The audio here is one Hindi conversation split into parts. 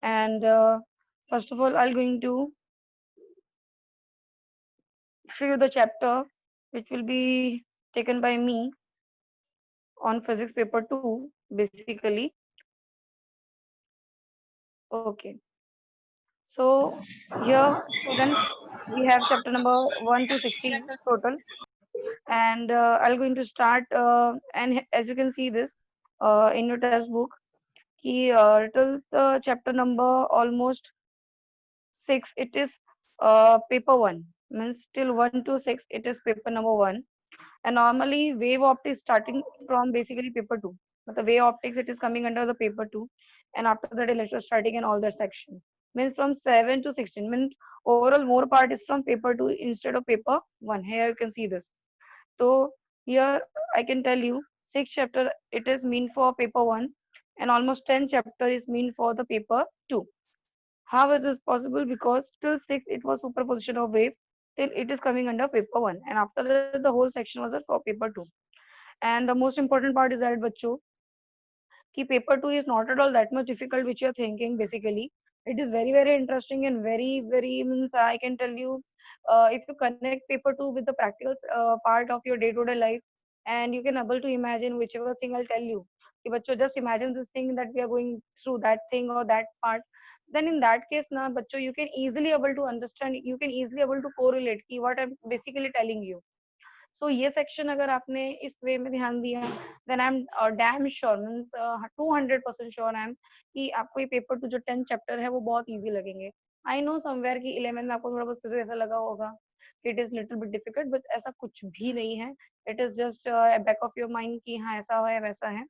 And first of all, I'm going to show you the chapter which will be taken by me on physics paper 2 basically. Okay, so here students, we have chapter number 1 to 16 total, and I'm going to start, and as you can see this in your textbook, till the chapter number almost 6 it is paper 1, means till 1 to 6 it is paper number 1. And normally wave optics starting from basically paper 2, but the wave optics it is coming under the paper 2, and after that electrostatic and all that section, means from 7 to 16, means overall more part is from paper 2 instead of paper 1. Here you can see this. So here I can tell you 6 chapter it is mean for paper 1, and almost 10 chapter is mean for the paper 2. How is this possible? Because till 6 it was superposition of wave, till it is coming under paper 1, and after that the whole section was for paper 2. And the most important part is that bachcho, कि paper 2 is not at all that much difficult which you are thinking basically. It is very very interesting and very means I can tell you, if you connect paper 2 with the practical part of your day to day life, and you can able to imagine whichever thing I'll tell you, कि बच्चों just imagine this thing that we are going through that thing or that part, then in that case na bachcho you can easily able to understand, you can easily able to correlate कि what I'm basically telling you. सो ये सेक्शन अगर आपने इस वे में ध्यान दिया, then I am damn sure, means 200% sure I am कि आपको ये पेपर टू जो 10 चैप्टर है वो बहुत इजी लगेंगे. आई नो समवेयर कि 11 में आपको थोड़ा बहुत फिजिक्स ऐसा लगा होगा कि it is little bit difficult, but ऐसा कुछ भी नहीं है. It is just back of your mind कि हाँ ऐसा है वैसा है.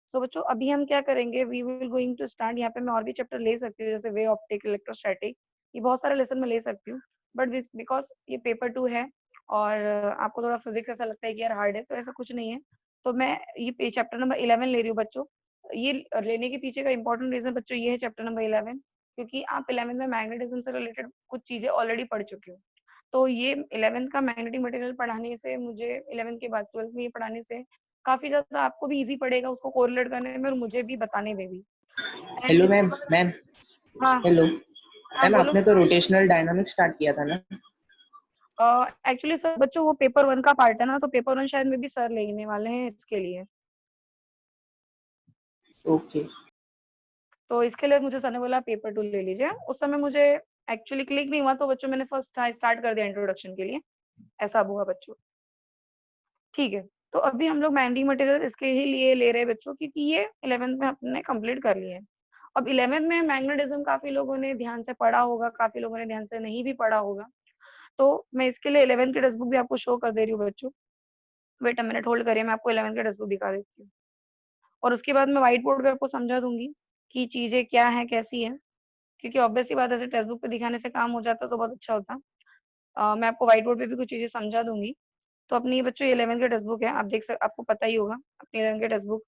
सो बच्चों अभी हम क्या करेंगे, we will going to start. यहाँ पे मैं और भी चैप्टर ले सकती हूँ जैसे वे ऑप्टिक, इलेक्ट्रोस्टैटिक, ये बहुत सारे लेसन में ले सकती हूँ, बट बिकॉज ये पेपर 2 है और आपको थोड़ा फिजिक्स ऐसा लगता है कि यार हार्ड है, तो ऐसा कुछ नहीं है. तो मैं ये चैप्टर नंबर 11 ले रही हूँ बच्चों. ये लेने के पीछे का इंपॉर्टेंट रीजन बच्चों ये है चैप्टर नंबर 11, क्योंकि आप 11 में मैग्नेटिज्म से रिलेटेड कुछ चीजें ऑलरेडी पढ़ चुके हो. तो ये 11 का मैग्नेटिक मटेरियल पढ़ाने से, मुझे 11 के बाद 12 में ये पढ़ाने से काफी ज्यादा आपको भी इजी पड़ेगा उसको कोरिलेट करने में और मुझे भी बताने में भी. Hello and ma'am. मैम हाँ हेलो हाँ मैम, बोलो. आपने तो रोटेशनल डायनामिक्स स्टार्ट किया था ना? एक्चुअली सर बच्चों वो पेपर 1 का पार्ट है ना, तो पेपर 1 शायद में भी सर लेने वाले हैं इसके लिए. ओके. तो इसके लिए मुझे सर ने बोला पेपर 2 ले लीजिए. उस समय मुझे एक्चुअली क्लिक नहीं हुआ, तो बच्चों मैंने फर्स्ट स्टार्ट कर दिया इंट्रोडक्शन के लिए. ऐसा हुआ बच्चों. ठीक है. तो अभी हम लोग मैग्नेटिक मटेरियल इसके ही लिए ले रहे हैं बच्चों, क्योंकि ये 11th में हमने कंप्लीट कर लिए हैं. अब 11th में मैग्नेटिज्म काफी लोगों ने ध्यान से पढ़ा होगा, काफी लोगों ने ध्यान से नहीं भी पढ़ा होगा. तो मैं इसके लिए 11th की टेक्स्ट बुक भी आपको शो कर दे रही हूँ बच्चों. वेट अ मिनट, होल्ड करिए, मैं आपको 11th का टेक्स्ट बुक दिखा देती हूँ, और उसके बाद मैं व्हाइट बोर्ड पे आपको समझा दूंगी कि चीजें क्या है कैसी है, क्योंकि ऑब्वियस सी बात है, ऐसे टेक्स्ट बुक पे दिखाने से काम हो जाता तो बहुत अच्छा होता. मैं आपको व्हाइट बोर्ड पे भी कुछ चीजें समझा दूंगी. तो अपनी ये बच्चों 11th का टेक्स्ट बुक है, आप आपको पता ही होगा अपनी 11th के टेक्स्ट बुक.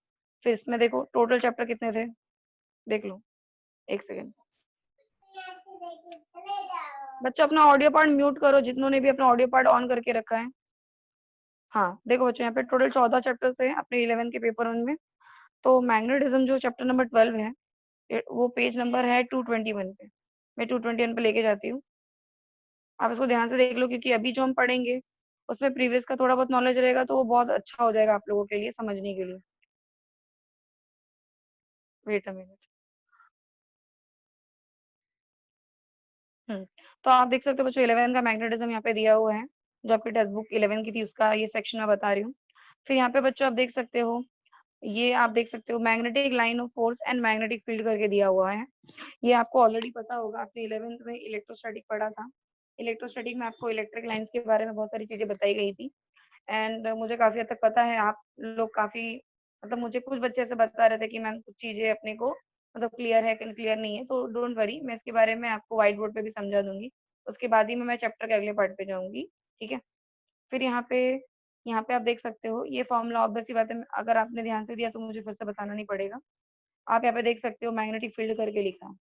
फिर इसमें देखो टोटल चैप्टर कितने थे, देख लो. एक सेकेंड बच्चों, अपना ऑडियो पार्ट म्यूट करो जिन्होंने भी अपना ऑडियो पार्ट ऑन करके रखा है. हाँ देखो बच्चों, यहाँ पे टोटल 14 चैप्टर्स है अपने 11th के पेपर 1 में. तो मैग्नेटिज्म जो चैप्टर नंबर 12 है, वो पेज नंबर है 221 पे. मैं 221 पे लेके जाती हूँ. आप इसको ध्यान से देख लो, क्योंकि अभी जो हम पढ़ेंगे उसमें प्रीवियस का थोड़ा बहुत नॉलेज रहेगा, तो वो बहुत अच्छा हो जाएगा आप लोगों के लिए समझने के लिए. Wait a minute. तो आप देख सकते हो बच्चों 11 का मैग्नेटिज्म यहाँ पे दिया हुआ है, जो आपकी टेक्स्ट बुक 11 की थी उसका ये सेक्शन मैं बता रही हूँ. फिर यहाँ पे बच्चों आप देख सकते हो, ये आप देख सकते हो magnetic line of force and magnetic field करके दिया हुआ है. ये आपको ऑलरेडी पता होगा, आपने 11th में इलेक्ट्रोस्टैटिक पढ़ा था. इलेक्ट्रोस्टैटिक में आपको इलेक्ट्रिक लाइंस के बारे में बहुत सारी चीजें बताई गई थी. एंड मुझे काफी हद तक पता है, आप लोग काफी, मतलब मुझे कुछ बच्चे ऐसे बता रहे थे कि मैम कुछ चीजें अपने को मतलब क्लियर है कि क्लियर नहीं है, तो डोंट वरी, मैं इसके बारे में आपको व्हाइट बोर्ड पे भी समझा दूंगी. उसके बाद ही मैं चैप्टर के अगले पार्ट पे जाऊंगी. ठीक है. फिर यहाँ पे आप देख सकते हो ये फॉर्मूला, ऑब्वियस सी बात है अगर आपने ध्यान से दिया तो मुझे फिर से बताना नहीं पड़ेगा. आप यहाँ पे देख सकते हो मैग्नेटिक फील्ड करके लिखा है.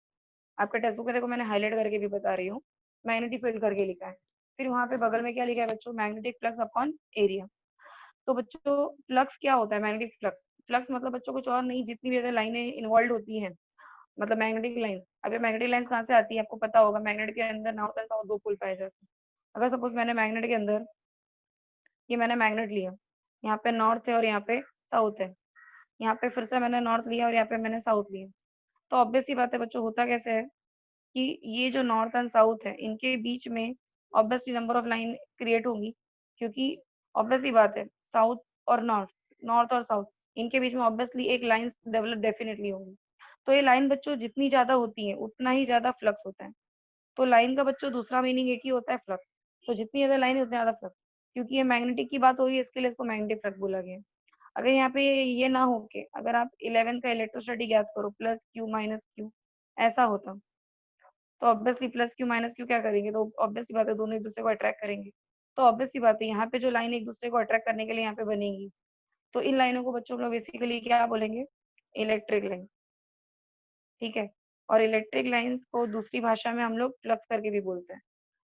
आपका टेक्स्ट बुक में देखो मैंने हाईलाइट करके भी बता रही हूँ, मैग्नेटिक फील्ड करके लिखा है. फिर वहाँ पे बगल में क्या लिखा है बच्चों, मैग्नेटिक फ्लक्स अपॉन एरिया. तो बच्चों फ्लक्स क्या होता है, मैग्नेटिक फ्लक्स. फ्लक्स मतलब बच्चों कुछ और नहीं, जितनी भी अगर लाइनें इन्वॉल्व होती हैं मतलब मैग्नेटिक लाइन। अब ये मैग्नेटिक लाइन कहाँ से आती है आपको पता होगा, मैग्नेट के अंदर नॉर्थ एंड साउथ दो पोल पाए जाते हैं। अगर सपोज मैंने मैग्नेट के अंदर, ये मैंने मैग्नेट लिया, यहाँ पे नॉर्थ है और यहाँ पे साउथ है, यहाँ पे फिर से मैंने नॉर्थ लिया और यहाँ पे मैंने साउथ लिया। तो ऑब्वियस सी बात है बच्चों, होता कैसे है कि ये जो नॉर्थ एंड साउथ है इनके बीच में obviously number of line create होंगी, क्योंकि ऑब्वियस सी बात है साउथ और नॉर्थ, नॉर्थ और साउथ, इनके बीच में ऑब्वियसली एक लाइन डेवलप डेफिनेटली होगी। तो ये लाइन बच्चों जितनी ज्यादा होती है उतना ही ज्यादा फ्लक्स होता है। तो लाइन का बच्चों दूसरा मीनिंग एक ही होता है, फ्लक्स। तो जितनी ज्यादा लाइन उतना ज्यादा फ्लक्स, क्योंकि ये मैग्नेटिक की बात हो रही है इसके लिए इसको मैग्नेटिक फ्लक्स बोला गया है। अगर यहाँ पे ये ना हो के अगर आप 11th का इलेक्ट्रोस्टैटिक याद करो, प्लस क्यू माइनस क्यू ऐसा होता, तो obviously plus Q minus Q क्या करेंगे, तो ऑब्वियसली बात है दोनों एक दूसरे को अट्रैक्ट करेंगे। तो ऑब्वियसली बात है यहाँ पे जो लाइन एक दूसरे को अट्रैक्ट करने के लिए यहाँ पे बनेगी, तो इन लाइनों को बच्चों को बेसिकली क्या बोलेंगे, इलेक्ट्रिक लाइन। ठीक है। और इलेक्ट्रिक लाइंस को दूसरी भाषा में हम लोग फ्लक्स करके भी बोलते हैं।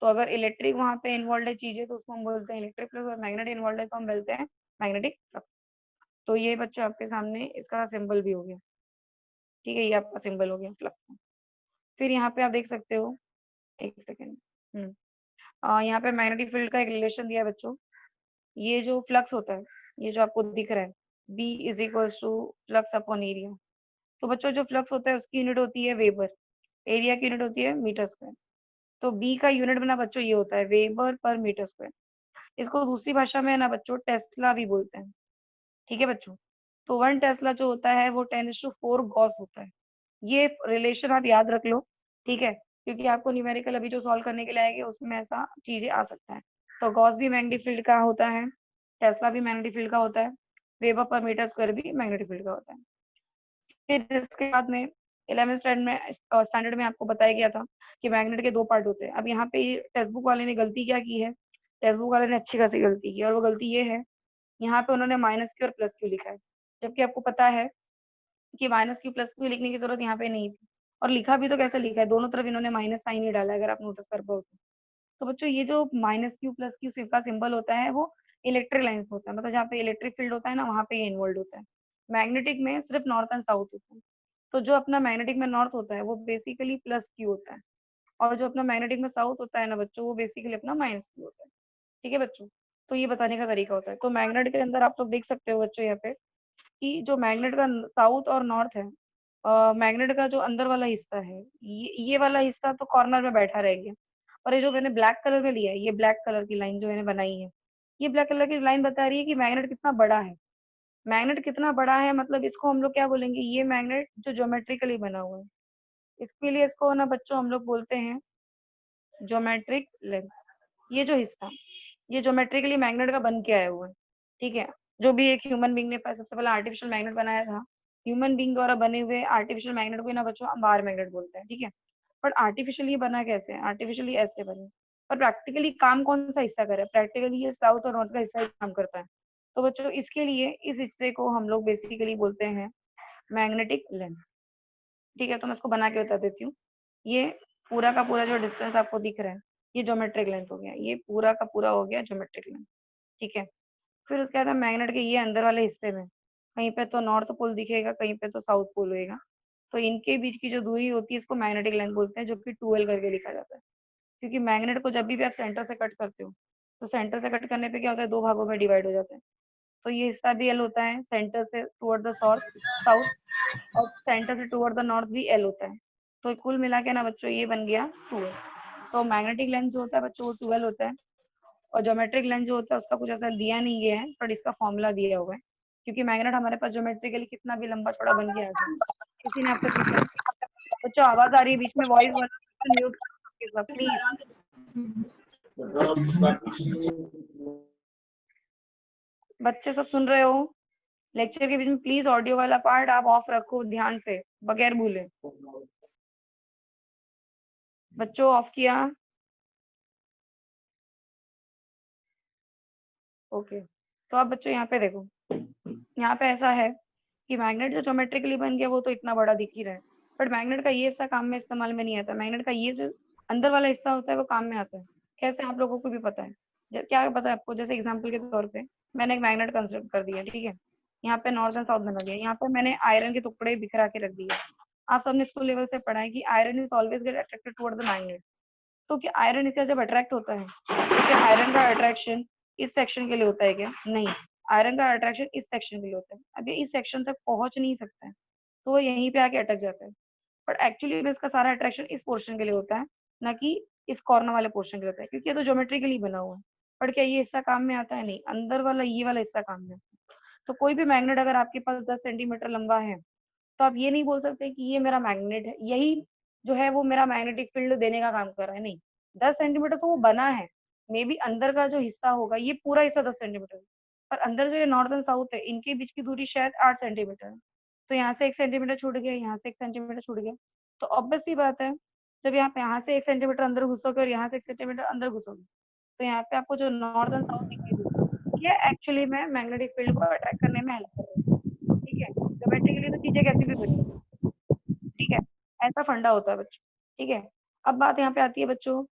तो अगर इलेक्ट्रिक वहां पे इन्वॉल्व है चीजें तो उसको हम बोलते हैं इलेक्ट्रिक फ्लक्स, और मैग्नेट इन्वॉल्व है तो हम बोलते हैं मैग्नेटिक फ्लक्स। तो ये बच्चों आपके सामने इसका सिंबल भी हो गया। ठीक है, ये आपका सिंबल हो गया फ्लक्स। फिर यहाँ पे आप देख सकते हो, एक सेकेंड। यहाँ पे मैग्नेटिक फील्ड का एक रिलेशन दिया है बच्चों। ये जो फ्लक्स होता है, ये जो आपको दिख रहा है, B is equals to flux upon area. तो बच्चों जो फ्लक्स होता है उसकी यूनिट होती है वेबर, एरिया की यूनिट होती है मीटर स्क्वायर। तो बी का यूनिट बना बच्चों ये होता है वेबर पर मीटर स्क्वायर। इसको दूसरी भाषा में ना बच्चों टेस्ला भी बोलते हैं। ठीक है बच्चों। तो 1 टेस्ला जो होता है वो 10⁴ गॉस होता है। ये रिलेशन आप याद रख लो। ठीक है, क्योंकि आपको न्यूमेरिकल अभी जो सॉल्व करने के लिए आएंगे उसमें ऐसा चीजें आ सकता है। तो गॉस भी मैग्नेटिक फील्ड का होता है, टेस्ला भी मैग्नेटिक फील्ड का होता है, वेबर पर मीटर स्क्वायर भी मैग्नेटिक फील्ड का होता है। फिर इसके बाद में 11th स्टैंडर्ड में आपको बताया गया था कि मैग्नेट के दो पार्ट होते हैं। अब यहाँ पे टेक्स्ट बुक वाले ने गलती क्या की है, टेक्स्ट बुक वाले ने अच्छी खासी गलती की है, और वो गलती ये है, यहाँ पे उन्होंने माइनस क्यू और प्लस क्यू लिखा है। जबकि आपको पता है कि माइनस क्यू प्लस क्यू लिखने की जरूरत यहाँ पे नहीं थी। और लिखा भी तो कैसे लिखा है, दोनों तरफ इन्होंने माइनस साइन ही डाला है, अगर आप नोटिस कर पाओ तो बच्चों ये जो माइनस क्यू प्लस क्यू का सिंबल होता है वो इलेक्ट्रिक लाइन्स होता है, मतलब जहाँ पे इलेक्ट्रिक फील्ड होता है ना वहाँ पे ये इन्वॉल्व होता है। मैग्नेटिक में सिर्फ नॉर्थ एंड साउथ होता है। तो जो अपना मैग्नेटिक में नॉर्थ होता है वो बेसिकली प्लस क्यू होता है, और जो अपना मैग्नेटिक में साउथ होता है ना बच्चों वो बेसिकली अपना माइनस क्यू होता है। ठीक है बच्चों। तो ये बताने का तरीका होता है। तो मैग्नेट के अंदर आप लोग देख सकते हो बच्चों यहाँ पे कि जो मैग्नेट का साउथ और नॉर्थ है, मैग्नेट का जो अंदर वाला हिस्सा है, ये वाला हिस्सा तो कॉर्नर में बैठा रह गया। और ये जो मैंने ब्लैक कलर में लिया है, ये ब्लैक कलर की लाइन जो मैंने बनाई है, ये ब्लैक कलर की लाइन बता रही है कि मैग्नेट कितना बड़ा है। मैग्नेट कितना बड़ा है मतलब इसको हम लोग क्या बोलेंगे, ये मैग्नेट जो ज्योमेट्रिकली बना हुआ है, इसके लिए इसको ना बच्चों हम लोग बोलते हैं ज्योमेट्रिक लेंथ। ये जो हिस्सा, ये ज्योमेट्रिकली मैग्नेट का बन के आया हुआ है। ठीक है। जो भी एक ह्यूमन बींग ने सबसे पहले आर्टिफिशियल मैग्नेट बनाया था, ह्यूमन बींग द्वारा बने हुए आर्टिफिशियल मैग्नेट को ही ना बच्चों हम बार मैग्नेट बोलते हैं। ठीक है। बट आर्टिफिशियली बना कैसे है, आर्टिफिशियली ऐसे बने, और प्रैक्टिकली काम कौन सा हिस्सा करे, प्रैक्टिकली ये साउथ और नॉर्थ का हिस्सा ही काम करता है। तो बच्चों इसके लिए इस हिस्से को हम लोग बेसिकली बोलते हैं मैग्नेटिक लेंथ। ठीक है, तो मैं इसको बना के बता देती हूँ। ये पूरा का पूरा जो डिस्टेंस आपको दिख रहा है ये ज्योमेट्रिक लेंथ हो गया, ये पूरा का पूरा हो गया ज्योमेट्रिक लेंथ। ठीक है। फिर उसके बाद मैग्नेट के ये अंदर वाले हिस्से में कहीं पे तो नॉर्थ पोल दिखेगा, कहीं पे तो साउथ पोल होएगा। तो इनके बीच की जो दूरी होती है इसको मैग्नेटिक लेंथ बोलते हैं, जो कि 2L करके लिखा जाता है। क्योंकि मैग्नेट को जब भी आप सेंटर से कट करते हो तो सेंटर से कट करने पे क्या होता है, दो भागों में डिवाइड हो जाता है। तो ये हिस्सा भी एल होता है सेंटर से टुवर्ड द साउथ, और सेंटर से टुवर्ड द नॉर्थ भी एल होता है। तो कुल मिला के ना बच्चों ये बन गया 2L। तो मैग्नेटिक लेंथ जो होता है बच्चों वो 2L होता है। और ज्योमेट्रिक लेंथ जो होता है उसका कुछ ऐसा दिया नहीं गया है, पर इसका फॉर्मूला दिया हुआ है। क्योंकि मैग्नेट हमारे पास ज्योमेट्रिकली कितना भी लंबा चौड़ा बन के आ जाए। किसी ने आपसे पूछा, बच्चों आवाज आ रही है बीच में, वॉइस वाला म्यूट करो प्लीज। बच्चे सब सुन रहे हो, लेक्चर के बीच में प्लीज ऑडियो वाला पार्ट आप ऑफ रखो ध्यान से, बगैर भूले। बच्चों ऑफ किया। ओके। तो अब बच्चों यहाँ पे देखो, यहाँ पे ऐसा है कि मैग्नेट जो ज्योमेट्रिकली बन गया वो तो इतना बड़ा दिख ही रहा है, बट मैग्नेट का ये हिस्सा काम में इस्तेमाल में नहीं आता। मैग्नेट का ये जो अंदर वाला हिस्सा होता है वो काम में आता है। कैसे आप लोगों को भी पता है, क्या पता है आपको, जैसे एग्जाम्पल के तौर पे मैंने एक मैग्नेट कंस्ट्रक्ट कर दिया। ठीक है। यहाँ पे नॉर्थ एंड साउथ बना दिया, यहाँ पे मैंने आयरन के टुकड़े बिखरा के रख दिए। आप सबने स्कूल लेवल से पढ़ा है कि iron is always get attracted toward the magnet. तो क्या आयरन इसका जब अट्रैक्ट होता है तो क्या आयरन का अट्रैक्शन इस सेक्शन के लिए होता है क्या? नहीं, आयरन का अट्रैक्शन इस सेक्शन के लिए होता है। अब ये इस सेक्शन तक पहुंच नहीं सकता है तो वो यहीं पे आके अटक जाता है। बट एक्चुअली में इसका सारा अट्रैक्शन इस पोर्शन के लिए होता है, ना कि इस कॉर्नर वाले पोर्शन के लिए होता है, क्योंकि ये तो ज्योमेट्रिकली बना हुआ है। पर क्या ये हिस्सा काम में आता है? नहीं, अंदर वाला ये वाला हिस्सा काम में आता है। तो कोई भी मैग्नेट अगर आपके पास 10 सेंटीमीटर लंबा है तो आप ये नहीं बोल सकते कि ये मेरा मैग्नेट है, यही जो है वो मेरा मैग्नेटिक फील्ड देने का काम कर रहा है। नहीं, 10 सेंटीमीटर तो वो बना है, मे बी अंदर का जो हिस्सा होगा ये पूरा हिस्सा 10 सेंटीमीटर, पर अंदर जो ये नॉर्थ एंड साउथ है इनके बीच की दूरी शायद 8 सेंटीमीटर है। तो यहाँ से 1 सेंटीमीटर छूट गया, यहाँ से 1 सेंटीमीटर छूट गया। तो ऑब्वियस सी बात है, जब यहाँ से 1 सेंटीमीटर अंदर घुसोगे और यहाँ से 1 सेंटीमीटर अंदर घुसोगे तो यहाँ पे आपको जो नॉर्थ एंड साउथ दिखाई देगी ये एक्चुअली में मैग्नेटिक फील्ड को अट्रैक्ट करने में हेल्प कर रही है। ठीक है, ज्योमेट्रिकली तो चीजें कैसी भी बनी है। ठीक है, ऐसा फंडा होता है बच्चों। ठीक है, अब बात यहाँ पे आती है बच्चों,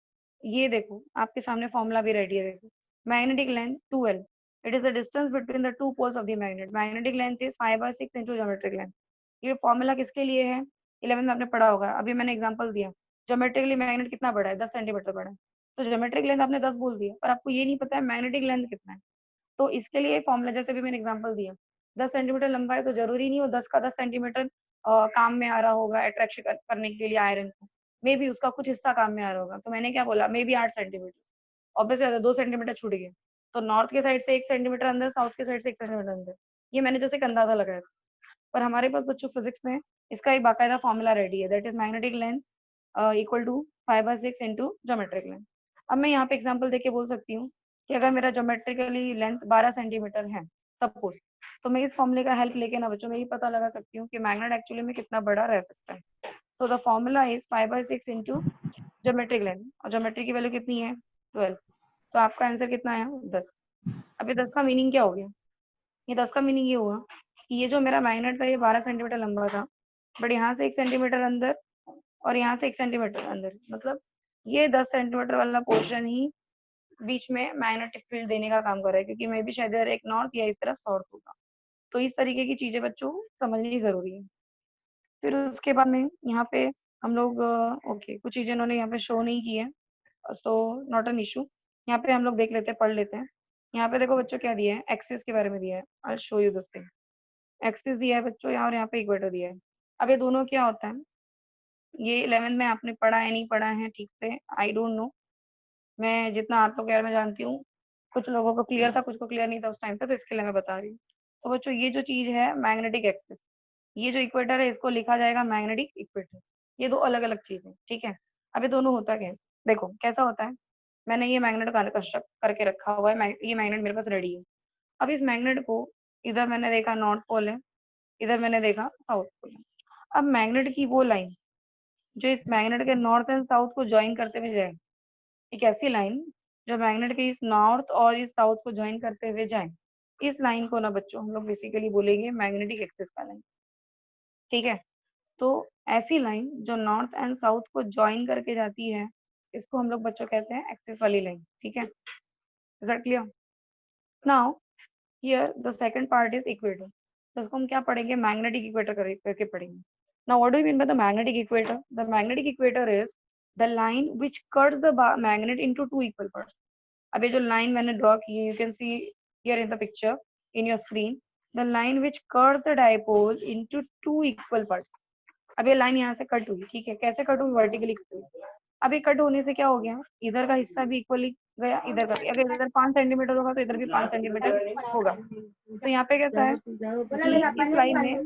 ये देखो आपके सामने फॉर्मूला भी रेडी है, देखो magnetic length 2L, it is the distance between the two poles of the magnet, magnetic length is 5/6 into geometric length. ये फॉर्मूला किसके लिए है? 11th में आपने पढ़ा होगा, अभी मैंने एग्जांपल दिया। ज्योमेट्रिकली मैग्नेट कितना बड़ा है? 10 सेंटीमीटर बड़ा है। तो ज्योमेट्रिक लेंथ आपने 10 बोल दिया, पर आपको ये नहीं पता है मैग्नेटिक लेंथ कितना है। तो इसके लिए फॉर्मूला जैसे भी मैंने एग्जांपल दिया, 10 सेंटीमीटर लंबा है तो जरूरी नहीं हो 10 का 10 सेंटीमीटर काम में आ रहा होगा अट्रैक्शन करने के लिए आयरन को। मे बी उसका कुछ हिस्सा काम में आ रहा होगा, तो मैंने क्या बोला, may be 8 centimetre. Obviously 2 centimetre छूट गए, तो नॉर्थ के साइड से 1 सेंटीमीटर अंदर, साउथ के साइड से 1 सेंटीमीटर अंदर। ये मैंने जैसे एक अंदाजा लगाया था, पर हमारे पास बच्चों फिजिक्स में इसका एक बाकायदा फॉर्मूला रेडी है, that is magnetic length equal to 5/6 into geometric length. अब मैं यहाँ पे एग्जाम्पल देके बोल सकती हूँ कि अगर मेरा ज्योमेट्रिकली लेंथ 12 सेंटीमीटर है सपोज, तो मैं इस फॉर्मूले का हेल्प लेके ना बच्चों मैं ये पता लगा सकती हूँ कि मैग्नेट एक्चुअली में कितना बड़ा रह सकता है। तो the formula is 5/6 into geometric length, और ज्योमेट्री की वैल्यू कितनी है? 12। तो आपका आंसर कितना है? 10। अभी 10 का मीनिंग क्या हो गया? ये 10 का मीनिंग ये हुआ कि ये जो मेरा मैग्नेट था ये 12 सेंटीमीटर लंबा था, बट यहाँ से 1 सेंटीमीटर अंदर और यहाँ से 1 सेंटीमीटर अंदर, मतलब ये 10 सेंटीमीटर वाला पोर्शन ही बीच में मैग्नेटिक फील्ड देने का काम कर रहा है, क्योंकि मे बी शायद इधर एक नॉर्थ या इस तरफ साउथ होगा। तो इस तरीके की चीजें बच्चों समझनी जरूरी है। फिर उसके बाद में यहाँ पे हम लोग ओके कुछ चीजें इन्होंने यहाँ पे शो नहीं की है, सो नॉट एन इशू। यहाँ पे हम लोग देख लेते हैं, पढ़ लेते हैं। यहाँ पे देखो बच्चों क्या दिया है, एक्सिस के बारे में दिया है। I show you this thing. Axis दिया है बच्चों यहाँ, और यहाँ पे इक्वेटर दिया है। अब ये दोनों क्या होता है, ये 11th में आपने पढ़ा है नहीं पढ़ा है ठीक से, आई डोंट नो। मैं जितना आप लोग यार मैं जानती हूँ, कुछ लोगों को क्लियर था कुछ को क्लियर नहीं था उस टाइम पे, तो इसके लिए मैं बता रही हूँ। तो बच्चों ये जो चीज है मैग्नेटिक एक्सिस, ये जो इक्वेटर है इसको लिखा जाएगा मैग्नेटिक इक्वेटर। ये दो अलग अलग चीज है, ठीक है। अब ये दोनों होता क्या है, देखो कैसा होता है। मैंने ये मैग्नेट का कंस्ट्रक्ट करके रखा हुआ है, ये मैग्नेट मेरे पास रेडी है। अब इस मैग्नेट को इधर मैंने देखा नॉर्थ पोल है, इधर मैंने देखा साउथ पोल है। अब मैग्नेट की वो लाइन जो इस मैग्नेट के नॉर्थ एंड साउथ को ज्वाइन करते हुए जाए, एक ऐसी लाइन जो मैग्नेट के इस नॉर्थ और इस साउथ को ज्वाइन करते हुए जाए, इस लाइन को ना बच्चों हम लोग बेसिकली बोलेंगे मैग्नेटिक एक्सिस का लाइन। ठीक है, तो ऐसी लाइन जो नॉर्थ एंड साउथ को ज्वाइन करके जाती है इसको हम लोग बच्चों कहते हैं एक्सिस वाली लाइन। ठीक है, is that clear? Now here the second part is equator, तो इसको हम क्या पढ़ेंगे, मैग्नेटिक इक्वेटर करके पढ़ेंगे। Now what do you mean by the magnetic equator? The magnetic equator is the line which cuts the magnet into two equal parts. अब ये जो लाइन मैंने ड्रॉ की है, you can see here in the picture in your screen, the line which cuts the dipole into two equal parts. अब ये लाइन यहाँ से कट हुई, ठीक है, कैसे कट हुई, वर्टिकली कट हुई। अब ये कट होने से क्या हो गया, इधर का हिस्सा भी इक्वली गया, इधर का भी। अगर इधर 5 सेंटीमीटर होगा तो इधर भी 5 सेंटीमीटर होगा। तो यहाँ पे कैसा है कि इस लाइन में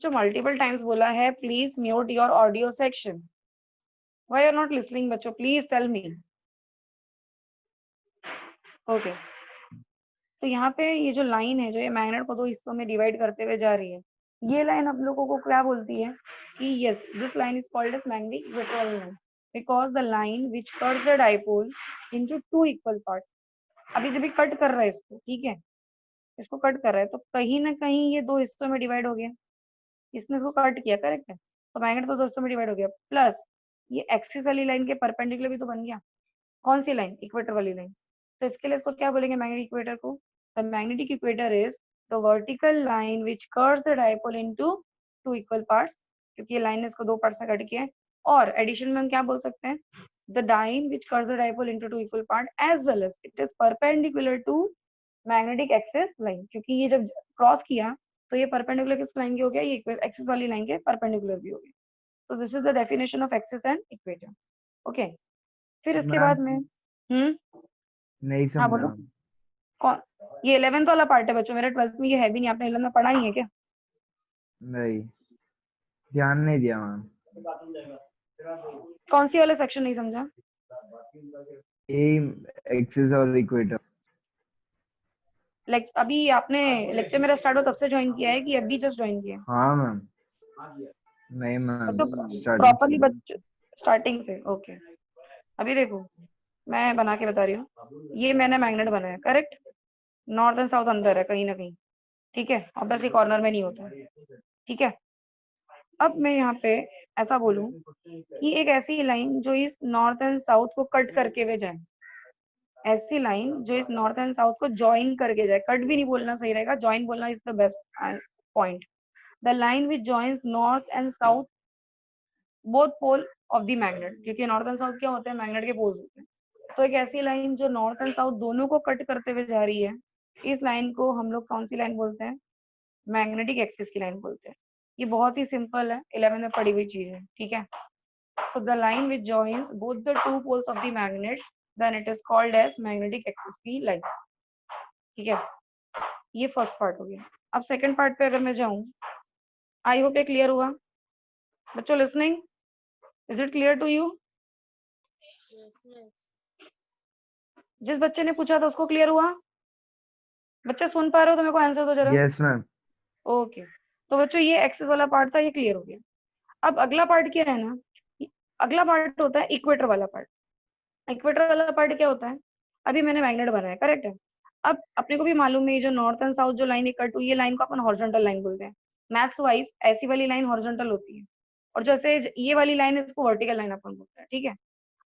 जो मल्टीपल टाइम्स बोला है, please mute your audio section. Why are not listening बच्चों, प्लीज टेल मी। ओके, तो यहाँ पे ये जो लाइन है जो ये मैग्नेट को दो हिस्सों में डिवाइड करते हुए जा रही है, ये लाइन हम लोगों को क्या बोलती है कि yes this line is called as magnetic equatorial line because the line which cuts the dipole into two equal parts. अभी जब भी कट कर रहा है इसको, ठीक है, इसको कट कर रहा है तो कहीं ना कहीं ये दो हिस्सों में डिवाइड हो गया, इसने इसको कट किया, करेक्ट है, तो मैग्नेट तो दो हिस्सों में डिवाइड हो गया, प्लस ये एक्सिस वाली लाइन के परपेंडिकुलर भी तो बन गया। कौन सी लाइन? इक्वेटर वाली लाइन। तो इसके लिए इसको क्या बोलेंगे मैग्नेटिक इक्वेटर को? The magnetic equator is the vertical line which curves the dipole into two equal parts, क्योंकि ये लाइन इसको दो पार्ट्स में कट किया है। और एडिशन में हम क्या बोल सकते हैं? The line which curves the dipole into two equal part as well as it is perpendicular to magnetic axis line, क्योंकि ये जब क्रॉस किया तो ये परपेंडिकुलर किस लाइन की हो गया? ये एक्सिस वाली लाइन के परपेंडिकुलर भी हो गया। तो this is the definition of axis and equator. Okay, फिर इसके बाद मैम में नहीं हाँ समझा। बोलो। कौन? ये 11th वाला पार्ट है बच्चों, मेरे 12th में ये है भी नहीं, आपने 11th में पढ़ा ही है क्या? नहीं, ध्यान नहीं दिया मैम। कौन सी वाला सेक्शन नहीं समझा? एक्सिस और इक्वेटर। अभी आपने लेक्चर मेरा स्टार्ट हो तब से ज्वाइन किया है कि अभी जस्ट ज्वाइन किया है? हाँ मैम। नहीं मैम, बच्चों स्टार्टिंग प्रॉपरली से। बच्चों स्टार्टिंग से। ओके, अभी देखो मैं बना के बता रही हूँ। ये मैंने मैग्नेट बनाया, करेक्ट? नॉर्थ एंड साउथ अंदर है कहीं ना कहीं, ठीक है, ऑब्वियसली कॉर्नर में नहीं होता है, ठीक है। अब मैं यहाँ पे ऐसा बोलूं कि एक ऐसी लाइन जो इस नॉर्थ एंड साउथ को कट करके वे जाए, ऐसी लाइन जो इस नॉर्थ एंड साउथ को ज्वाइन करके जाए, कट भी नहीं बोलना सही रहेगा, ज्वाइन बोलना is the best point. The line which joins north and south both pole of the magnet, क्योंकि नॉर्थ एंड साउथ क्या होते हैं? मैग्नेट के पोल्स होते हैं। तो एक ऐसी लाइन जो नॉर्थ एंड साउथ दोनों को कट करते हुए जा रही है, इस लाइन को हम लोग कौन सी लाइन बोलते हैं? मैग्नेटिक एक्सिस की लाइन बोलते हैं। ये बहुत ही सिंपल है, 11 में पढ़ी हुई चीज है, ठीक है। So the line which joins both the two poles of the magnet then it is called as magnetic axis की लाइन, ठीक है। ये फर्स्ट पार्ट हो गया। अब सेकंड पार्ट पे अगर मैं जाऊं, आई होप ये क्लियर हुआ बच्चों? Listening, is it clear to you? जिस बच्चे ने पूछा था उसको क्लियर हुआ? बच्चे सुन पा रहे हो तो मेरे को आंसर दो जरा। Yes ma'am. ओके, तो बच्चों ये एक्सिस वाला पार्ट था, ये क्लियर हो गया। अब अगला पार्ट क्या है ना, अगला पार्ट होता है इक्वेटर वाला पार्ट। इक्वेटर वाला पार्ट क्या होता है? अभी मैंने मैग्नेट बनाया, करेक्ट है। अब अपने को भी मालूम है ये जो नॉर्थ एंड साउथ जो लाइन कट हुई, ये लाइन को अपन हॉरिजॉन्टल लाइन बोलते हैं। मैथ्स वाइज ऐसी वाली लाइन हॉरिजॉन्टल होती है, और जैसे ये वाली लाइन है इसको वर्टिकल लाइन अपन बोलते हैं, ठीक है।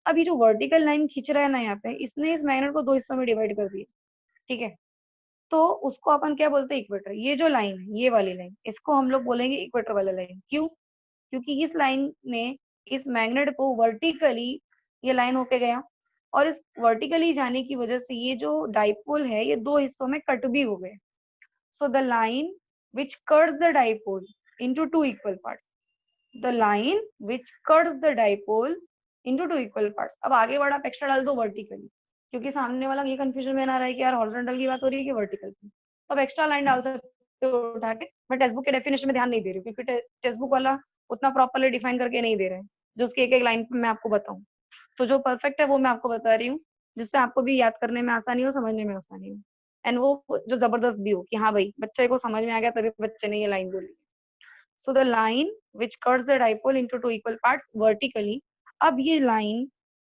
अब ये जो वर्टिकल लाइन खींच रहा है ना यहाँ पे, इसने इस मैग्नेट को दो हिस्सों में डिवाइड कर दिया, ठीक है। तो उसको अपन क्या बोलते हैं? इक्वेटर। ये जो लाइन है, ये वाली लाइन, इसको हम लोग बोलेंगे इक्वेटर वाला लाइन। क्यों? क्योंकि इस लाइन ने इस मैग्नेट को वर्टिकली ये लाइन होके गया, और इस वर्टिकली जाने की वजह से ये जो डाइपोल है ये दो हिस्सों में कट भी हो गए। सो the line which cuts the dipole into two equal parts, the line which cuts the dipole into two equal parts. अब आगे बढ़ा आप एक्स्ट्रा डाल दो वर्टिकली, क्योंकि सामने वाला ये कंफ्यूजन में ना रहा है कि यार हॉरिजॉन्टल की बात हो रही है कि वर्टिकल की। अब एक्स्ट्रा लाइन डाल सकते हो उठा के। मैं टेक्स्ट बुक के डेफिनेशन में ध्यान नहीं दे रही हूँ, क्योंकि टेक्स्ट बुक वाला उतना प्रॉपरली डिफाइन करके नहीं दे रहे हैं, जो उसकी एक एक लाइन पे मैं आपको बताऊं। तो जो परफेक्ट है वो मैं आपको बता रही हूँ, जिससे आपको भी याद करने में आसानी हो, समझने में आसानी हो, एंड वो जो जबरदस्त भी हो कि हाँ भाई बच्चे को समझ में आ गया तभी बच्चे ने ये लाइन बोली। सो the line which cuts the dipole into two equal parts vertically. अब ये लाइन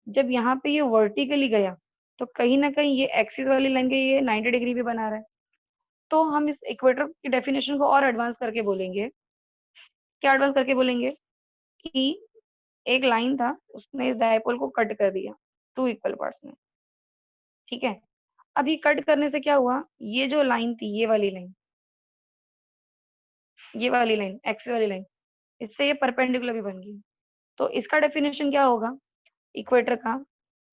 जब यहाँ पे ये वर्टिकली गया, तो कहीं ना कहीं ये एक्सिस वाली लाइन के ये 90 डिग्री भी बना रहा है। तो हम इस इक्वेटर की डेफिनेशन को और एडवांस करके बोलेंगे। क्या एडवांस करके बोलेंगे? कि एक लाइन था, उसने इस डायपोल को कट कर दिया टू इक्वल पार्ट्स में, ठीक है। अब ये कट करने से क्या हुआ? ये जो लाइन थी, ये वाली लाइन, ये वाली लाइन एक्सिस वाली लाइन, इससे ये परपेंडिकुलर भी बन गई। तो इसका डेफिनेशन क्या होगा इक्वेटर का?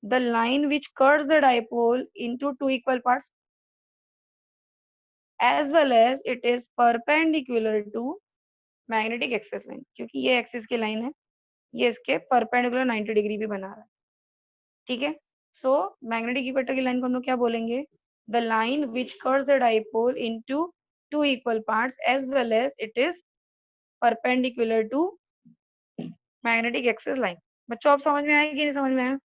The line which curves the dipole into two equal parts as well as it is perpendicular to magnetic axis line, क्योंकि ये एक्सिस की लाइन है, ये इसके परपेंडिकुलर 90 डिग्री भी बना रहा है, ठीक है। सो मैग्नेटिक इक्वेटर की लाइन को हम लोग क्या बोलेंगे? The line which curves the dipole into two equal parts as well as it is perpendicular to magnetic axis line. बच्चों आप समझ में आया कि नहीं समझ में आया?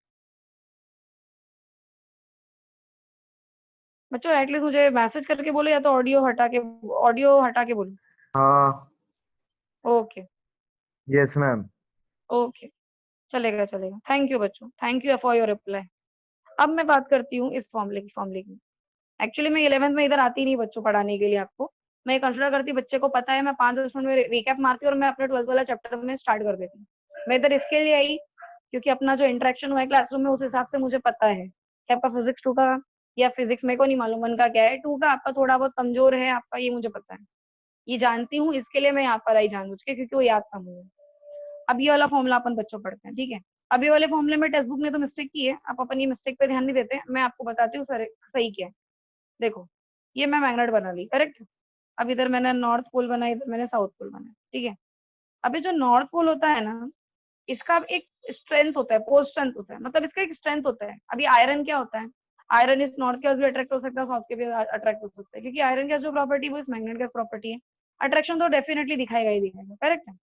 बच्चों एटलीस्ट मुझे मैसेज करके बोलो, या तो ऑडियो हटा के बोलो। हाँ। Okay yes ma'am. ओके, चलेगा चलेगा। थैंक यू बच्चों, thank you for your reply. अब मैं बात करती हूँ इस फॉर्मूले की। एक्चुअली मैं 11th में इधर आती नहीं बच्चों पढ़ाने के लिए आपको, मैं कंसिडर करती बच्चे को पता है, मैं 5-10 मिनट में रिकैप मारती हूँ और मैं अपने 12th वाला चैप्टर में स्टार्ट कर देती हूँ। मैं इधर इसके लिए आई क्योंकि अपना जो इंटरेक्शन हुआ है क्लासरूम में उस हिसाब से मुझे पता है कि आपका फिजिक्स 2 का या फिजिक्स मेरे को नहीं मालूम 1 का क्या है, 2 का आपका थोड़ा बहुत कमजोर है आपका, ये मुझे पता है, ये जानती हूँ, इसके लिए मैं यहाँ पर आई जानबूझ के, क्योंकि वो याद था मुझे। अब ये वाला फॉर्मूला अपन बच्चों पढ़ते हैं, ठीक है। अब ये वाले फॉर्मूले में टेक्स्ट बुक ने तो मिस्टेक की है, आप अपन ये मिस्टेक पे ध्यान नहीं देते, मैं आपको बताती हूँ सही क्या है। देखो, ये मैं मैग्नेट बना ली, करेक्ट। अब इधर मैंने नॉर्थ पोल बनाया, इधर मैंने साउथ पोल बनाया, ठीक है। अभी जो नॉर्थ पोल होता है ना, इसका एक स्ट्रेंथ होता है, पोल स्ट्रेंथ होता है, मतलब इसका एक स्ट्रेंथ होता है। अभी आयरन क्या होता है, आयरन इस नॉर्थ के पास भी अट्रैक्ट हो सकता है, साउथ के भी अट्रैक्ट हो सकता है, क्योंकि आयरन का जो प्रॉपर्टी वो इस मैग्नेट का प्रॉपर्टी है। अट्रैक्शन तो डेफिनेटली दिखाएगा ही दिखाएगा, करेक्ट है।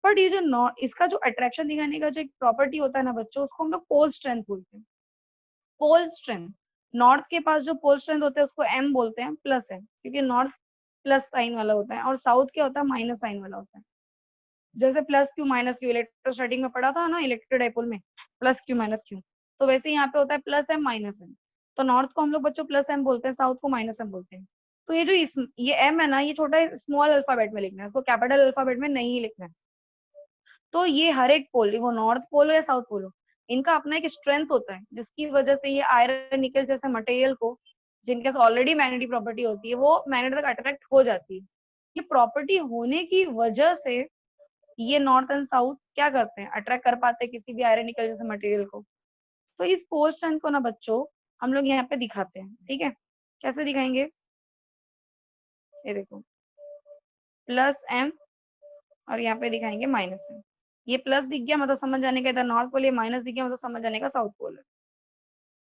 बट ये जो इसका जो अट्रैक्शन दिखाने का जो एक प्रॉपर्टी होता है ना बच्चों, उसको हम लोग पोल स्ट्रेंथ बोलते हैं। पोल स्ट्रेंथ, नॉर्थ के पास जो पोल स्ट्रेंथ होता है उसको एम बोलते हैं, प्लस है, क्योंकि नॉर्थ प्लस साइन वाला होता है और साउथ क्या होता है, माइनस साइन वाला होता है। जैसे plus Q minus Q electrostatic में पढ़ा था ना, इलेक्ट्रिक डाइपोल में, प्लस क्यू माइनस क्यू, तो वैसे यहाँ पे होता है प्लस एम माइनस एम। तो नॉर्थ को हम लोग बच्चों प्लस एम बोलते हैं, साउथ को माइनस एम बोलते हैं। तो ये जो ये एम है ना, ये छोटा स्मॉल अल्फाबेट में लिखना है, इसको कैपिटल अल्फाबेट में नहीं लिखना है। तो ये हर एक पोल, वो नॉर्थ पोल हो या साउथ पोल हो, इनका अपना एक स्ट्रेंथ होता है, जिसकी वजह से ये आयरन निकल जैसे मटेरियल को, जिनके पास ऑलरेडी मैग्नेटिक प्रॉपर्टी होती है, वो मैग्नेट तक अट्रैक्ट हो जाती है। ये प्रॉपर्टी होने की वजह से ये नॉर्थ एंड साउथ क्या करते हैं, अट्रैक्ट कर पाते हैं किसी भी आयरन निकल जैसे मटेरियल को। तो इस पोल स्ट्रेंथ को ना बच्चों हम लोग यहाँ पे दिखाते हैं, ठीक है। कैसे दिखाएंगे, ये देखो, प्लस एम और यहाँ पे दिखाएंगे माइनस एम। ये प्लस दिख गया मतलब समझ जाने का इधर नॉर्थ पोल, ये माइनस दिख गया मतलब समझ जाने का साउथ पोल है।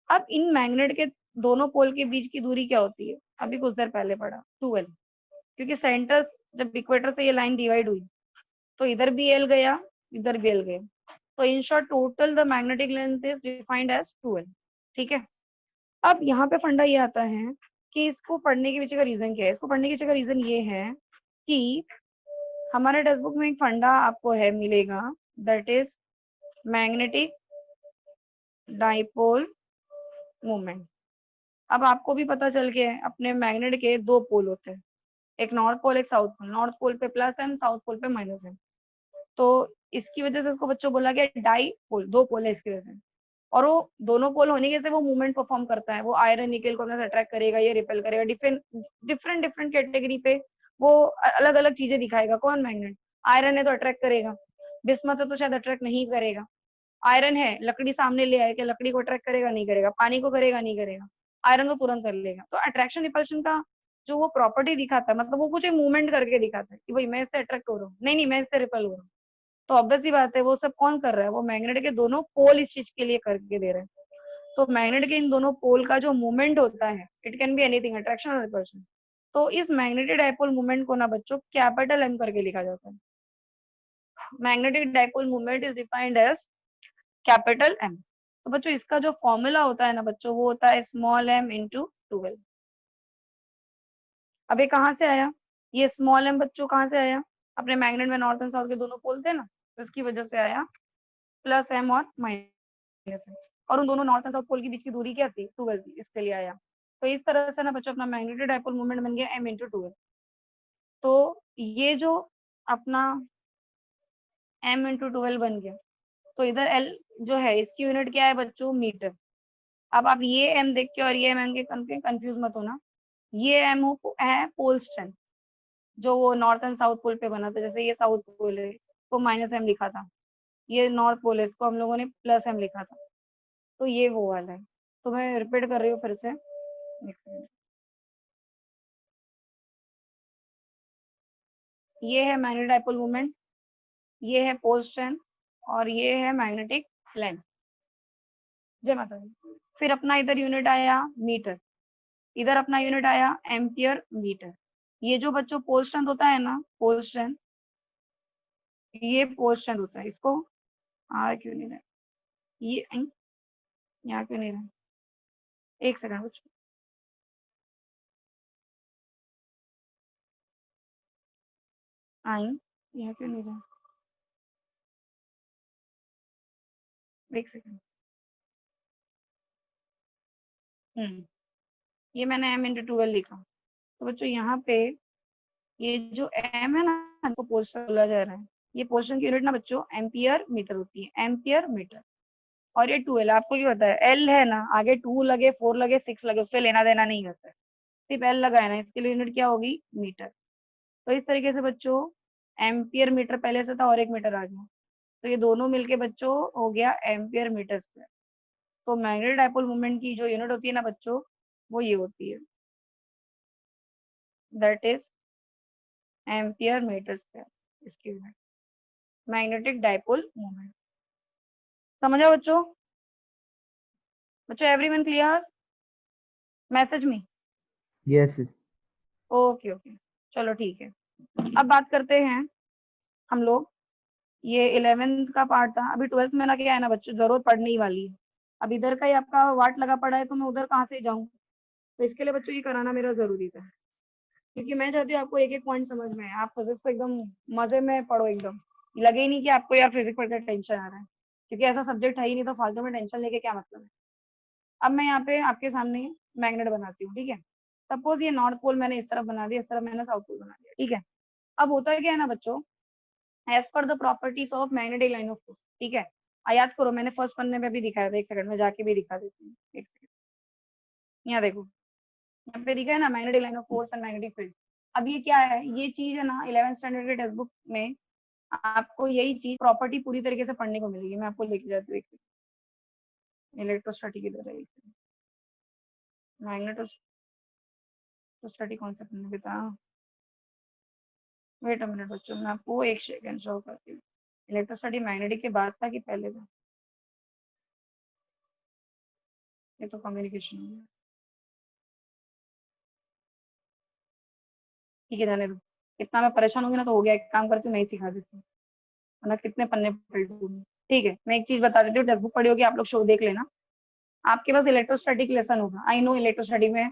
अब इन मैग्नेट के दोनों पोल के बीच की दूरी क्या होती है, अभी कुछ देर पहले पढ़ा, 2l। क्योंकि सेंटर जब इक्वेटर से ये लाइन डिवाइड हुई तो इधर भी एल गया, इधर भी एल गया, तो in short total the magnetic length is defined as 2l, ठीक है। अब यहाँ पे फंडा ये आता है कि इसको पढ़ने के पीछे का रीजन क्या है। इसको पढ़ने के पीछे का रीजन ये है कि हमारे टेक्स्ट बुक में एक फंडा आपको है मिलेगा, that is magnetic dipole moment. अब आपको भी पता चल गया है अपने मैग्नेट के 2 पोल होते हैं, एक नॉर्थ पोल एक साउथ पोल, नॉर्थ पोल पे प्लस एम, साउथ पोल पे माइनस एम। तो इसकी वजह से इसको बच्चों बोला गया डाई पोल, 2 पोल है इसकी वजह से। और वो दोनों पोल होने के से वो मूवमेंट परफॉर्म करता है, वो आयरन निकल को अपने से अट्रैक्ट करेगा, ये रिपेल करेगा, डिफरेंट डिफरेंट डिफरेंट कैटेगरी पे वो अलग अलग चीजें दिखाएगा। कौन, मैग्नेट। आयरन है तो अट्रैक्ट करेगा, बिस्मत है तो शायद अट्रैक्ट नहीं करेगा। आयरन है, लकड़ी सामने ले आए कि लकड़ी को अट्रैक्ट करेगा, नहीं करेगा, पानी को करेगा, नहीं करेगा, आयरन को तुरंत कर लेगा। तो अट्रैक्शन रिपल्शन का जो वो प्रॉपर्टी दिखाता है, मतलब वो कुछ एक मूवमेंट करके दिखाता है कि भाई मैं इससे अट्रैक्ट हो रहा हूँ, नहीं नहीं मैं इससे रिपल हो रहा हूँ। तो ऑब्वियस सी बात है वो सब कौन कर रहा है, वो मैग्नेट के दोनों पोल इस चीज के लिए करके दे रहे हैं। तो मैग्नेट के इन दोनों पोल का जो मूवमेंट होता है, it can be anything, attraction और रिपल्शन। तो इस मैग्नेटिक डाइपोल मूवमेंट को ना बच्चों कैपिटल एम करके लिखा जाता है। Magnetic dipole movement is defined as capital M. तो बच्चों इसका जो फॉर्मूला होता है ना बच्चों, वो होता है स्मॉल एम इंटू 12। अब ये कहाँ से आया, ये स्मॉल एम बच्चों कहाँ से आया, अपने मैग्नेट में नॉर्थ एंड साउथ के दोनों पोल थे ना, तो इसकी वजह से आया प्लस एम और माइनस एम। और उन दोनों नॉर्थ एंड साउथ पोल के बीच की दूरी क्या थी, 12 थी, इसके लिए आया। तो इस तरह से ना बच्चों अपना मैग्नेटिक डाइपोल मूवमेंट बन गया एम इंटू 12। तो ये जो अपना एम इंटू 12 बन गया, तो इधर एल जो है इसकी यूनिट क्या है बच्चों, मीटर। अब आप ये एम देख के और ये एम के कंफ्यूज मत होना। ये एम है पोल स्ट्रेंथ, जो वो नॉर्थ एंड साउथ पोल पे बना था, जैसे ये साउथ पोल है तो माइनस एम लिखा था, ये नॉर्थ पोल है इसको हम लोगों ने प्लस एम लिखा था। तो ये वो वाला है। तो मैं रिपीट कर रही हूँ फिर से, ये है मैग्नेटिक डाइपोल मोमेंट, ये है पोल स्ट्रेंथ और ये है मैग्नेटिक लेंथ। जय माता दी। फिर अपना इधर यूनिट आया मीटर, इधर अपना यूनिट आया एम्पियर मीटर। ये जो बच्चों पोल स्ट्रेंथ होता है ना, पोल स्ट्रेंथ, ये पोल स्ट्रेंथ होता है। इसको आर क्यों नहीं रहा, ये यहाँ क्यों नहीं रहा, एक सेकंड कुछ, आई यहाँ क्यों नहीं रहा, एक सेकंड। ये मैंने m इंटू 12 लिखा। तो बच्चों यहाँ पे ये जो m है ना, इसको पोल स्ट्रेंथ बोला जा रहा है। ये पोजीशन की यूनिट ना बच्चों एम्पियर मीटर होती है, एम्पियर मीटर। और ये 2L, आपको क्या पता है, L है ना, आगे 2 लगे 4 लगे 6 लगे उससे लेना देना नहीं होता है, सिर्फ L लगा है ना, इसके लिए यूनिट क्या होगी, मीटर। तो इस तरीके से बच्चों एम्पियर मीटर पहले से था और 1 मीटर आ गया, तो ये दोनों मिलके बच्चों हो गया एम्पियर मीटर स्क्वायर। तो मैग्नेटिक डाइपोल मोमेंट की जो यूनिट होती है ना बच्चों, वो ये होती है, that is ampere metre square, इसकी यूनिट मैग्नेटिक डाइपोल मोमेंट। समझा बच्चों? बच्चों everyone clear? Message me? Yes. Okay okay, चलो ठीक है। अब बात करते हैं हम लोग, ये 11th का पार्ट था, अभी 12th में ना क्या है ना बच्चों, जरूरत पड़ने ही वाली है। अब इधर का ही आपका वाट लगा पड़ा है, तो मैं उधर कहाँ से जाऊँ, तो इसके लिए बच्चों ये कराना मेरा जरूरी था, क्योंकि मैं चाहती हूँ आपको एक एक पॉइंट समझ में आए, आप फिजिक्स को एकदम मजे में पढ़ो, एकदम लगे ही नहीं कि आपको यार फिजिक्स पढ़ कर टेंशन आ रहा है, क्योंकि ऐसा सब्जेक्ट है ही नहीं, तो फालतू में टेंशन लेके क्या मतलब है। अब मैं यहाँ पे आपके सामने मैग्नेट बनाती हूँ, ठीक है। सपोज ये नॉर्थ पोल मैंने इस तरफ बना दिया, इस तरफ मैंने साउथ पोल बना दिया, ठीक है। अब होता है क्या है ना बच्चों, as per the properties of magnetic line of force, ठीक है। याद करो मैंने फर्स्ट पन्ने में भी दिखाया था, एक सेकंड में जाके भी दिखा देती हूँ, एक सेकंड। यहाँ देखो, यहाँ पे दिखा है ना magnetic line of force and magnetic field. अब ये क्या है, ये चीज है ना 11th स्टैंडर्ड के टेक्स्ट बुक में आपको यही चीज प्रॉपर्टी पूरी तरीके से पढ़ने को मिलेगी। मैं आपको लेके जाती हूँ, इलेक्ट्रोस्टैटिक इधर है, मैग्नेटोस्टैटिक कॉन्सेप्ट में बता। वेट अ मिनट बच्चों, मैं आपको एक सेकंड शो करती हूँ। इलेक्ट्रोस्टैटिक मैग्नेटिक के बाद था कि पहले था? ये तो कम्युनिकेशन हो गया, ठीक है जाने दो। इतना मैं परेशान होगी ना तो हो गया, एक काम करती हूँ मैं ही सिखा देती हूँ, वरना कितने पन्ने पलटूंगी। ठीक है, मैं एक चीज बता देती हूँ, टेक्स्ट बुक पढ़ी होगी आप लोग, शो देख लेना। आपके पास इलेक्ट्रोस्टैटिक लेसन होगा, आई नो इलेक्ट्रोस्टैटिक में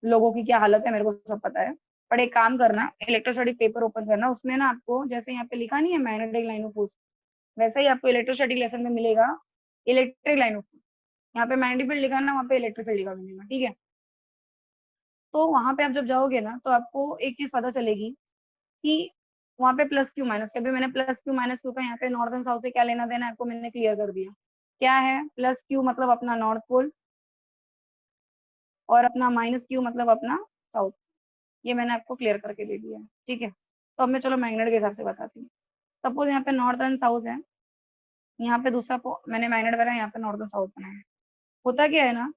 लोगों की क्या हालत है, मेरे को सब पता है। पर एक काम करना, इलेक्ट्रोस्टैटिक पेपर ओपन करना, उसमें ना आपको जैसे यहाँ पे लिखा नहीं है मैग्नेटिक लाइन ऑफ फोर्स, वैसे ही आपको इलेक्ट्रोस्टैटिक लेसन में मिलेगा इलेक्ट्रिक लाइन ऑफ फोर्स। यहाँ पे मैग्नेटिक फील्ड लिखा है ना, वहाँ पे इलेक्ट्रिक फील्ड लिखा मिलेगा, ठीक है। तो वहां पे आप जब जाओगे ना, तो आपको एक चीज पता चलेगी कि वहाँ पे प्लस क्यू माइनस, अभी मैंने प्लस क्यू माइनस क्यू का यहाँ पे नॉर्थ एंड साउथ से क्या लेना देना है आपको मैंने क्लियर कर दिया। क्या है प्लस क्यू मतलब अपना नॉर्थ पोल, और अपना माइनस क्यू मतलब अपना साउथ। ये मैंने आपको क्लियर करके दे दिया है, ठीक है। तो अब मैं चलो मैग्नेट के हिसाब से बताती हूँ। सपोज यहाँ पे नॉर्थ एंड साउथ है, यहाँ पे दूसरा मैंने मैग्नेट बनाया, यहाँ पे नॉर्थ एंड साउथ बनाया। होता क्या है ना,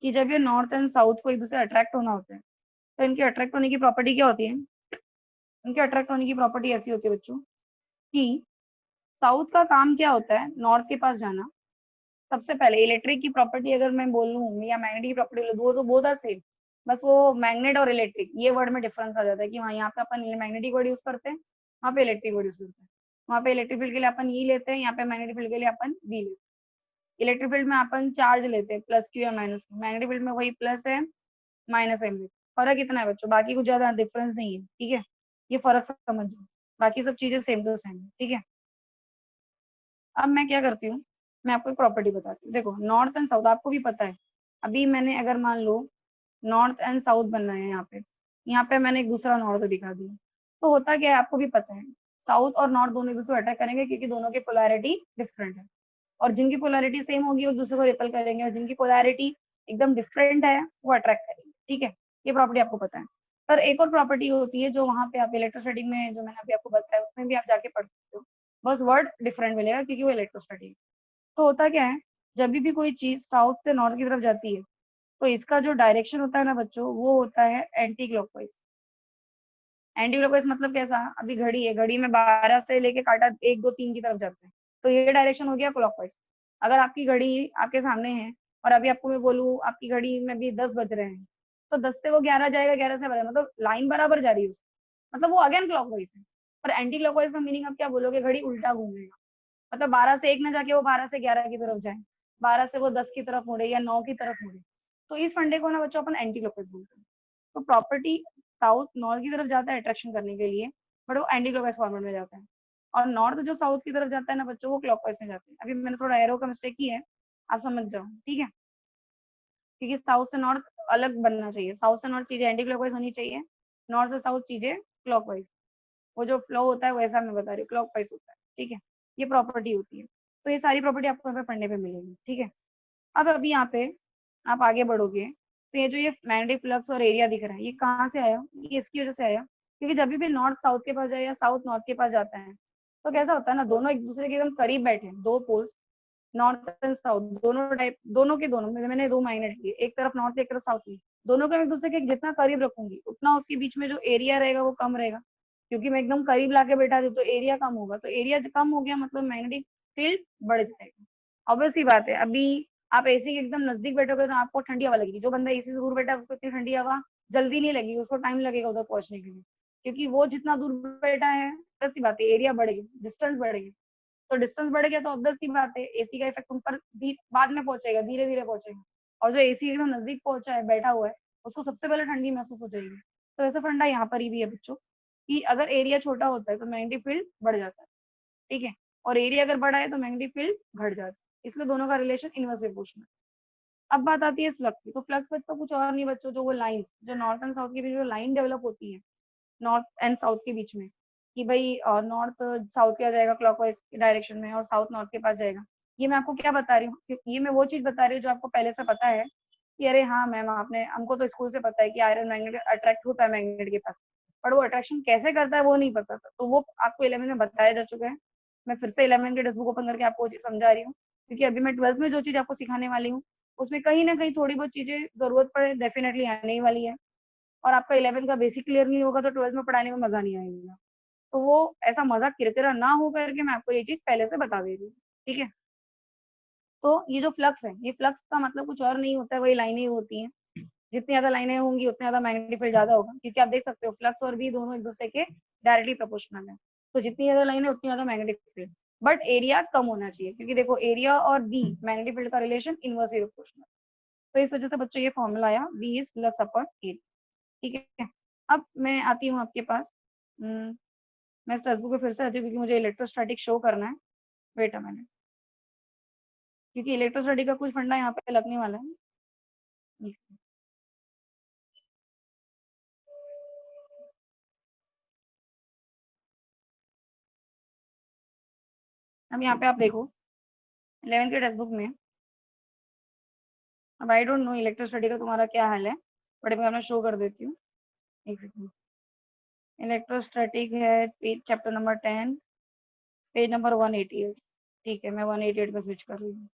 कि जब ये नॉर्थ एंड साउथ को एक दूसरे अट्रैक्ट होना होता है, तो इनके अट्रैक्ट होने की प्रॉपर्टी क्या होती है, इनके अट्रैक्ट होने की प्रॉपर्टी ऐसी होती है बच्चों कि साउथ का काम क्या होता है, नॉर्थ के पास जाना। सबसे पहले इलेक्ट्रिक की प्रॉपर्टी अगर मैं बोलूँ या मैग्नेटिक की प्रॉपर्टी बोलूँ, तो बोथ आर सेम, बस वो मैग्नेट और इलेक्ट्रिक ये वर्ड में डिफरेंस आ जाता है कि वहाँ यहाँ पे अपन मैग्नेटिक वर्ड यूज करते हैं, वहाँ पे इलेक्ट्रिक वर्ड यूज करते हैं। वहाँ पे इलेक्ट्रिक फील्ड के लिए अपन ई लेते हैं, यहाँ पे मैग्नेटिक फील्ड के लिए अपन वी लेते हैं। इलेक्ट्रिक फील्ड में अपन चार्ज लेते हैं प्लस क्यू या माइनस क्यू, मैग्नेटिक फील्ड में वही प्लस है माइनस है। फर्क इतना है बच्चों, बाकी कुछ ज्यादा डिफरेंस नहीं है, ठीक है। ये फर्क समझ जाओ, बाकी सब चीजें सेम टू सेम है, ठीक है। अब मैं क्या करती हूँ, मैं आपको एक प्रॉपर्टी बताती हूँ। देखो नॉर्थ एंड साउथ आपको भी पता है, अभी मैंने अगर मान लो नॉर्थ एंड साउथ बनना है, यहाँ पे मैंने एक दूसरा नॉर्थ दिखा दिया, तो होता क्या है आपको भी पता है, साउथ और नॉर्थ दोनों एक दूसरे को अटैक करेंगे, क्योंकि दोनों की पोलैरिटी डिफरेंट है। और जिनकी पोलैरिटी सेम होगी वो एक दूसरे को रिपल करेंगे, और जिनकी पोलैरिटी एकदम डिफरेंट है वो अट्रैक्ट करेंगे, ठीक है। ये प्रॉपर्टी आपको पता है। पर एक और प्रॉपर्टी होती है जो वहां पे आप इलेक्ट्रोस्टैटिक में जो मैंने अभी आपको बताया उसमें भी आप जाके पढ़ सकते हो, बस वर्ड डिफरेंट मिलेगा क्योंकि वो इलेक्ट्रोस्टैटिक। तो होता क्या है, जब भी कोई चीज साउथ से नॉर्थ की तरफ जाती है, तो इसका जो डायरेक्शन होता है ना बच्चों, वो होता है एंटी क्लॉकवाइज। एंटी क्लॉकवाइज मतलब कैसा, अभी घड़ी है, घड़ी में 12 से लेके काटा 1 2 3 की तरफ जाता है, तो ये डायरेक्शन हो गया क्लॉकवाइज। अगर आपकी घड़ी आपके सामने है और अभी आपको मैं बोलूँ आपकी घड़ी में भी 10 बज रहे हैं, तो 10 से वो 11 जाएगा, 11 से 12, मतलब लाइन बराबर जा रही है उसकी, मतलब वो अगेन क्लॉकवाइज है। पर एंटी क्लॉकवाइज का मीनिंग आप क्या बोलोगे, घड़ी उल्टा घूमेगा, मतलब 12 से 1 ना जाके वो 12 से 11 की तरफ जाए, 12 से वो 10 की तरफ मुड़े या 9 की तरफ मुड़े। तो इस फंडे को ना बच्चों अपन एंटी क्लॉकवाइज बोलते हैं। तो प्रॉपर्टी साउथ नॉर्थ की तरफ जाता है अट्रैक्शन करने के लिए, बट वो एंटी क्लॉकवाइज फॉर्मेट में जाता है। और नॉर्थ जो साउथ की तरफ जाता है ना बच्चों, वो क्लॉकवाइज में जाता है। अभी मैंने थोड़ा एरो का मिस्टेक की है, आप समझ जाओ, ठीक है। क्योंकि साउथ से नॉर्थ अलग बनना चाहिए, साउथ से नॉर्थ चीजें एंटी क्लॉकवाइज होनी चाहिए, नॉर्थ से साउथ चीजें क्लॉकवाइज। वो जो फ्लो होता है वैसा मैं बता रही हूँ, क्लॉकवाइज होता है। ठीक है, ये प्रॉपर्टी होती है। तो ये सारी प्रॉपर्टी आपको यहाँ पे पढ़ने पे मिलेगी, ठीक है। अब अभी यहाँ पे आप आगे बढ़ोगे तो ये जो ये मैग्नेटिक फ्लक्स और एरिया दिख रहा है, ये कहाँ से आया? ये इसकी वजह से आया, क्योंकि जब भी नॉर्थ साउथ के पास जाए या साउथ नॉर्थ के पास जाता है तो कैसा होता है ना, दोनों एक दूसरे के एकदम करीब बैठे हैं, दो पोल्स, नॉर्थ एंड साउथ दोनों टाइप, दोनों के दोनों, मैंने दो मैग्नेट लिए, एक तरफ नॉर्थ एक तरफ साउथ की, दोनों को मैं एक दूसरे के जितना करीब रखूंगी उतना उसके बीच में जो एरिया रहेगा वो कम रहेगा, क्योंकि मैं एकदम करीब लाके बैठा दूं तो एरिया कम होगा, तो एरिया कम हो गया मतलब मैग्नेटिक फील्ड बढ़ जाएगा। ऑब्वियस सी बात है, अभी आप एसी के एकदम नजदीक बैठोगे तो आपको ठंडी हवा लगेगी, जो बंदा एसी से दूर बैठा है उसको इतनी ठंडी हवा जल्दी नहीं लगेगी, उसको टाइम लगेगा उधर पहुंचने के लिए, क्योंकि वो जितना दूर बैठा है, ऑब्वियस सी बात है एरिया बढ़ेगी, डिस्टेंस बढ़ेगी, तो डिस्टेंस बढ़ गया तो ऑब्वियस सी बात है एसी का इफेक्ट उन पर बाद में पहुंचेगा, धीरे धीरे पहुंचेगा, और जो एसी एकदम नजदीक पहुंचा है बैठा हुआ है उसको सबसे पहले ठंडी महसूस हो जाएगी। तो ऐसा फंडा यहाँ पर ही भी है बच्चों, कि अगर एरिया छोटा होता है तो मैग्नेटिक फील्ड बढ़ जाता है, ठीक है, और एरिया अगर बड़ा है तो मैग्नेटिक फील्ड घट जाता है, इसलिए दोनों का रिलेशन इनवर्सली प्रोपोर्शनल। अब बात आती है फ्लक्स की, तो फ्लक्स में तो कुछ और नहीं बच्चों, जो वो लाइन जो नॉर्थ एंड साउथ के बीच जो लाइन डेवलप होती है, नॉर्थ एंड साउथ के बीच में, कि भाई नॉर्थ साउथ के आ जाएगा क्लॉकवाइज डायरेक्शन में और साउथ नॉर्थ के पास जाएगा, ये मैं आपको क्या बता रही हूँ, ये मैं वो चीज बता रही हूँ जो आपको पहले से पता है कि अरे हाँ मैम आपने, हमको तो स्कूल से पता है कि आयरन मैग्नेट अट्रैक्ट होता है मैग्नेट के पास, पर वो अट्रैक्शन कैसे करता है वो नहीं पता था, तो वो आपको 11 में बताया जा चुका है। मैं फिर से 11 के टेक्स्ट बुक ओपन करके आपको वो चीज समझा रही हूँ, क्योंकि अभी मैं 12th में जो चीज आपको सिखाने वाली हूँ उसमें कहीं ना कहीं थोड़ी बहुत चीजें जरूरत पड़े डेफिनेटली आने ही वाली है, और आपका 11 का बेसिक क्लियर नहीं होगा तो 12th में पढ़ाने में मजा नहीं आएगा, तो वो ऐसा मजा किरकिरा ना हो करके मैं आपको ये चीज पहले से बता दे रही हूँ, ठीक है। तो ये जो फ्लक्स है, ये फ्लक्स का मतलब कुछ और नहीं होता है, वही लाइनें होती हैं, जितनी ज्यादा लाइनें होंगी उतना ज्यादा मैग्नेटिक फील्ड ज्यादा होगा, क्योंकि आप देख सकते हो फ्लक्स और बी दोनों एक दूसरे के डायरेक्टली प्रोपोर्शनल है, तो जितनी ज्यादा लाइनें उतनी ज्यादा मैग्नेटिक फील्ड, बट एरिया कम होना चाहिए, क्योंकि देखो एरिया और बी मैग्नेटिक फील्ड का रिलेशन इनवर्सली प्रोपोर्शनल, तो इस वजह से बच्चों ये फॉर्मूला आया B is flux upon area, ठीक है। अब मैं आती हूँ आपके पास, मैं इस टेक्स्ट बुक पे फिर से आती हूँ क्योंकि मुझे इलेक्ट्रोस्टैटिक शो करना है, वेट अ मिनट, क्योंकि इलेक्ट्रोस्टैटिक का कुछ फंडा यहाँ पे लगने वाला है। अब यहाँ पे आप देखो 11th के टेक्स्ट बुक में, अब आई डोंट नो इलेक्ट्रोस्टैटिक का तुम्हारा क्या हाल है, बट मैं अपना शो कर देती हूँ, एक सेकंड। इलेक्ट्रोस्टैटिक है page chapter number 10 page number 188, ठीक है, मैं 188 पे स्विच कर रही हूँ।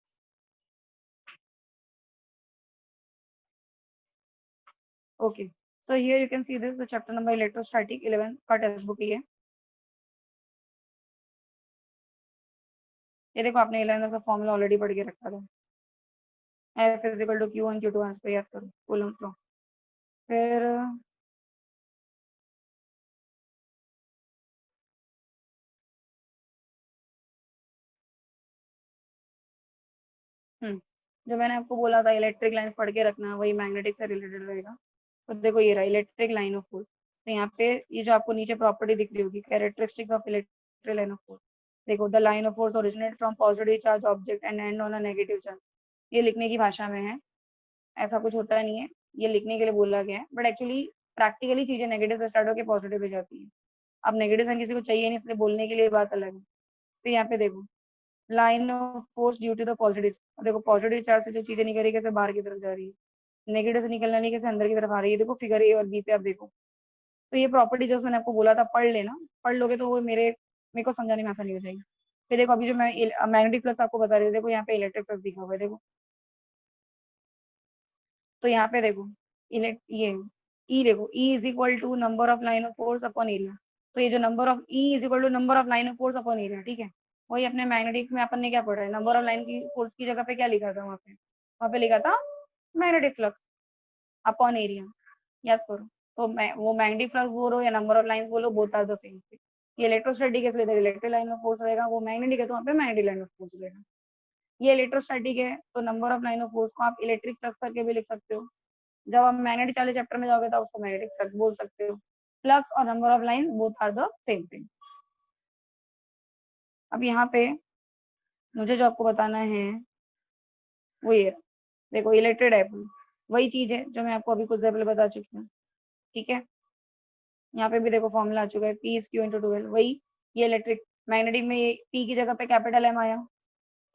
Okay, so here you can see this the chapter number electrostatic 11 का टेक्स्ट बुक ये देखो आपने 11 का फॉर्मूला ऑलरेडी पढ़ के रखा था, F is equal to Q1 Q2 answer पे याद करो, कूलम्स लॉ। फिर जो मैंने आपको बोला था इलेक्ट्रिक लाइन पढ़ के रखना, वही मैग्नेटिक से रिलेटेड रहेगा, तो देखो ये रहा इलेक्ट्रिक लाइन ऑफ फोर्स, तो यहाँ पे ये जो आपको नीचे प्रॉपर्टी दिख रही होगी characteristics of electric line of force, देखो the line of force originate from positive charge object and end on a negative charge, ये लिखने की भाषा में है, ऐसा कुछ होता नहीं है, ये लिखने के लिए बोला गया है, बट एक्चुअली प्रैक्टिकली चीजें नेगेटिव से स्टार्ट होकर पॉजिटिव पे जाती है, अब नेगेटिव साइन किसी को चाहिए नहीं इसलिए बोलने के लिए बात अलग है। तो यहाँ पे देखो line of force due to the positive, देखो पॉजिटिव चार्ज से जो चीजें निकल रही है कैसे बाहर की तरफ जा रही है, नेगेटिव से निकलने वाली कैसे अंदर की तरफ आ रही है, देखो फिगर ए और बी पे आप देखो, तो ये प्रॉपर्टी जो मैंने आपको बोला था पढ़ लेना, पढ़ लोगे तो वो मेरे को समझाने में आसानी हो जाएगी। फिर देखो अभी जो मैं मैग्नेटिक फ्लक्स आपको बता रही हूँ, देखो यहाँ पे इलेक्ट्रिक फ्लक्स दिखा हुआ है देखो, तो यहाँ पे देखो इलेक्ट ये ई देखो E is equal to number of line of force upon area, तो ये जो number of E is equal to number of line of force upon area, ठीक है, वही अपने मैग्नेटिक में अपन ने क्या पढ़ा है, नंबर ऑफ लाइन की फोर्स की जगह पे क्या लिखा था, वहाँ पे लिखा था मैग्नेटिक फ्लक्स अपॉन एरिया, याद करो। तो वो मैग्नेटिक फ्लक्स बोलो या नंबर ऑफ लाइंस बोलो, बोथ आर द सेम, ये इलेक्ट्रोस्टैटिक है इसलिए इलेक्ट्रिक लाइन ऑफ फोर्स रहेगा, वो मैग्नेटिक है तो वहाँ पे मैग्नेटिक लाइन ऑफ फोर्स रहेगा। ये इलेक्ट्रोस्टैटिक है तो number of line of force को आप इलेक्ट्रिक फ्लक्स करके भी लिख सकते हो, जब आप मैग्नेटिक वाले चैप्टर में जाओगे तो उसको मैग्नेटिक फ्लक्स बोल सकते हो, फ्लक्स और number of line both are the same thing. अब यहाँ पे मुझे जो आपको बताना है वो ये देखो इलेक्ट्रिक डाइपोल, वही चीज है जो मैं आपको अभी कुछ देर पहले बता चुकी हूँ, ठीक है। यहाँ पे भी देखो फॉर्मूला आ चुका है P is Q into 12, वही ये इलेक्ट्रिक मैग्नेटिक में P की जगह पे कैपिटल M आया,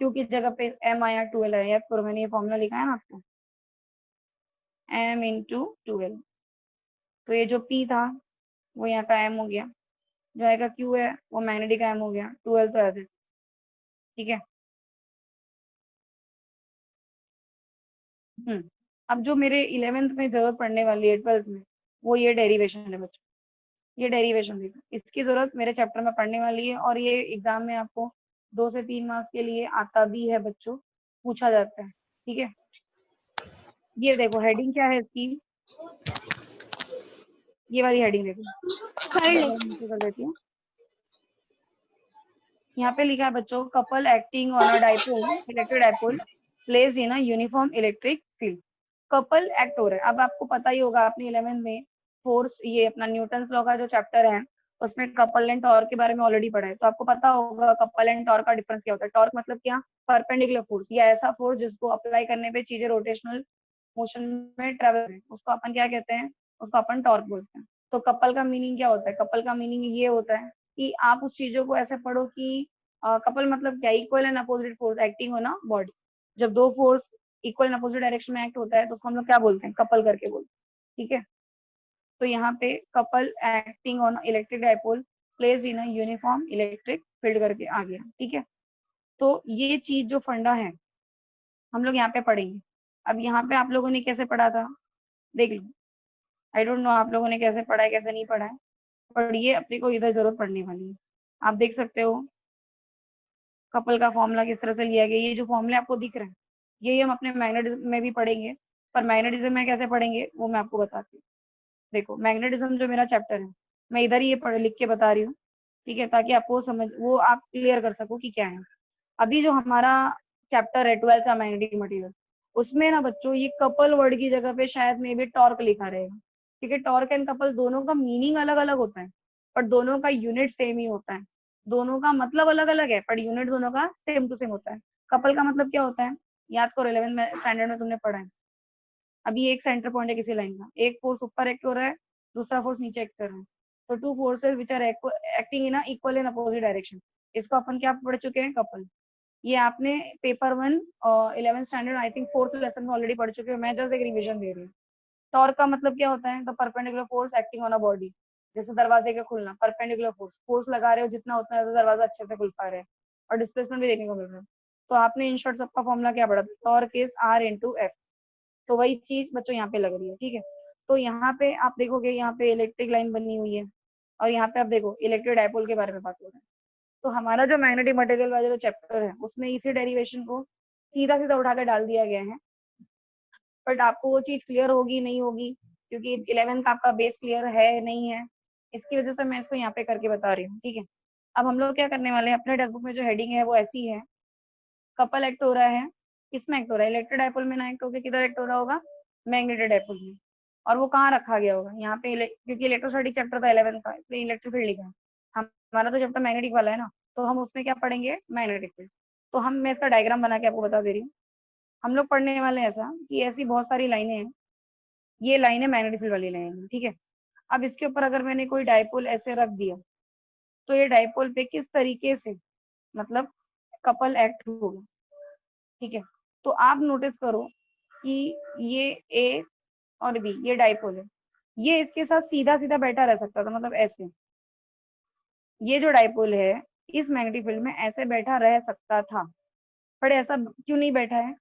Q की जगह पे M आया, 12 आया। याद करो, मैंने ये फॉर्मूला लिखा है ना आपको, M इंटू 12। तो ये जो P था वो यहाँ का M हो गया, जो आएगा Q है वो मैग्नेटिक का M हो गया, 12 तो ऐसे। ठीक है। अब जो मेरे 11th में जरूरत पड़ने वाली है, 12th में, वो ये डेरिवेशन है बच्चों। ये डेरिवेशन देखो, इसकी जरूरत मेरे चैप्टर में पड़ने वाली है, और ये एग्जाम में आपको 2 से 3 मार्क्स के लिए आता भी है बच्चों, पूछा जाता है। ठीक है। ये देखो हेडिंग क्या है इसकी, ये वाली हेडिंग देखो, मैं नीचे कर देती हूँ। यहाँ पे लिखा है बच्चों, couple acting on a dipole, electric dipole placed in a uniform electric field. Couple act हो रहा है। अब आपको पता ही होगा, आपने 11th में फोर्स, ये अपना न्यूटन लॉ का जो चैप्टर है उसमें कपल एंड टॉर्क के बारे में ऑलरेडी पढ़ा है, तो आपको पता होगा कपल एंड टॉर्क का डिफरेंस क्या होता है। टॉर्क मतलब क्या, परपेंडिकुलर फोर्स, या ऐसा फोर्स जिसको अप्लाई करने पे चीजें रोटेशनल मोशन में ट्रेवल, उसको अपन क्या कहते हैं, उसको अपन टॉर्क बोलते हैं। तो कपल का मीनिंग क्या होता है, कपल का मीनिंग ये होता है कि आप उस चीजों को ऐसे पढ़ो कि कपल मतलब क्या, equal and opposite force acting on a body. जब दो force equal and opposite direction में एक्ट होता है तो उसको हम लोग क्या बोलते हैं, कपल करके बोलते हैं। ठीक है। तो यहाँ पे couple acting on electric dipole placed in a uniform electric field करके आ गया। ठीक है। तो ये चीज जो फंडा है हम लोग यहाँ पे पढ़ेंगे। अब यहाँ पे आप लोगों ने कैसे पढ़ा था देख लो, आई डोंट नो आप लोगों ने कैसे पढ़ा है कैसे नहीं पढ़ा है, पर ये अपने को इधर जरूरत पड़ने वाली है। आप देख सकते हो कपल का फॉर्मूला किस तरह से लिया गया, ये जो फॉर्मूला आपको दिख रहा है यही हम अपने मैग्नेटिज्म में भी पढ़ेंगे, पर मैग्नेटिज्म में कैसे पढ़ेंगे वो मैं आपको बताती हूँ। देखो मैग्नेटिज्म जो मेरा चैप्टर है, मैं इधर ही ये पढ़ लिख के बता रही हूँ। ठीक है, ताकि आपको समझ, वो आप क्लियर कर सको कि क्या है। अभी जो हमारा चैप्टर है 12th का मैग्नेटिक मटेरियल, उसमें ना बच्चों ये कपल वर्ड की जगह पे शायद में भी टॉर्क लिखा रहेगा, क्योंकि टॉर्क एंड कपल दोनों का मीनिंग अलग अलग होता है, पर दोनों का यूनिट सेम ही होता है। दोनों का मतलब अलग अलग है पर यूनिट दोनों का सेम टू सेम होता है। कपल का मतलब क्या होता है, याद करो 11th में स्टैंडर्ड में तुमने पढ़ा है। अभी एक सेंटर पॉइंट है किसी लाइन का, एक फोर्स ऊपर एक्ट हो रहा है, दूसरा फोर्स नीचे एक्ट कर रहा है, तो two forces which are acting in equal in opposite direction, इसको अपन क्या पढ़ चुके हैं, कपल। ये आपने paper 1 11th standard I think 4th lesson में ऑलरेडी पढ़ चुके हो, मैं जस्ट एक रिवीजन दे रही हूँ। टॉर्क का मतलब क्या होता है, the perpendicular force acting on a body. जैसे दरवाजे का खुलना, परपेंडिकुलर फोर्स, फोर्स लगा रहे हो जितना उतना ज्यादा दरवाजा अच्छे से खुल पा रहे हैं, और डिस्प्लेसमेंट भी देखने को मिल रहा है। तो आपने इन शॉर्ट सबका फॉर्मूला क्या पढ़ा, torque is r into F. तो वही चीज बच्चों यहाँ पे लग रही है। ठीक है। तो यहाँ पे आप देखोगे, यहाँ पे इलेक्ट्रिक लाइन बनी हुई है, और यहाँ पे आप देखो इलेक्ट्रिक डायपोल के बारे में बात हो रहा है। तो हमारा जो मैग्नेटिक मटेरियल वाला जो चैप्टर है उसमें इसी डेरिवेशन को सीधा सीधा उठा के डाल दिया गया है, बट आपको वो चीज क्लियर होगी नहीं होगी, क्योंकि 11th का आपका बेस क्लियर है नहीं है, इसकी वजह से मैं इसको यहाँ पे करके बता रही हूँ। ठीक है। अब हम लोग क्या करने वाले हैं, अपने टेक्स्ट बुक में जो हेडिंग है वो ऐसी है, कपल एक्ट हो रहा है, किसमें एक्ट हो रहा है, इलेक्ट्रिक डायपोल में ना एक्ट होकर किधर एक्ट हो रहा होगा, मैग्नेटिक डायपोल में। और वो कहाँ रखा गया होगा, यहाँ पे क्योंकि इलेक्ट्रोस्टैटिक चैप्टर था 11th का, इसलिए इलेक्ट्रिक फील्ड लिखा है। हमारा तो चैप्टर मैग्नेटिक वाला है ना, तो हम उसमें क्या पढ़ेंगे, मैग्नेटिक फील्ड। तो हम, मैं इसका डायग्राम बना के आपको बता दे रही हूँ। हम लोग पढ़ने वाले हैं ऐसा कि ऐसी बहुत सारी लाइनें हैं, ये लाइनें मैग्नेटिक फील्ड वाली लाइन है। ठीक है। अब इसके ऊपर अगर मैंने कोई डायपोल ऐसे रख दिया, तो ये डायपोल पे किस तरीके से मतलब कपल एक्ट होगा। ठीक है। तो आप नोटिस करो कि ये ए और बी, ये डायपोल है, ये इसके साथ सीधा सीधा बैठा रह सकता था, मतलब ऐसे। ये जो डायपोल है इस मैग्नेटिक फील्ड में ऐसे बैठा रह सकता था, पर ऐसा क्यों नहीं बैठा है,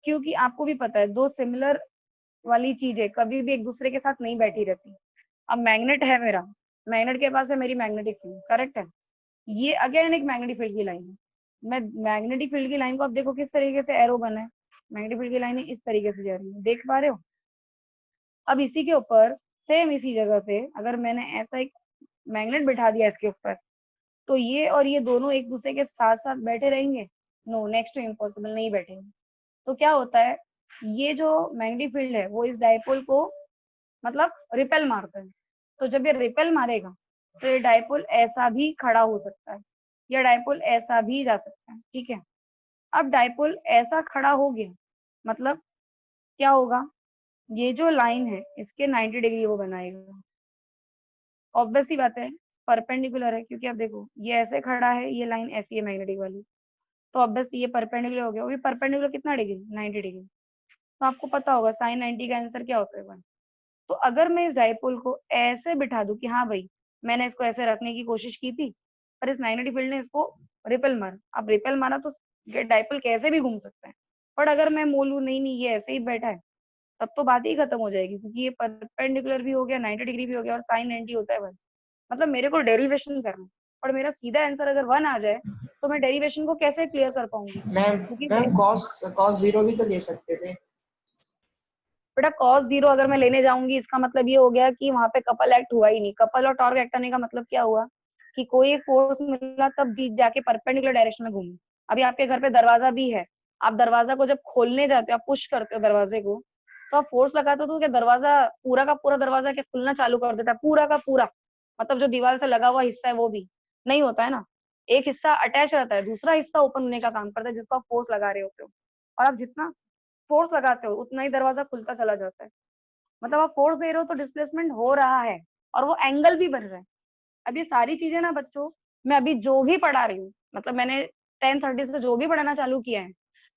क्योंकि आपको भी पता है दो सिमिलर वाली चीजें कभी भी एक दूसरे के साथ नहीं बैठी रहती। अब मैग्नेट है मेरा, मैग्नेट के पास है मेरी मैग्नेटिक फील्ड, करेक्ट है, ये अगेन एक मैग्नेटिक फील्ड की लाइन है। मैं मैग्नेटिक फील्ड की लाइन को, अब देखो किस तरीके से एरो बना है, मैग्नेटिक फील्ड की लाइन इस तरीके से जा रही है, देख पा रहे हो। अब इसी के ऊपर सेम इसी जगह पे अगर मैंने ऐसा एक मैग्नेट बिठा दिया इसके ऊपर, तो ये और ये दोनों एक दूसरे के साथ साथ बैठे रहेंगे, नो, नेक्स्ट टू इम्पॉसिबल, नहीं बैठेंगे। तो क्या होता है, ये जो मैग्नेटिक फील्ड है वो इस डायपोल को मतलब रिपेल मारता है। तो जब ये रिपेल मारेगा तो ये डायपोल ऐसा भी खड़ा हो सकता है, या डायपोल ऐसा भी जा सकता है। ठीक है। अब डायपोल ऐसा खड़ा हो गया, मतलब क्या होगा, ये जो लाइन है इसके 90 डिग्री वो बनाएगा, ऑब्वियस सी बात है। परपेंडिकुलर है, क्योंकि अब देखो ये ऐसे खड़ा है, ये लाइन ऐसी है मैग्नेटिक वाली, तो ऑब्वियस ये परपेंडिकुलर हो गया। वो भी परपेंडिकुलर कितना डिग्री, 90 डिग्री। तो आपको पता होगा साइन 90 का आंसर क्या होता है 1। तो अगर मैं इस डाइपोल को ऐसे बिठा दूं कि हाँ भाई मैंने इसको ऐसे रखने की कोशिश की थी, पर इस मैग्नेटिक फील्ड ने इसको रिपेल मारा। अब रिपेल मारा तो डाइपोल कैसे भी घूम सकता है। पर अगर मैं बोलूं नहीं नहीं ये ऐसे ही बैठा है, तब तो बात ही खत्म हो जाएगी, क्योंकि ये परपेंडिकुलर भी हो गया, 90 डिग्री भी हो गया, और साइन 90 होता है 1। मतलब मेरे को डेरिवेशन करना है, और मेरा सीधा आंसर अगर 1 आ जाए तो मैं डेरिवेशन को कैसे क्लियर कर पाऊंगी, मैम क्योंकि मैम कॉस कॉस जीरो भी तो ले सकते थे। बेटा cos 0 अगर मैं लेने जाऊंगी, इसका मतलब ये हो गया कि वहां पे कपल एक्ट हुआ ही नहीं। कपल और टॉर्क एक्ट करने का मतलब क्या हुआ कि कोई एक फोर्स मिला तब जीत जाके परपेंडिकुलर डायरेक्शन में घूमी। अभी आपके घर पे दरवाजा भी है, आप दरवाजा को जब खोलने जाते हो, आप पुश करते हो दरवाजे को, तो आप फोर्स लगाते हो तो क्या दरवाजा पूरा का पूरा दरवाजा क्या खुलना चालू कर देता है, पूरा का पूरा? मतलब जो दीवार से लगा हुआ हिस्सा है वो भी नहीं होता है ना, एक हिस्सा अटैच रहता है, दूसरा हिस्सा ओपन होने का काम करता है, जिसको आप फोर्स लगा रहे होते हो। और आप जितना फोर्स लगाते हो उतना ही दरवाजा खुलता चला जाता है। मतलब आप फोर्स दे रहे हो तो डिस्प्लेसमेंट हो रहा है, और वो एंगल भी बन रहा है। अब ये सारी चीजें ना बच्चों, मैं अभी जो भी पढ़ा रही हूँ, मतलब मैंने 10:30 से जो भी पढ़ाना चालू किया है,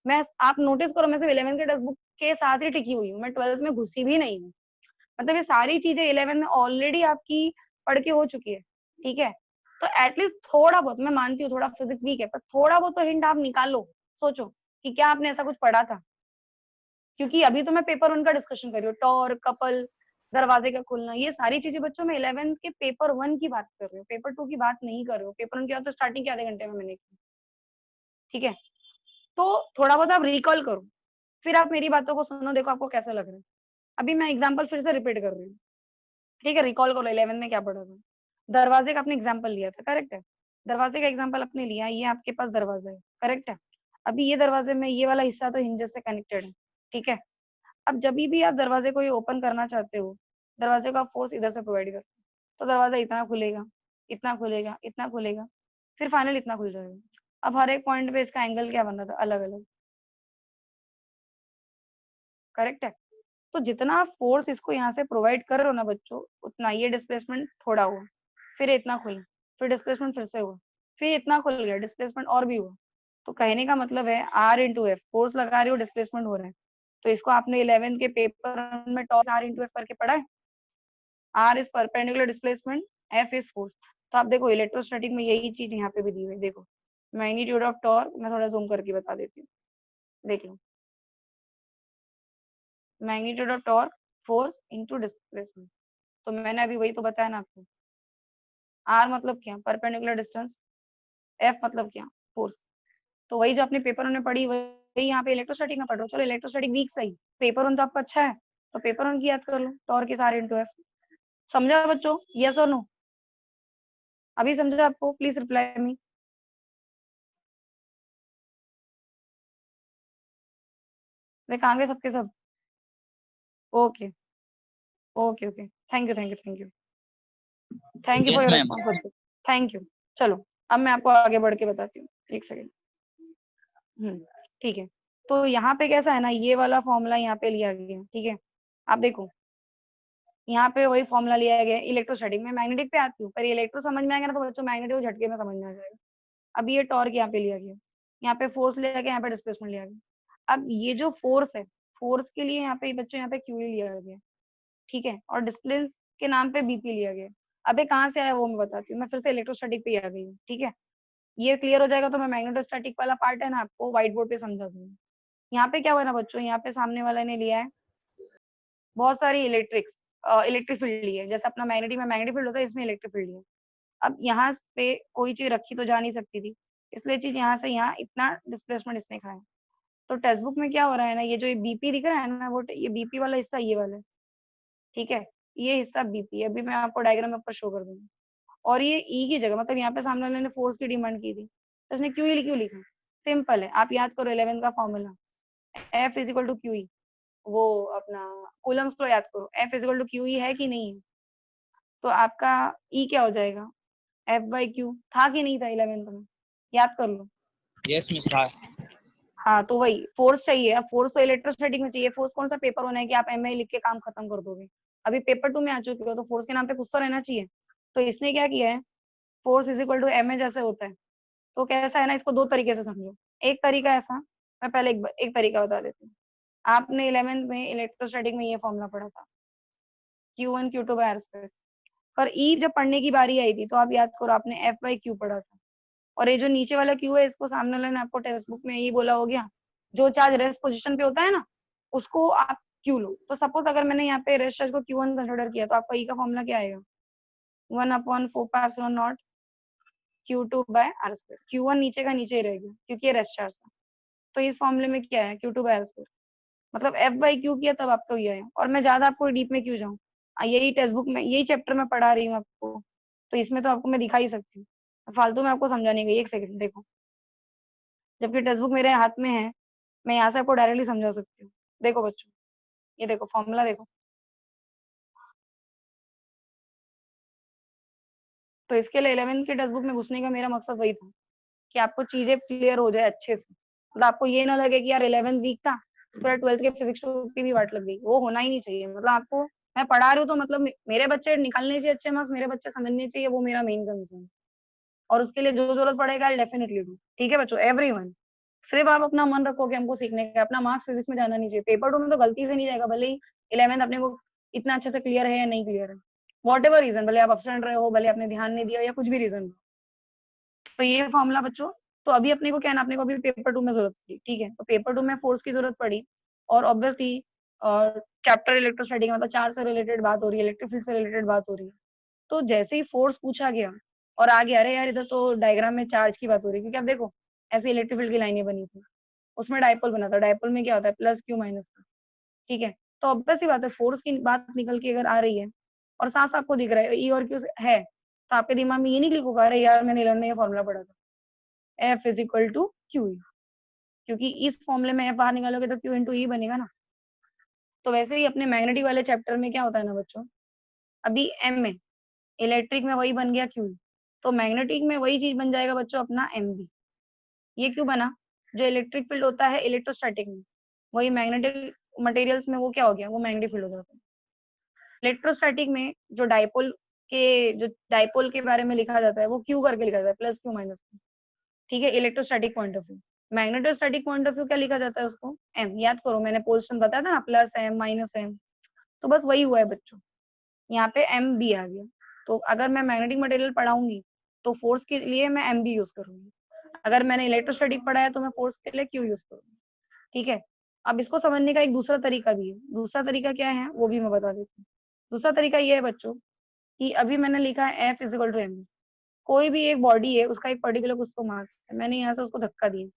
मैं आप नोटिस करो मैं सिर्फ 11th के टेक्स्ट बुक के साथ ही टिकी हुई हूँ, मैं 12th में घुसी भी नहीं हूँ। मतलब ये सारी चीजें 11 में ऑलरेडी आपकी पढ़ के हो चुकी है, ठीक है। तो एटलीस्ट थोड़ा बहुत, मैं मानती हूँ थोड़ा फिजिक्स वीक है, पर थोड़ा बहुत तो हिंट आप निकालो, सोचो कि क्या आपने ऐसा कुछ पढ़ा था। क्योंकि अभी तो मैं पेपर 1 का डिस्कशन कर रही हूँ, टॉर, कपल, दरवाजे का खुलना, ये सारी चीजें बच्चों मैं 11th के पेपर 1 की बात कर रही हूँ, पेपर 2 की बात नहीं कर रही हूँ। पेपर 1 की बात तो स्टार्टिंग के आधे घंटे में मैंने की, ठीक है। तो थोड़ा बहुत आप रिकॉल करो, फिर आप मेरी बातों को सुनो, देखो आपको कैसा लग रहा है। अभी मैं एग्जाम्पल फिर से रिपीट कर रही हूँ, ठीक है। रिकॉल करो 11th में क्या पढ़ा था। दरवाजे का आपने एग्जाम्पल लिया था, करेक्ट है। दरवाजे का एग्जाम्पल आपने लिया, ये आपके पास दरवाजा है, करेक्ट है। अभी ये दरवाजे में ये वाला हिस्सा तो हिंजेस से कनेक्टेड है, ठीक है। अब जब भी आप दरवाजे को ये ओपन करना चाहते हो, दरवाजे को आप फोर्स इधर से प्रोवाइड करते हो, तो दरवाजा इतना खुलेगा, इतना खुलेगा, इतना खुलेगा, फिर फाइनल इतना खुल जाएगा। अब हर एक पॉइंट पे इसका एंगल क्या बन रहा था, अलग अलग, करेक्ट है। तो जितना आप फोर्स इसको यहाँ से प्रोवाइड कर रहे हो ना बच्चों, उतना ये डिस्प्लेसमेंट थोड़ा हुआ, फिर इतना खुला, फिर डिस्प्लेसमेंट फिर से हुआ, फिर इतना खुल गया, डिस्प्लेसमेंट और भी हुआ। तो कहने का मतलब है R/F, फोर्स लगा रही हो, डिस्प्लेसमेंट हो रहा है। तो इसको आपने 11th के पेपर में टॉस R/F करके पढ़ा है। R is perpendicular displacement, F is force. तो आप देखो इलेक्ट्रोस्टैटिक में यही चीज यहाँ पे भी दी हुई है, देखो मैग्नीट्यूड ऑफ टॉर्क, मैं थोड़ा जूम करके बता देती हूँ, देख लो। Magnitude of torque force into displacement, तो मैंने अभी वही तो बताया ना आपको। R मतलब क्या, परपेंडिकुलर डिस्टेंस, F मतलब क्या, फोर्स। तो वही जो अपने पेपर में पढ़ी वही यहाँ पे इलेक्ट्रोस्टैटिक में पढ़ रहे हो। चलो इलेक्ट्रोस्टैटिक वीक सही, पेपर 1 तो आपका अच्छा है, तो पेपर 1 की याद कर लो, टॉर्क इज R/F। समझा बच्चों, यस और नो? अभी समझा आपको? Please reply me. वे कहाँ गए सबके सब? Okay okay okay, thank you thank you thank you, thank you for yes your ma'am. Response. Thank you. चलो अब मैं आपको आगे बढ़ के बताती हूँ, एक सेकेंड। ठीक है। तो यहाँ पे कैसा है ना, ये वाला फॉर्मूला यहाँ पे लिया गया है, ठीक है। आप देखो यहाँ पे वही फॉर्मूला लिया गया है इलेक्ट्रोस्टैटिक में। मैग्नेटिक पे आती हूँ, पर इलेक्ट्रो समझ में आएगा ना तो बच्चों मैग्नेटिक को झटके में समझ में आ जाएगा। अब ये टॉर्क यहाँ पे लिया गया, यहाँ पे फोर्स लिया गया, यहाँ पे डिस्प्लेसमेंट लिया गया। अब ये जो फोर्स है, फोर्स के लिए यहाँ पे बच्चों यहाँ पे QE लिया गया, ठीक है, और डिस्प्लेस के नाम पे BP लिया गया। अब ये कहाँ से आया वो मैं बताती हूँ, मैं फिर से इलेक्ट्रोस्टैटिक पे आ गई हूँ, ठीक है। ये क्लियर हो जाएगा तो मैं मैग्नेटोस्टैटिक वाला पार्ट है ना आपको व्हाइट बोर्ड पे समझा दूंगी। यहाँ पे क्या हुआ ना बच्चों, यहाँ पे सामने वाला ने लिया है बहुत सारी इलेक्ट्रिक फील्ड ली है, जैसे अपना मैग्नेटिक में मैग्नेटिक फील्ड होता है, इसमें इलेक्ट्रिक फील्ड ली है। अब यहाँ पे कोई चीज रखी तो जा नहीं सकती थी, इसलिए चीज यहाँ से यहाँ इतना डिस्प्लेसमेंट इसने खाया। तो टेक्स्ट बुक में क्या हो रहा है ना, ये जो ये BP दिख रहा है ना, वो ये BP वाला हिस्सा ये वाला है, ठीक है। ये हिस्सा BP है, अभी मैं आपको डायग्राम में ऊपर शो कर दूंगी। और ये E की जगह, मतलब यहाँ पे सामने वाले ने फोर्स की डिमांड की थी, तो इसने QE क्यों लिखा? सिंपल है, आप याद करो 11 का formula, F is equal to QE। वो अपना कूलम्स को याद करो, F is equal to QE है कि नहीं है? तो आपका E क्या हो जाएगा, F/Q। था कि नहीं था 11th में? याद कर लो। यस मिस था। हाँ तो वही फोर्स चाहिए। अब फोर्स तो इलेक्ट्रोस्टैटिक में चाहिए, फोर्स कौन सा पेपर होना है कि आप MA लिख के काम खत्म कर दोगे। अभी पेपर 2 में आ चुके हो, तो फोर्स के नाम पे कुछ तो रहना चाहिए। तो इसने क्या किया है, force is equal to M जैसे होता है, तो कैसा है ना, इसको दो तरीके से समझो। एक तरीका ऐसा, मैं पहले एक तरीका बता देती हूँ। आपने 11th में इलेक्ट्रोस्टैटिक में ये फॉर्मूला पढ़ा था, Q1 Q2 bye are square. पर ई जब पढ़ने की बारी आई थी तो आप याद करो, आपने एफ बाई क्यू पढ़ा था। और ये जो नीचे वाला क्यू है, इसको सामने वाले ने आपको टेक्स्ट बुक में ये बोला हो गया, जो चार्ज रेस्ट पोजीशन पे होता है ना, उसको आप क्यू लो। तो सपोज अगर मैंने यहाँ पे रेस्ट चार्ज को Q1 कंसिडर किया, तो आपका ई का फॉर्मूला क्या आएगा, 1/4 Q2 bye are square. Q1 नीचे का नीचे ही रहेगा क्योंकि ये रेस्ट चार्ज था। तो इस फॉर्मूले में क्या है, Q2 बाय आर स्क्वायर, मतलब एफ बाई क्यू किया तब आपको ये आया। और मैं ज्यादा आपको डीप में क्यों जाऊँ, यही टेक्स्ट बुक में यही चैप्टर में पढ़ा रही हूँ आपको, तो इसमें तो आपको मैं दिखा ही सकती हूँ। फालतू में आपको समझाने गई, एक सेकंड देखो, जबकि टेक्स्ट बुक मेरे हाथ में है, मैं यहाँ से आपको डायरेक्टली समझा सकती हूँ। देखो बच्चों, ये देखो फॉर्मूला देखो। तो इसके लिए 11th के टेक्स्ट बुक में घुसने का मेरा मकसद वही था कि आपको चीजें क्लियर हो जाए अच्छे से, मतलब आपको ये ना लगे कि यार 11th वीक था, पूरा 12th के फिजिक्स की भी वाट लग गई। वो होना ही नहीं चाहिए। मतलब आपको मैं पढ़ा रही हूँ तो मतलब मेरे बच्चे निकालने चाहिए अच्छे मार्क्स, मेरे बच्चे समझने चाहिए, वो मेरा मेन कंसर्न। और उसके लिए जो जरूरत पड़ेगा आई डेफिनेटली डू। ठीक है बच्चों, एवरीवन, सिर्फ आप अपना मन रखो कि हमको सीखने का, अपना मार्क्स फिजिक्स में जाना नहीं चाहिए। पेपर 2 में तो गलती से नहीं जाएगा, भले ही 11th अपने को इतना अच्छे से क्लियर है या नहीं क्लियर है, वॉट एवर रीजन, भले आप अपसेंट रहे हो, भले आपने ध्यान नहीं दिया या कुछ भी रीजन। तो ये फॉर्मूला बच्चों, तो अभी अपने को क्या है ना, अपने को अभी पेपर 2 में जरूरत पड़ी। ठीक है, तो पेपर 2 में फोर्स की जरूरत पड़ी, और ऑब्वियसली चैप्टर इलेक्ट्रोस्टैटिक मतलब चार्ज से रिलेटेड बात हो रही है, इलेक्ट्रिक फील्ड से रिलेटेड बात हो रही है। तो जैसे ही फोर्स पूछा गया और आ गया, अरे यार इधर तो डायग्राम में चार्ज की बात हो रही है, क्योंकि आप देखो ऐसे इलेक्ट्रिक फील्ड की लाइनें बनी थी, उसमें डायपोल बना था, डायपोल में क्या होता है, प्लस क्यू माइनस का। ठीक है, तो ऑब्वियस सी बात है, फोर्स की बात निकल के अगर आ रही है और साफ साफ आपको दिख रहा है ई और क्यू है, तो आपके दिमाग में ये नहीं क्लिक होगा, अरे यार मैंने 11 में ये फॉर्मूला पढ़ा था, F is equal to Q E, क्योंकि इस फॉर्मूले में एफ बाहर निकालोगे तो क्यू इंटू ई बनेगा ना। तो वैसे ही अपने मैग्नेटिक वाले चैप्टर में क्या होता है ना बच्चों, अभी एम में इलेक्ट्रिक में वही बन गया क्यू, तो मैग्नेटिक में वही चीज बन जाएगा बच्चों अपना एम बी। ये क्यों बना, जो इलेक्ट्रिक फील्ड होता है इलेक्ट्रोस्टैटिक में, वही मैग्नेटिक मटेरियल्स में वो क्या हो गया, वो मैग्नेटिक फील्ड हो जाता है। इलेक्ट्रोस्टैटिक में जो डाइपोल के बारे में लिखा जाता है वो क्यू करके लिखा जाता है, प्लस क्यू माइनस। ठीक है, electrostatic point of view. Magnetostatic point of view क्या लिखा जाता है उसको, एम। याद करो, मैंने पोजिशन बताया था ना, प्लस एम माइनस एम, तो बस वही हुआ है बच्चों, यहाँ पे एम बी आ गया। तो अगर मैं मैग्नेटिक मटेरियल पढ़ाऊंगी तो फोर्स के लिए मैं एम बी यूज करूंगी, अगर मैंने इलेक्ट्रोस्टैटिक पढ़ा है तो मैं फोर्स के लिए क्यू यूज करूंगी। ठीक है, अब इसको समझने का एक दूसरा तरीका भी है। दूसरा तरीका क्या है वो भी मैं बता देती हूँ। दूसरा तरीका ये है बच्चों कि अभी मैंने लिखा है एफ इजिकल टू एम। कोई भी एक बॉडी है, उसका एक पर्टिकुलर कुछ तो मास है, मैंने यहाँ से उसको धक्का दिया,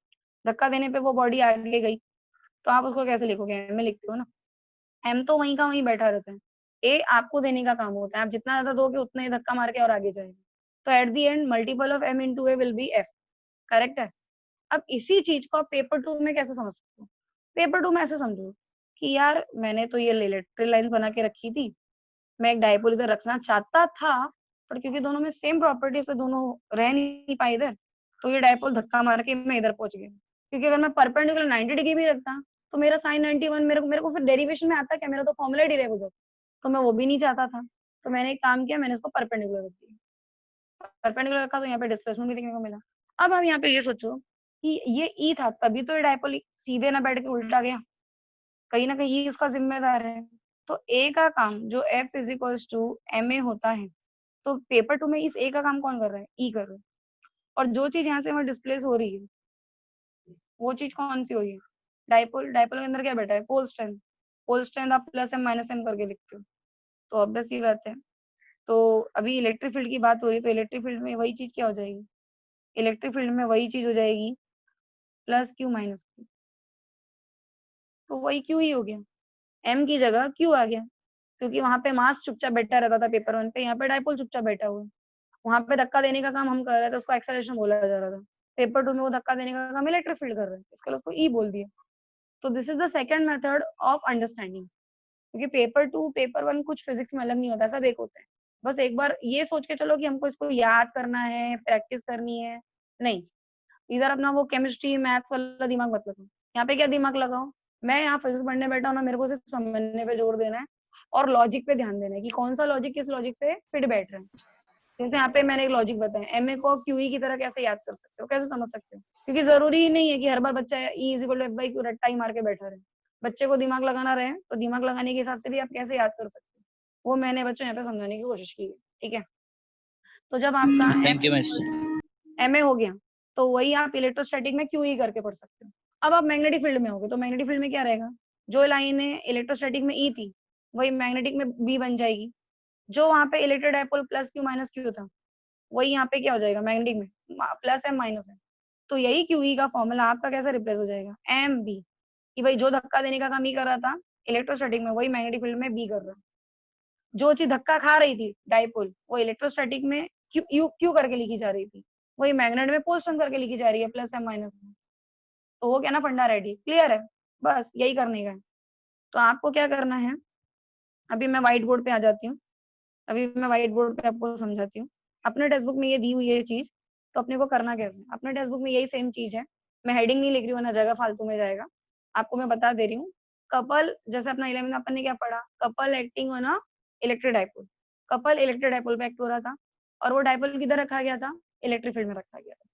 धक्का देने पे वो बॉडी आगे गई, तो आप उसको कैसे लिखोगे, एम में लिखते हो ना, एम तो वहीं का वहीं बैठा रहता है, ए आपको देने का काम होता है, आप जितना ज्यादा दोगे उतना ही धक्का मार के और आगे जाएगा। तो at the end multiple of M into A will be F, correct है। अब इसी चीज को आप पेपर 2 में कैसे समझ सकते हो, पेपर 2 में ऐसे समझो कि यार मैंने तो ये इलेक्ट्रिक लाइन बना के रखी थी, मैं एक डायपोल इधर रखना चाहता था, पर क्योंकि दोनों में सेम प्रॉपर्टीज, तो दोनों रह नहीं पाए इधर, तो ये डायपोल धक्का मार के मैं इधर पहुंच गया। क्योंकि अगर मैं परपेंडिकुलर 90 डिग्री भी रखता तो मेरा साइन 91 मेरे को फिर डेरिवेशन में आता क्या, मेरा तो फॉर्मूला डिराइव हो जाता, तो मैं वो भी नहीं चाहता था। तो मैंने एक काम किया, मैंने इसको परपेंडिकुलर रख दिया, परपेंडिकुलर रखा तो यहाँ पे डिस्प्लेसमेंट भी देखने को मिला। अब आप यहाँ पे ये सोचो कि ये ई था, तभी तो ये डायपोल सीधे ना बैठ के उल्टा गया, कहीं ना कहीं ई उसका जिम्मेदार है। तो ए का काम जो F is equals to M A होता है, तो पेपर 2 में इस ए का काम कौन कर रहा है, ई कर रहा है। और जो चीज यहाँ से वहां डिस्प्लेस हो रही है, वो चीज कौन सी हो रही है, डाइपोल। डाइपोल के अंदर क्या बैठा है, पोल स्ट्रेंथ। पोल स्ट्रेंथ आप प्लस एम माइनस एम करके लिखते हो, तो ऑब्वियस ही बात है। तो अभी इलेक्ट्रिक फील्ड की बात हो रही है, तो इलेक्ट्रिक फील्ड में वही चीज क्या हो जाएगी, इलेक्ट्रिक फील्ड में वही चीज हो जाएगी, प्लस क्यू माइनस क्यू, तो वही क्यू ही हो गया, एम की जगह क्यू आ गया, क्योंकि वहां पे मास चुपचाप बैठा रहता था पेपर 1 पे, यहाँ पे डाइपोल चुपचाप बैठा हुआ है। वहां पे धक्का देने का काम हम कर रहे थे, उसको एक्सेलरेशन बोला जा रहा था। पेपर 2 में वो धक्का देने का काम इलेक्ट्रिक फील्ड कर रहे हैं, इसके लिए उसको ई बोल दिया। तो this is the second method of understanding, क्योंकि पेपर 2 पेपर 1 कुछ फिजिक्स में अलग नहीं होता, सब एक होता है। बस एक बार ये सोच के चलो कि हमको इसको याद करना है, प्रैक्टिस करनी है, नहीं, इधर अपना वो केमिस्ट्री मैथ्स वाला दिमाग मत लगाओ। यहाँ पे क्या दिमाग लगाओ, मैं यहाँ फिजिक्स पढ़ने बैठा हूँ ना, मेरे को सिर्फ समझने पे जोर देना है और लॉजिक पे ध्यान देना है कि कौन सा लॉजिक किस लॉजिक से फिट बैठ रहा है। जैसे यहाँ पे मैंने एक लॉजिक बताया, MA को QE की तरह कैसे याद कर सकते हो, कैसे समझ सकते हो, क्योंकि जरूरी ही नहीं है कि हर बार बच्चा E equal to F by Q रट्टा ही मार के बैठा रहे। बच्चे को दिमाग लगाना रहे तो दिमाग लगाने के हिसाब से भी आप कैसे याद कर सकते हो, वो मैंने बच्चों यहाँ पे समझाने की कोशिश की है। ठीक है, तो जब आपका थैंक यू मिस। MA हो गया तो वही आप इलेक्ट्रोस्टैटिक में QE करके पढ़ सकते हो। अब आप मैग्नेटिक फील्ड में होगे तो मैग्नेटिक फील्ड में क्या रहेगा, जो लाइन इलेक्ट्रोस्टैटिक में E थी वही मैग्नेटिक में B बन जाएगी। जो वहां पे electric dipole plus Q minus Q था वही यहाँ पे क्या हो जाएगा, मैग्नेटिक में प्लस एम माइनस है। तो यही QE का फॉर्मूला आपका कैसे रिप्लेस हो जाएगा, MB, कि भाई जो धक्का देने का काम E कर रहा था इलेक्ट्रोस्टैटिक में वही मैग्नेटिक फील्ड में B कर रहा है। जो चीज धक्का खा रही थी डायपोल वो इलेक्ट्रोस्टैटिक में क्यू करके लिखी जा रही थी, वही मैग्नेट में पोजिशन करके लिखी जा रही है प्लस एम माइनस में। तो वो क्या ना फंडा रेडी क्लियर है, बस यही करने का है। तो आपको क्या करना है, अभी मैं व्हाइट बोर्ड पे आ जाती हूँ, अभी मैं व्हाइट बोर्ड पे आपको समझाती हूँ। अपने टेक्स्ट बुक में ये दी हुई है चीज, तो अपने को करना कैसे, अपने टेक्स्ट बुक में यही सेम चीज है। मैं हेडिंग नहीं लिख रही हूँ ना जगह फालतू में जाएगा, आपको मैं बता दे रही हूँ। कपल, जैसे अपना 11 में अपन ने क्या पढ़ा, couple acting on a electric dipole, couple electric dipole पे एक्ट हो रहा था और वो डायपोल किधर रखा गया था, इलेक्ट्रिक फील्ड में रखा गया था,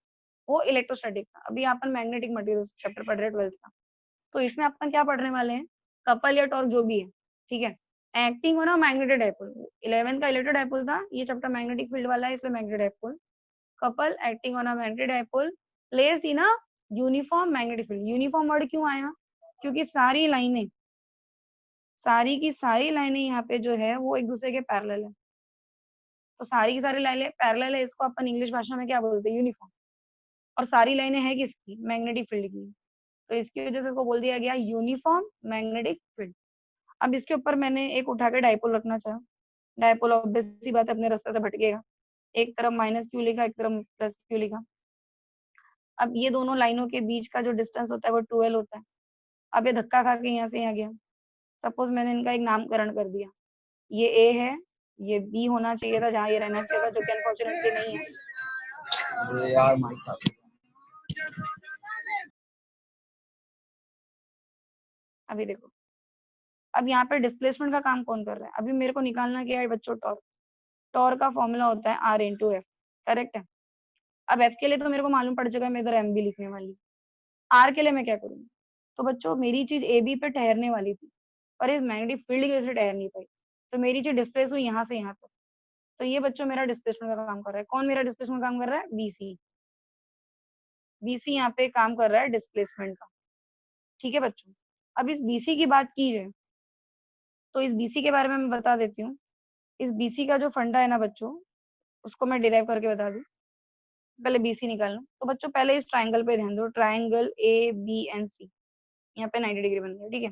वो इलेक्ट्रोस्टैटिक था। अभी अपन मैग्नेटिक मटेरियल चैप्टर पढ़ रहे हैं 12th का, तो इसमें अपन क्या पढ़ने वाले हैं, कपल या टॉर्क जो भी है, ठीक है, एक्टिंग हो ना मैग्नेटिक डायपोल। 11 का इलेक्ट्रिक डायपोल था, ये चैप्टर मैग्नेटिक फील्ड वाला है इसलिए magnetic dipole. Couple acting on a magnetic dipole placed in a uniform magnetic field. Uniform word क्यों आया, क्योंकि सारी की सारी लाइनें यहाँ पे जो है वो एक दूसरे के पैरेलल है। तो सारी की सारी लाइनें पैरेलल है, इसको अपन इंग्लिश भाषा में क्या बोलते हैं, यूनिफॉर्म। और सारी लाइनें हैं किसकी, मैग्नेटिक फील्ड की, तो इसकी वजह से इसको बोल दिया गया यूनिफॉर्म मैग्नेटिक फील्ड। अब इसके ऊपर मैंने एक उठा के डायपोल रखना चाहा, डायपोल ऑब्वियस सी बात है अपने रास्ते से भटकेगा, एक तरफ माइनस क्यू लिखा एक तरफ प्लस क्यू लिखा। अब ये दोनों लाइनों के बीच का जो डिस्टेंस होता है वो 12 होता है। अब ये धक्का खा के यहाँ से यहाँ गया, सपोज मैंने इनका एक नामकरण कर दिया, ये ए है, ये बी होना चाहिए था जहाँ ये रहना चाहिए था, जो कि अनफॉर्चुनेटली नहीं है। अरे यार माइक था। अभी देखो, अब यहाँ पे डिस्प्लेसमेंट का काम कौन कर रहा है, अभी मेरे को निकालना क्या है बच्चों, टॉर्क। टॉर्क का फॉर्मूला होता है R इंटू एफ, करेक्ट है। अब एफ के लिए तो मेरे को मालूम पड़ चुका है, मैं इधर एम बी लिखने वाली। आर के लिए मैं क्या करूंगी, तो बच्चों मेरी चीज ए बी पे ठहरने वाली थी पर इस मैग्नेटिक फील्ड की वजह से ठहर नहीं पाई, तो मेरी चीज डिस्प्लेस हुई यहाँ से यहाँ तक। तो ये बच्चों मेरा डिस्प्लेसमेंट का काम कर रहा है। कौन मेरा डिस्प्लेसमेंट काम कर रहा है, बीसी। बीसी यहाँ पे काम कर रहा है डिस्प्लेसमेंट का, ठीक है बच्चों। अब इस बीसी की बात की जाए तो इस बीसी के बारे में मैं बता देती हूँ। इस बीसी का जो फंडा है ना बच्चों, उसको मैं डिराइव करके बता दूं। पहले बीसी निकालना, तो बच्चों पहले इस ट्राइंगल पे ध्यान दो, triangle A B and C, यहाँ पे 90 डिग्री बन गया, ठीक है।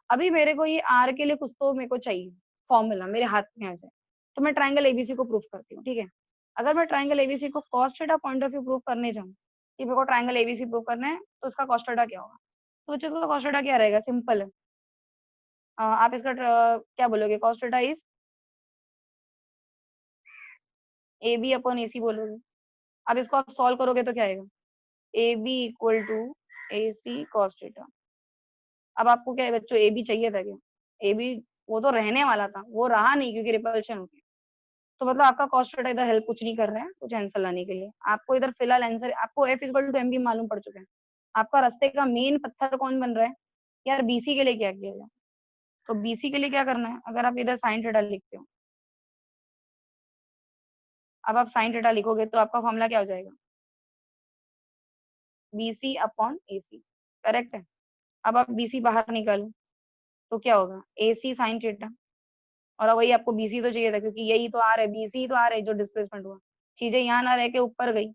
अभी मेरे को ये आर के लिए कुछ तो मेरे को चाहिए, फॉर्मूला मेरे हाथ में आ जाए, तो मैं ट्राइंगल एबीसी को प्रूफ करती हूँ, ठीक है। अगर मैं ट्राइंगल एबीसी को cos theta point of view proof करने जाऊँ कि मेरे को ट्राइंगल एबीसी प्रूफ करना है, तो उसका कॉस्ट थीटा क्या होगा, तो बच्चों इसका कॉस्ट थीटा क्या रहेगा, सिंपल है। आप इसका क्या बोलोगे, cos theta is A B upon A C बोलोगे। अब इसको आप सॉल्व करोगे तो क्या आएगा, A B equal to A C cos theta. अब आपको क्या है बच्चों, ए बी चाहिए था क्या, ए बी वो तो रहने वाला था, वो रहा नहीं क्योंकि रिपल्शन हो गया। तो मतलब आपका कॉस्ट थीटा इधर हेल्प कुछ नहीं कर रहा है कुछ आंसर लाने के लिए। आपको इधर फिलहाल आंसर, आपको F equal to M B मालूम पड़ चुका है। आपका रास्ते का मेन पत्थर कौन बन रहा है, यार बीसी के लिए क्या किया जाए। तो बीसी के लिए क्या करना है, अगर आप इधर साइन थीटा लिखते हो, अब आप साइन थीटा लिखोगे तो आपका फॉर्मूला क्या हो जाएगा, BC upon A C, correct है। अब आप बीसी बाहर निकालो तो क्या होगा, ए सी साइन थीटा, और वही आपको बीसी तो चाहिए था क्योंकि यही तो आ रहा है, बीसी तो आ रहा है जो डिस्प्लेसमेंट हुआ। चीजें यहाँ ना रह के ऊपर गई,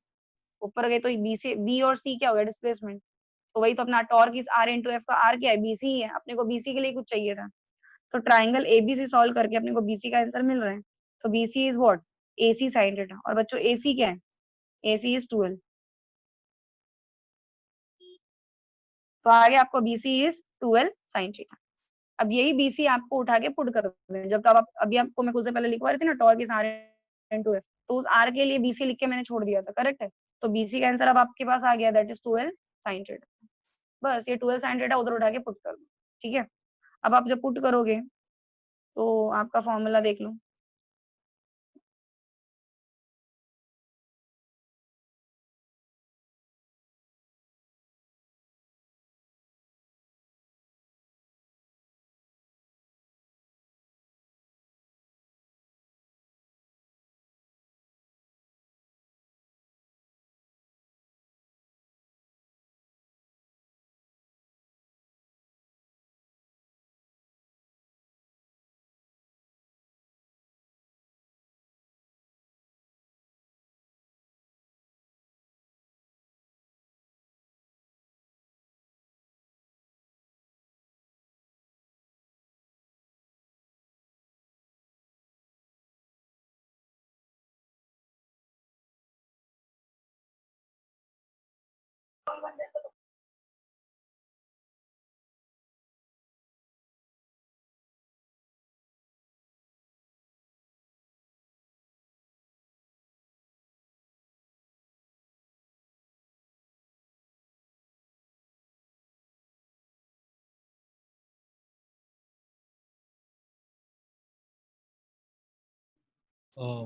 ऊपर गई तो बी से बी और सी क्या हो गया, डिस्प्लेसमेंट। तो वही तो अपना torque is r into F का आर क्या है, बीसी ही है, अपने को बीसी के लिए कुछ चाहिए था। तो ट्राइंगल एबीसी सॉल्व करके अपने को बीसी का आंसर मिल रहा है। तो BC is what, AC sine theta. और बच्चों एसी क्या है, एसी इज 12। तो आगे आपको बीसी इज 12 साइन थीटा। अब यही बीसी आपको उठा के पुट कर दें, जब तक आप अभी आपको मैं कुछ देर पहले लिखवा रही थी ना torque is r into F, तो उस आर के लिए बीसी लिख के मैंने छोड़ दिया था, करेक्ट है। तो बीसी का आंसर अब आपके पास आ गया, दैट इज 12 साइन थीटा। बस ये 12 साइन थीटा उधर उठा के पुट कर दो, ठीक है। अब आप जब पुट करोगे तो आपका फॉर्मूला देख लो,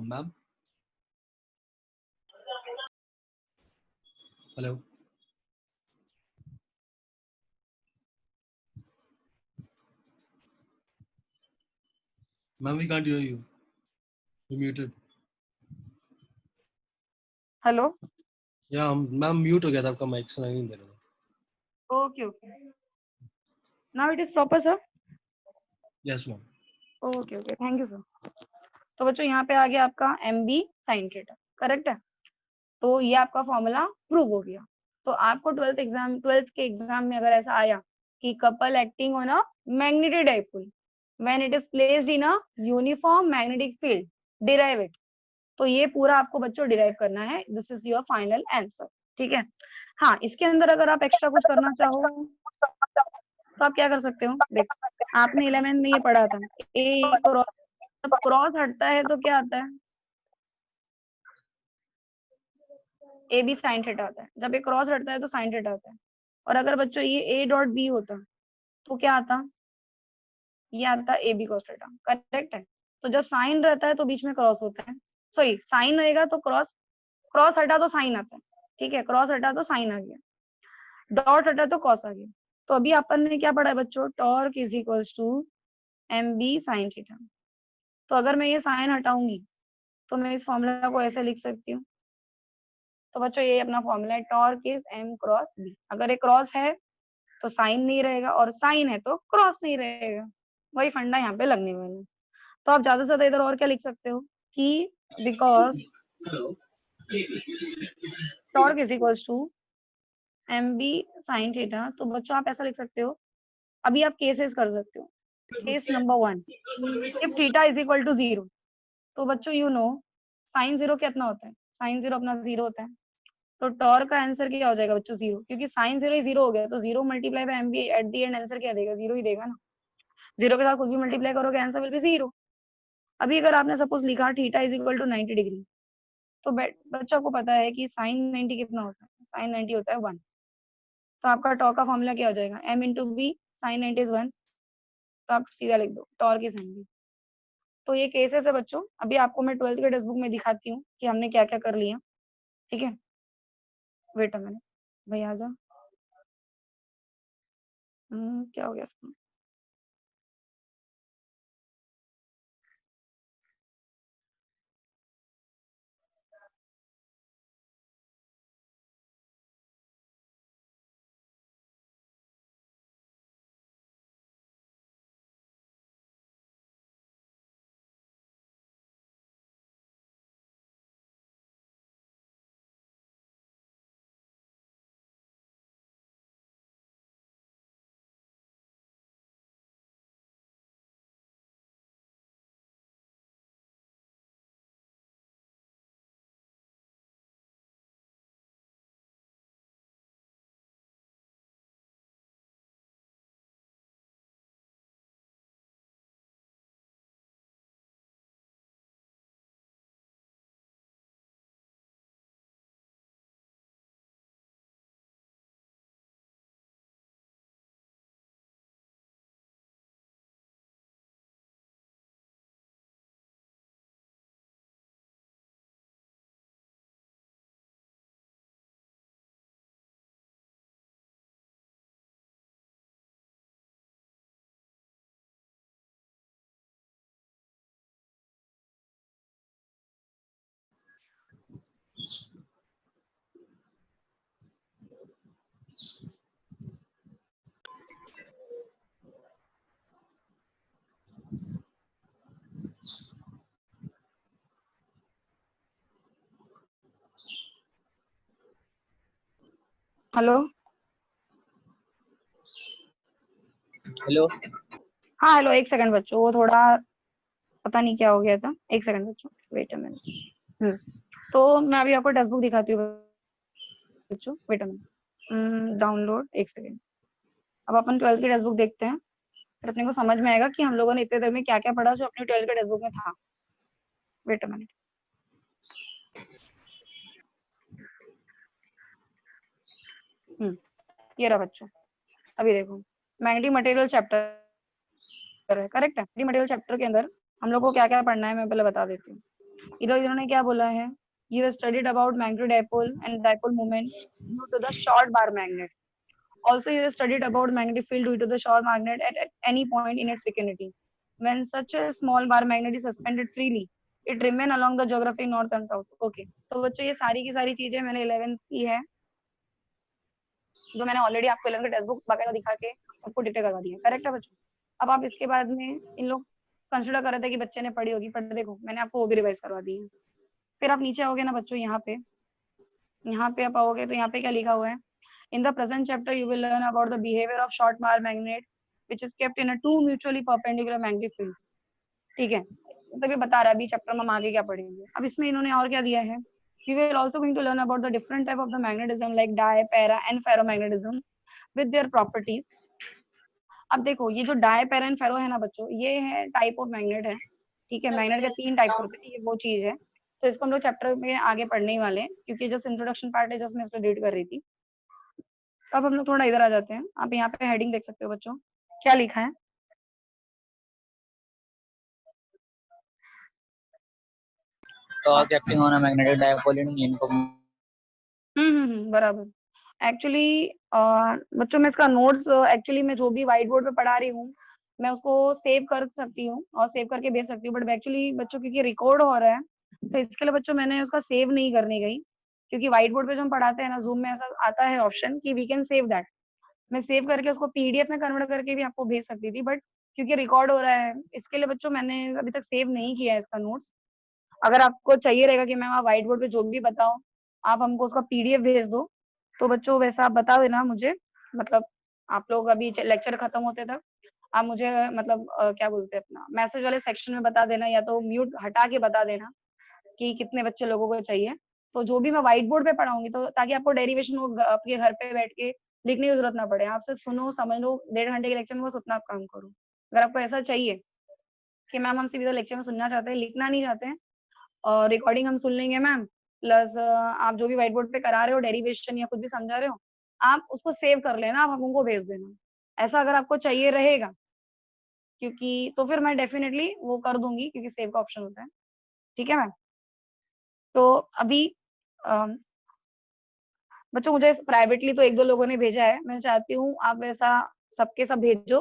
ma'am, hello ma'am, we can't hear you, you muted. Hello. Yeah ma'am, mute हो गया था, आपका माइक सुनाई नहीं दे रहा था। Okay okay, now it is proper sir. Yes ma'am. Okay okay, thank you sir. तो बच्चों यहाँ पे आ गया आपका M B sine theta, correct है। तो ये आपका फॉर्मूला प्रूव हो गया। तो आपको ट्वेल्थ के एग्जाम में अगर ऐसा आया कि couple acting on a magnetic dipole when it is placed in a uniform magnetic field, derive it. तो ये पूरा आपको बच्चों डिराइव करना है। This is your final answer, ठीक है। हाँ, इसके अंदर अगर आप एक्स्ट्रा कुछ करना चाहो तो आप क्या कर सकते हो। देखो, आपने 11th में ये पढ़ा था, ए क्रॉस, जब क्रॉस हटता है तो क्या आता है, ए बी साइन थीटा आता है। जब ये क्रॉस हटता है तो साइन थीटा आता है। और अगर बच्चों ये ए डॉट बी होता तो क्या आता, ये आता A B cos theta, correct है। तो जब साइन रहता है तो बीच में क्रॉस होता है, सॉरी साइन रहेगा तो क्रॉस, क्रॉस हटा तो साइन आता है, ठीक है। क्रॉस हटा तो साइन आ गया, डॉट हटा तो कॉस आ गया। तो अभी अपन ने क्या पढ़ा है बच्चों, torque is equals to M B sine theta. तो अगर मैं ये साइन हटाऊंगी तो मैं इस फॉर्मूला को ऐसे लिख सकती हूँ। तो बच्चों ये अपना फॉर्मूला है, torque is M cross B. अगर ये क्रॉस है तो साइन नहीं रहेगा, और साइन है तो क्रॉस नहीं रहेगा। वही फंडा यहाँ पे लगने वाला है। तो आप ज्यादा से ज्यादा इधर और क्या लिख सकते हो कि because torque is equals to M B sine theta. तो बच्चों आप ऐसा लिख सकते हो, अभी आप केसेस कर सकते हो। Case number 1, if theta is equal to 0, तो बच्चों यू नो साइन 0 कितना होता है, साइन 0 अपना 0 होता है। तो टॉर्क का आंसर क्या हो जाएगा बच्चों, 0, क्योंकि साइन 0 ही 0 हो गया। तो 0 multiply by M B at the end answer क्या देगा, 0 ही देगा ना। 0 के साथ कुछ भी मल्टीप्लाई करोगे आंसर विल बी 0। अभी अगर आपने सपोज लिखा theta is equal to 90 degree, तो बच्चों को पता है कि साइन 90 कितना होता है, साइन 90 होता है 1। तो आपका टॉर्क का फॉर्मूला क्या हो जाएगा, m into B sine 90 is 1। तो आप सीधा लिख दो टॉर्क इज एम बी। तो ये केसेस है बच्चों। अभी आपको मैं 12th के टेक्स्ट बुक में दिखाती हूँ कि हमने क्या क्या कर लिया, ठीक है। वेट अ मिनट, भैया आ जाओ। क्या हो गया इसको, हेलो। हेलो। हाँ हेलो, एक सेकंड बच्चों, वो थोड़ा पता नहीं क्या हो गया था। एक सेकंड बच्चों, वेट अ मिनट। तो मैं अभी आपको टेक्स्ट बुक दिखाती हूँ बच्चों, वेट अ मिनट। डाउनलोड, एक सेकेंड। अब अपन 12th की टेक्स्ट बुक देखते हैं, फिर अपने को समझ में आएगा कि हम लोगों ने इतने देर में क्या क्या पढ़ा जो अपनी 12th की टेक्स्ट बुक में था। Wait a minute. ये रहा बच्चों, अभी देखो मैग्नेटिक मटेरियल चैप्टर है, करेक्ट है। मैग्नेटिक मटेरियल चैप्टर के अंदर हम लोग को क्या क्या पढ़ना है मैं पहले बता देती हूँ। इधर इन्होंने क्या बोला है, you studied about magnetic dipole and dipole movement due to the short bar magnet. Also, you studied about magnetic field due to the short magnet at any point in its vicinity. When such a small bar magnet is suspended freely, it remain along the geographic north and south. Okay. तो बच्चों ये सारी की सारी चीजें मैंने 11th की है, जो मैंने ऑलरेडी आपको 11th का टेक्स्ट बुक वगैरह दिखा के सबको डिटेल करवा दिया, करेक्ट है बच्चों। अब आप इसके बाद में इन लोग कंसिडर कर रहे थे कि बच्चे ने पढ़ी होगी, बट देखो मैंने आपको वो भी रिवाइज करवा दी है। फिर आप नीचे आओगे ना बच्चों, यहाँ पे आप आओगे तो यहाँ पे क्या लिखा हुआ है, in the present chapter you will learn about the behavior of short bar magnet which is kept in a two mutually perpendicular magnetic field। ठीक है, मतलब ये बता रहा है अभी चैप्टर में हम आगे क्या पढ़ेंगे। अब इसमें इन्होंने और क्या दिया है, you will also going to learn about the different type of the magnetism like di, para and ferromagnetism with their properties। अब देखो ये जो डाई, पैरा एंड फेरो है ना बच्चों, ये है टाइप ऑफ मैग्नेट है, ठीक है। मैग्नेट के 3 टाइप्स होते हैं, ये वो चीज है। तो इसको हम लोग चैप्टर में आगे पढ़ने ही वाले हैं, क्योंकि जस्ट इंट्रोडक्शन पार्ट है, जस्ट मैं इसको रीड कर रही थी। अब हम लोग थोड़ा इधर आ जाते हैं, आप यहाँ पे हेडिंग देख सकते हो बच्चों, क्या लिखा है, torque acting on a magnetic dipole in uniform. बराबर। एक्चुअली बच्चों मैं इसका नोट्स एक्चुअली मैं जो भी व्हाइट बोर्ड पे पढ़ा रही हूँ मैं उसको सेव कर सकती हूँ और सेव करके भेज सकती हूँ, बट एक्चुअली बच्चों क्योंकि रिकॉर्ड हो रहा है तो इसके लिए बच्चों मैंने उसका सेव नहीं करने गई, क्योंकि व्हाइट बोर्ड पे जो हम पढ़ाते हैं ना जूम में ऐसा आता है ऑप्शन कि वी कैन सेव दैट। मैं सेव करके उसको पीडीएफ में कन्वर्ट करके भी आपको भेज सकती थी, बट क्योंकि रिकॉर्ड हो रहा है इसके लिए बच्चों मैंने अभी तक सेव नहीं किया है इसका नोट्स। अगर आपको चाहिए रहेगा कि मैम आप व्हाइट बोर्ड पे जो भी बताओ आप हमको उसका पीडीएफ भेज दो, तो बच्चों वैसा आप बता देना मुझे, मतलब आप लोग अभी लेक्चर खत्म होते तक आप मुझे मतलब क्या बोलते हैं अपना मैसेज वाले सेक्शन में बता देना, या तो म्यूट हटा के बता देना कि कितने बच्चे लोगों को चाहिए। तो जो भी मैं व्हाइट बोर्ड पे पढ़ाऊंगी तो ताकि आपको डेरिवेशन वो आपके घर पे बैठ के लिखने की जरूरत ना पड़े, आप सिर्फ सुनो समझ लो, 1.5 घंटे के लेक्चर में बस उतना आप काम करो। अगर आपको ऐसा चाहिए कि मैम हम सीधा लेक्चर में सुनना चाहते हैं, लिखना नहीं चाहते हैं, और रिकॉर्डिंग हम सुन लेंगे मैम, प्लस आप जो भी व्हाइट बोर्ड पे करा रहे हो डेरिवेशन या कुछ भी समझा रहे हो आप उसको सेव कर लेना, आप हमको भेज देना। ऐसा अगर आपको चाहिए रहेगा, क्योंकि तो फिर मैं डेफिनेटली वो कर दूंगी क्योंकि सेव का ऑप्शन होता है, ठीक है मैम। तो अभी बच्चों मुझे प्राइवेटली तो 1-2 लोगों ने भेजा है, मैं चाहती हूँ आप वैसा सबके सब भेजो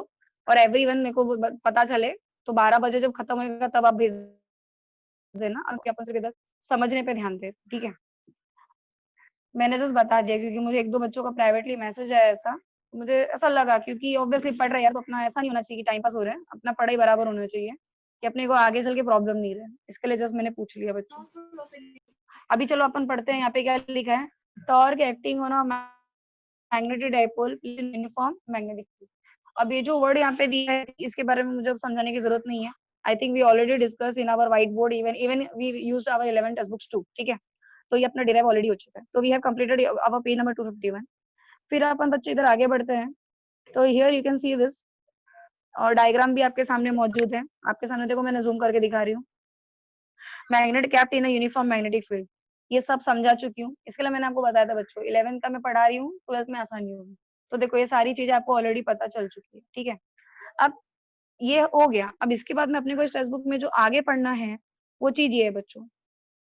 और एवरीवन मेरे को पता चले, तो 12 बजे जब खत्म होगा तब आप भेज देना, अब अपन सिर्फ इधर समझने पे ध्यान दे, ठीक है। मैंने जस्ट बता दिया क्योंकि मुझे 1-2 बच्चों का प्राइवेटली मैसेज आया ऐसा, मुझे ऐसा लगा क्योंकि ऑब्वियसली पढ़ रहे हैं यार, तो अपना ऐसा नहीं होना चाहिए कि टाइम पास हो रहा है, अपना पढ़ाई बराबर होना चाहिए कि अपने को आगे चल के प्रॉब्लम नहीं रहे, इसके लिए जस्ट मैंने पूछ लिया बच्चों। अभी चलो अपन पढ़ते हैं, यहाँ पे क्या लिखा है, torque acting on a magnetic dipole uniform magnetic field. अब ये जो वर्ड यहाँ पे दिया है इसके बारे में मुझे अब समझाने की जरूरत नहीं है, I think we already discuss in our white board, even we used our 11 text books too, ठीक है। तो ये अपना डिराइव ऑलरेडी हो चुका है, तो we have completed our page number 251। फिर अपन बच्चे इधर आगे बढ़ते हैं, तो here you can see this, और डायग्राम भी आपके सामने मौजूद है, आपके सामने देखो मैंने जूम करके दिखा रही हूँ। Magnet capped in a uniform magnetic field, ये सब समझा चुकी हूँ, इसके लिए मैंने आपको बताया था बच्चों 11th का मैं पढ़ा रही हूँ, 12th में आसानी होगी। तो देखो ये सारी चीजें आपको ऑलरेडी पता चल चुकी है, ठीक है। अब ये हो गया, अब इसके बाद में अपने को इस टेक्स्ट बुक में जो आगे पढ़ना है वो चीज ये है बच्चों,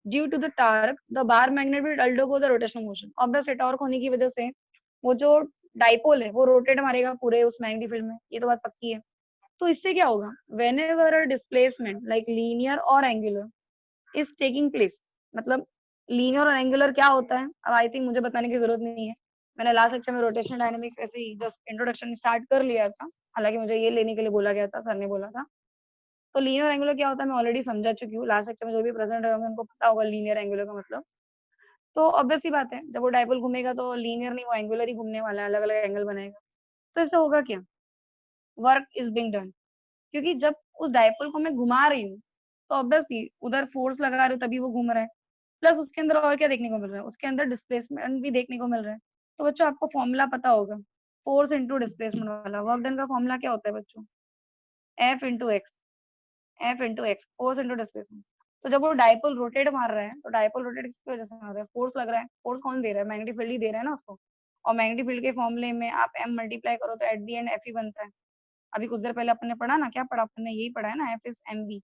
due to the torque the bar magnet will undergo the rotational motion. Obviously torque होने की वजह से वो जो डाइपोल है वो रोटेट मारेगा पूरे उस मैग्नेटिक फील्ड में, ये तो बात पक्की है। तो इससे क्या होगा, whenever a displacement like linear और एंगुलर इज टेकिंग प्लेस, मतलब लीनियर और एंगुलर क्या होता है अब आई थिंक मुझे बताने की जरूरत नहीं है, मैंने लास्ट लेक्चर में रोटेशनल डायनामिक्स ऐसे ही जस्ट इंट्रोडक्शन स्टार्ट कर लिया था, हालांकि मुझे ये लेने के लिए बोला गया था, सर ने बोला था। तो लीनियर एंगुलर क्या होता है मैं ऑलरेडी समझा चुकी हूँ, लास्ट लेक्चर में जो भी प्रेजेंट रहे होंगे उनको पता होगा लीनियर एंगुलर का मतलब। तो ऑब्वियस सी बात है जब वो डाइपोल घूमेगा तो लीनियर नहीं वो एंगुलर ही घूमने वाला है, अलग अलग एंगल बनाएगा। तो इससे होगा क्या, वर्क इज बिंग डन, क्योंकि जब उस डाइपोल को मैं घुमा रही हूँ तो ऑब्वियसली उधर फोर्स लगा रही हूँ तभी वो घूम रहा है, प्लस उसके अंदर और क्या देखने को मिल रहा है, उसके अंदर डिस्प्लेसमेंट भी देखने को मिल रहा है। तो बच्चों आपको फॉर्मूला पता होगा, फोर्स इंटू डिस्प्लेसमेंट वाला। वर्क डन का फॉर्मूला क्या होता है बच्चों? F into x, force into displacement. तो जब वो डाइपोल रोटेट मार रहा है, तो डाइपोल रोटेट किसकी वजह से मार रहा है? फोर्स लग रहा है। फोर्स कौन दे रहा है? मैग्नेटिक फील्ड ही दे रहा है ना उसको। और मैग्नेटिक फील्ड के फॉर्मूले में आप एम मल्टीप्लाई करो तो एट दी एंड एफ ही बनता है। अभी कुछ देर पहले अपन ने पढ़ा ना, क्या पढ़ा अपन ने? यही पढ़ा है ना, एफ इज एम बी।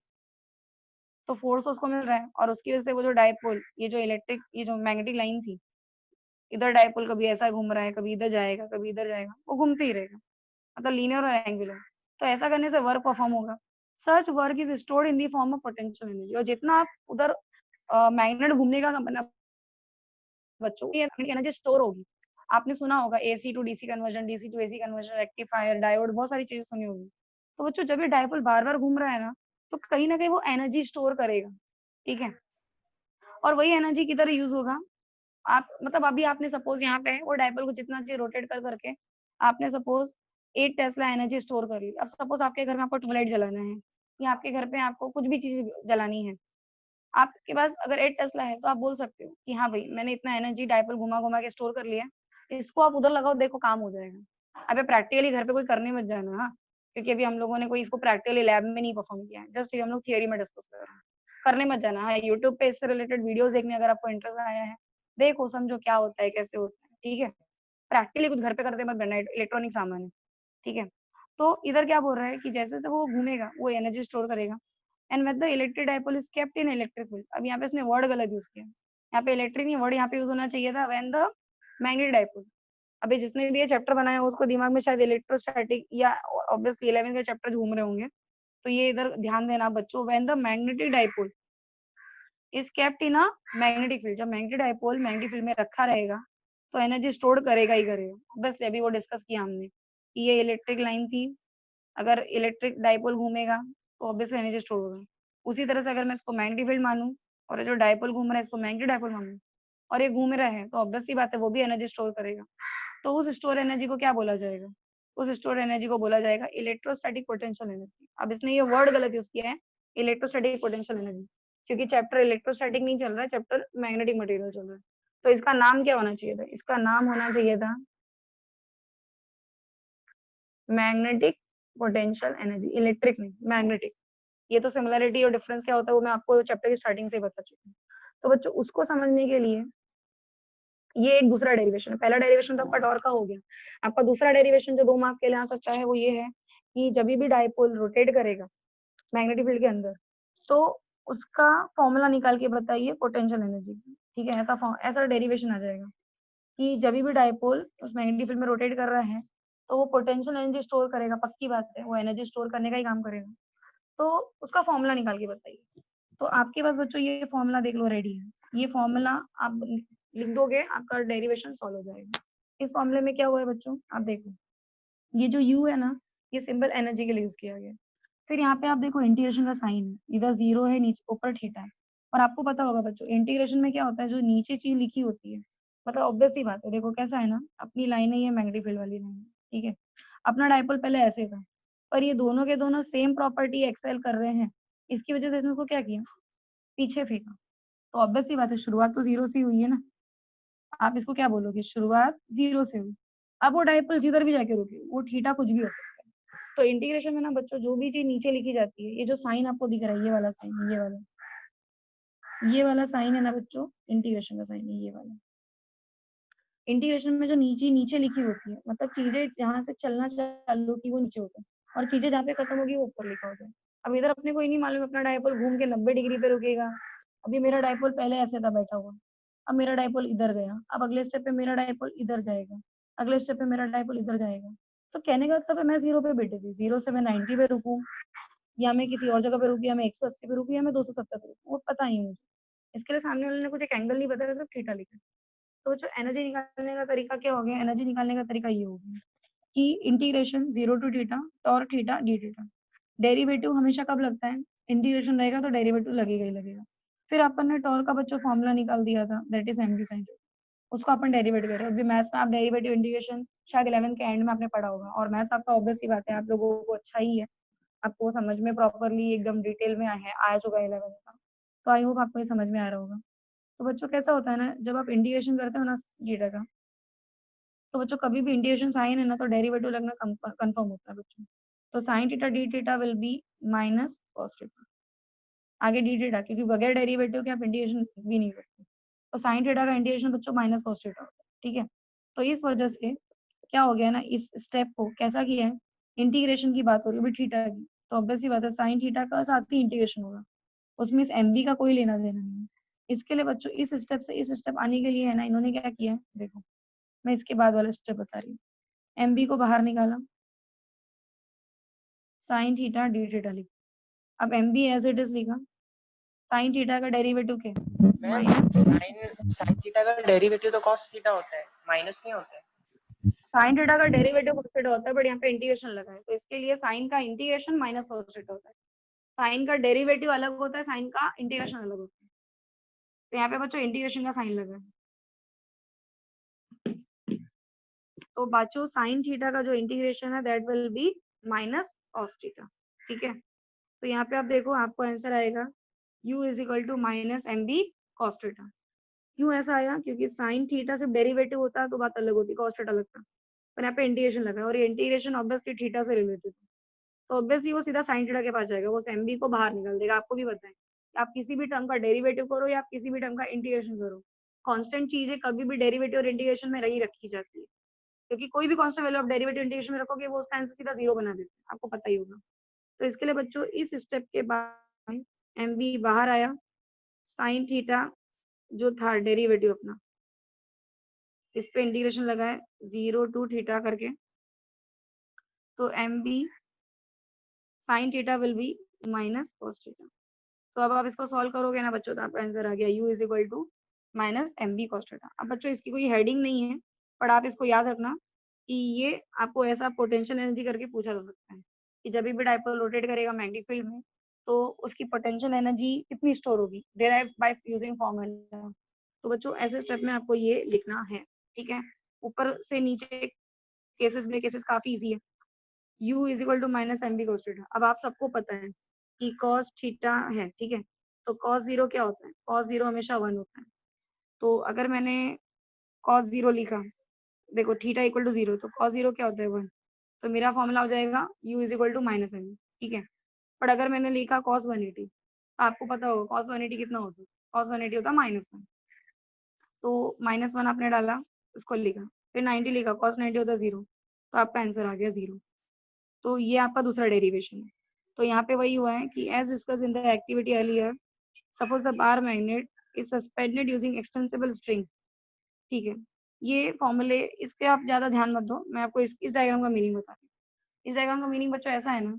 तो फोर्स उसको मिल रहा है, और उसकी वजह से वो जो डाइपोल, ये जो इलेक्ट्रिक, ये जो मैग्नेटिक लाइन थी, इधर डाइपोल कभी ऐसा घूम रहा है, कभी इधर जाएगा, कभी इधर जाएगा, वो घूमते ही रहेगा, मतलब लीनियर और एंगुलर। तो ऐसा करने से वर्क परफॉर्म होगा। Such work is stored in the form of potential energy. और जितना आप उधर मैग्नेट घूमने का मतलब बच्चों, ये एनर्जी स्टोर होगी। आपने सुना होगा AC to DC conversion, DC to AC conversion, rectifier, diode, बहुत सारी चीजें सुनी होगी। तो बच्चों जब ये डाइपोल बार बार घूम रहा है ना, तो कहीं ना कहीं वो एनर्जी स्टोर करेगा, ठीक है। और वही एनर्जी किधर यूज होगा? आप मतलब अभी आपने सपोज यहाँ पे वो डाइपोल को जितना चाहिए रोटेट कर करके आपने सपोज 8 टेस्ला एनर्जी स्टोर कर ली। अब सपोज आपके घर में आपको ट्यूबलाइट जलाना है, या आपके घर पे आपको कुछ भी चीज जलानी है, आपके पास अगर 8 टेस्ला है, तो आप बोल सकते हो कि हाँ भाई मैंने इतना एनर्जी डाइपोल घुमा घुमा के स्टोर कर लिया, इसको आप उधर लगाओ, देखो काम हो जाएगा। अबे प्रैक्टिकली घर पे कोई करने मत जाना, हाँ, क्योंकि अभी हम लोगों ने कोई इसको प्रैक्टिकली लैब में नहीं परफॉर्म किया है, जस्ट हम लोग थियरी में डिस्कस कर रहे हैं। करने मत जाना। हाँ, यूट्यूब पे इससे रिलेटेड वीडियोस देखने अगर आपको इंटरेस्ट आया है, देखो समझो क्या होता है, कैसे होता है, ठीक है। प्रैक्टिकली कुछ घर पे करते मत बनना, इलेक्ट्रॉनिक सामान है, ठीक है। तो इधर क्या बोल रहा है कि जैसे जैसे वो घूमेगा वो एनर्जी स्टोर करेगा, and when the electric dipole is kept in electric field. अब यहाँ पे इसने वर्ड गलत यूज किया, यहाँ पे इलेक्ट्रिक नहीं, वर्ड यहाँ पे यूज होना चाहिए था व्हेन द मैग्नेटिक डाइपोल। अभी जिसने भी ये चैप्टर बनाया उसको दिमाग में शायद इलेक्ट्रोस्टैटिक या ऑब्वियसली 11 के चैप्टर घूम रहे होंगे, तो ये इधर ध्यान देना बच्चों। When the magnetic dipole is kept in a magnetic field, जब मैग्नेटिक डाइपोल मैग्नेटिक फील्ड में रखा रहेगा तो एनर्जी स्टोर करेगा ही करेगा। ऑब्वियसली अभी वो डिस्कस किया हमने कि ये इलेक्ट्रिक लाइन थी, अगर इलेक्ट्रिक डाइपोल घूमेगा तो ऑब्वियसली एनर्जी स्टोर होगा। उसी तरह से अगर मैं इसको मैग्नेटिक फील्ड मानूं, और ये जो डाइपोल घूम रहा है इसको मैग्नेटिक डाइपोल मानूं, और ये घूम रहा है, तो ऑब्वियस सी बात है वो भी एनर्जी स्टोर करेगा। तो उस स्टोर एनर्जी को क्या बोला जाएगा? उस स्टोर एनर्जी को बोला जाएगा इलेक्ट्रोस्टैटिक पोटेंशियल एनर्जी। अब इसने ये वर्ड गलत यूज किया है, इलेक्ट्रोस्टैटिक पोटेंशियल एनर्जी, क्योंकि चैप्टर इलेक्ट्रोस्टैटिक नहीं चल रहा है, चैप्टर मैग्नेटिक मटेरियल चल रहा है। तो इसका नाम क्या होना चाहिए था? इसका नाम होना चाहिए था मैग्नेटिक पोटेंशियल एनर्जी, इलेक्ट्रिक नहीं, मैग्नेटिक। ये तो सिमिलरिटी और डिफरेंस क्या होता है वो मैं आपको चैप्टर की स्टार्टिंग से ही बता चुकी हूँ। तो बच्चों उसको समझने के लिए ये एक दूसरा डेरिवेशन है। पहला डेरिवेशन तो आपका टॉर्क का हो गया। आपका दूसरा डेरिवेशन जो 2 मार्क्स के लिए आ सकता है वो ये है कि जब भी डाइपोल रोटेट करेगा मैग्नेटिक फील्ड के अंदर, तो उसका फॉर्मूला निकाल के बताइए पोटेंशियल एनर्जी, ठीक है। ऐसा डेरिवेशन आ जाएगा कि जब भी डाइपोल उस मैग्नेटिक फील्ड में रोटेट कर रहा है तो वो पोटेंशियल एनर्जी स्टोर करेगा, पक्की बात है, वो एनर्जी स्टोर करने का ही काम करेगा। तो उसका फॉर्मूला निकाल के बताइए। तो आपके पास बच्चों ये फॉर्मूला देख लो रेडी है। ये फॉर्मूला आप लिख दोगे, आपका डेरिवेशन सॉल्व हो जाएगा। इस फॉर्मूले में क्या हुआ है बच्चों, आप देखो, ये जो यू है ना, ये सिंबल एनर्जी के लिए यूज किया गया है। फिर यहाँ पे आप देखो इंटीग्रेशन का साइन है, इधर जीरो है, नीचे ऊपर थीटा है। और आपको पता होगा बच्चों इंटीग्रेशन में क्या होता है, जो नीचे चीज लिखी होती है, मतलब ऑब्वियस सी बात है, देखो कैसा है ना, अपनी लाइन है ये मैग्नेटिक फील्ड वाली लाइन है, ठीक है। अपना डाइपोल पहले ऐसे था, पर ये दोनों के दोनों सेम प्रॉपर्टी एक्सेल कर रहे हैं, इसकी वजह से इसने उसको क्या किया, पीछे फेंका। तो ऑब्वियस सी बात है शुरुआत तो जीरो से हुई है ना, आप इसको क्या बोलोगे, शुरुआत जीरो से हुई। अब वो डाइपोल जिधर भी जाके रुके, वो थीटा कुछ भी हो सकता है। तो इंटीग्रेशन में ना बच्चों जो भी चीज नीचे लिखी जाती है, ये जो साइन आपको दिख रहा है, ये वाला साइन, ये वाला साइन है ना बच्चों, इंटीग्रेशन का साइन है ये वाला। इंटीग्रेशन में जो नीचे नीचे लिखी होती है, मतलब चीजें जहाँ से चलना चालू की वो नीचे होता है, और चीजें जहाँ पे खत्म होगी वो ऊपर लिखा होता है। अब इधर अपने को ही नहीं मालूम अपना डाइपोल घूम के 90 डिग्री पे रुकेगा। अभी मेरा डाइपोल पहले ऐसे था बैठा हुआ, अब मेरा डाइपोल इधर गया, अब अगले स्टेप पे मेरा डाइपोल इधर जाएगा, अगले स्टेप पे मेरा डाइपोल इधर जाएगा। तो कहने का मतलब है मैं जीरो पे बैठी थी, जीरो से मैं 90 पे रुकूं, या मैं किसी और जगह पे रुकी, या मैं 180 पे रुकी, या मैं 270 पे रुकूं, वो पता नहीं मुझे। इसके लिए सामने वाले ने कुछ एक एंगल नहीं बताया, सिर्फ थीटा लिखा। तो जो एनर्जी निकालने का तरीका क्या हो गया, एनर्जी निकालने का तरीका ये हो गया कि integration zero to theta torque theta d theta. Derivative हमेशा कब लगता है, इंटीग्रेशन रहेगा तो डेरिवेटिव लगेगा ही लगेगा। फिर अपन ने टॉर्क का बच्चों फॉर्मूला निकाल दिया था, दैट इज एमडी साइन, उसको अपन डेरिवेट कर रहे हैं। अभी मैथ्स में आप डेरिवेटिव इंटीग्रेशन शायद 11th के एंड में आपने पढ़ा होगा, और मैथ्स आपका ऑब्वियस सी बात है आप लोगों को अच्छा ही है, आपको समझ में प्रॉपरली एकदम डिटेल में आ चुका है 11th का। तो आई होप आपको ये समझ में आ रहा होगा। तो बच्चों कैसा होता है ना, जब आप इंटीग्रेशन करते हो ना थीटा का, तो बच्चों कभी भी इंटीग्रेशन साइन है ना तो डेरिवेटिव लगना कंफर्म होता है बच्चों। तो sine theta d theta will be minus cos theta, आगे डी थीटा, क्योंकि बगैर डेरिवेटिव के आप इंटीग्रेशन भी नहीं सकते। तो साइन थीटा का इंटीग्रेशन बच्चों माइनस कॉस थीटा होता है, ठीक है। तो इस वजह से क्या हो गया ना, इस स्टेप को कैसा किया है, इंटीग्रेशन की बात हो रही है थीटा की, तो ऑब्वियस सी बात है साइन थीटा का साथ ही इंटीग्रेशन होगा, उसमें इस एमबी का कोई लेना देना नहीं है। इसके लिए बच्चों इस स्टेप से इस स्टेप आने के लिए है ना, इन्होंने क्या किया है, देखो मैं इसके बाद वाला स्टेप बता रही हूँ। एमबी को बाहर निकाला, साइन थीटा डी थीटा लिखा। अब एमबी एज इट इज लिखा, साइन थीटा का डेरिवेटिव क्या है, मैम साइन थीटा का डेरिवेटिव तो cos थीटा होता है, माइनस नहीं होता है। साइन थीटा का डेरिवेटिव cos थीटा होता है, बट यहाँ पे इंटीग्रेशन लगा है तो इसके लिए साइन का इंटीग्रेशन माइनस cos थीटा होता है। साइन का डेरिवेटिव अलग होता है, साइन का इंटीग्रेशन अलग होता है। तो यहाँ पे बच्चों इंटीग्रेशन का साइन लगा है, तो बच्चों साइन थीटा का जो इंटीग्रेशन है that will be minus cos theta, ठीक है। तो यहाँ पे आप देखो आपको आंसर आएगा u is equal to minus M B cos theta. क्यों ऐसा आया, क्योंकि साइन थीटा सिर्फ डेरिवेटिव होता तो बात अलग होती, cos थीटा लगता, पर यहाँ पे इंटीग्रेशन लगा है और ये इंटीग्रेशन ऑब्वियसली थीटा से रिलेटेड है, तो ऑब्वियसली वो सीधा साइन थीटा के पास जाएगा, वो एम बी को बाहर निकाल देगा। आपको भी पता है कि आप किसी भी टर्म का डेरिवेटिव करो या आप किसी भी टर्म का इंटीग्रेशन करो, कांस्टेंट चीजें कभी भी डेरिवेटिव और इंटीग्रेशन में रही रखी जाती है, क्योंकि कोई भी कांस्टेंट वैल्यू आप डेरिवेटिव इंटीग्रेशन में रखोगे वो उसका आंसर सीधा जीरो बना देते हैं, आपको पता ही होगा। तो इसके लिए बच्चों इस स्टेप के बाद एम बी बाहर आया, साइन थीटा जो था डेरिवेटिव अपना, इस पे इंटीग्रेशन लगा है 0 टू थीटा करके, तो M B sine theta will be minus cos theta. तो अब आप इसको सॉल्व करोगे ना बच्चों तो आपका आंसर आ गया u is equal to minus M B cos theta. अब बच्चों इसकी कोई हेडिंग नहीं है, पर आप इसको याद रखना कि ये आपको ऐसा पोटेंशियल एनर्जी करके पूछा जा सकता है कि जब भी डाइपोल रोटेट करेगा मैग्नेटिक फील्ड में तो उसकी पोटेंशियल एनर्जी कितनी स्टोर होगी, डेराइव बाय यूजिंग फॉर्मूला। तो बच्चों ऐसे स्टेप में आपको ये लिखना है, ठीक है। ऊपर से नीचे केसेस में केसेस काफी इजी है। u is equal to minus M B cos theta. अब आप सबको पता है कि cos थीटा है, ठीक है। तो cos जीरो क्या होता है, cos जीरो हमेशा 1 होता है। तो अगर मैंने cos जीरो लिखा, देखो थीटा इक्वल टू 0, तो cos जीरो क्या होता है 1, तो मेरा फॉर्मूला हो जाएगा u is equal to minus M, ठीक है। पर अगर मैंने लिखा cos 180, तो आपको पता होगा cos 180 कितना होता है, cos 180 होता है -1, तो -1 आपने डाला, उसको लिखा, फिर 90 लिखा, cos 90 होता है 0, तो आपका आंसर आ गया 0। तो ये आपका दूसरा डेरिवेशन है। तो यहाँ पे वही हुआ है कि as discuss in the activity earlier, suppose the bar magnet is suspended using extensible string, ठीक है। ये फॉर्मूले इस पे आप ज्यादा ध्यान मत दो, मैं आपको इस डायग्राम का मीनिंग बता रही हूँ। इस डायग्राम का मीनिंग बच्चों ऐसा है ना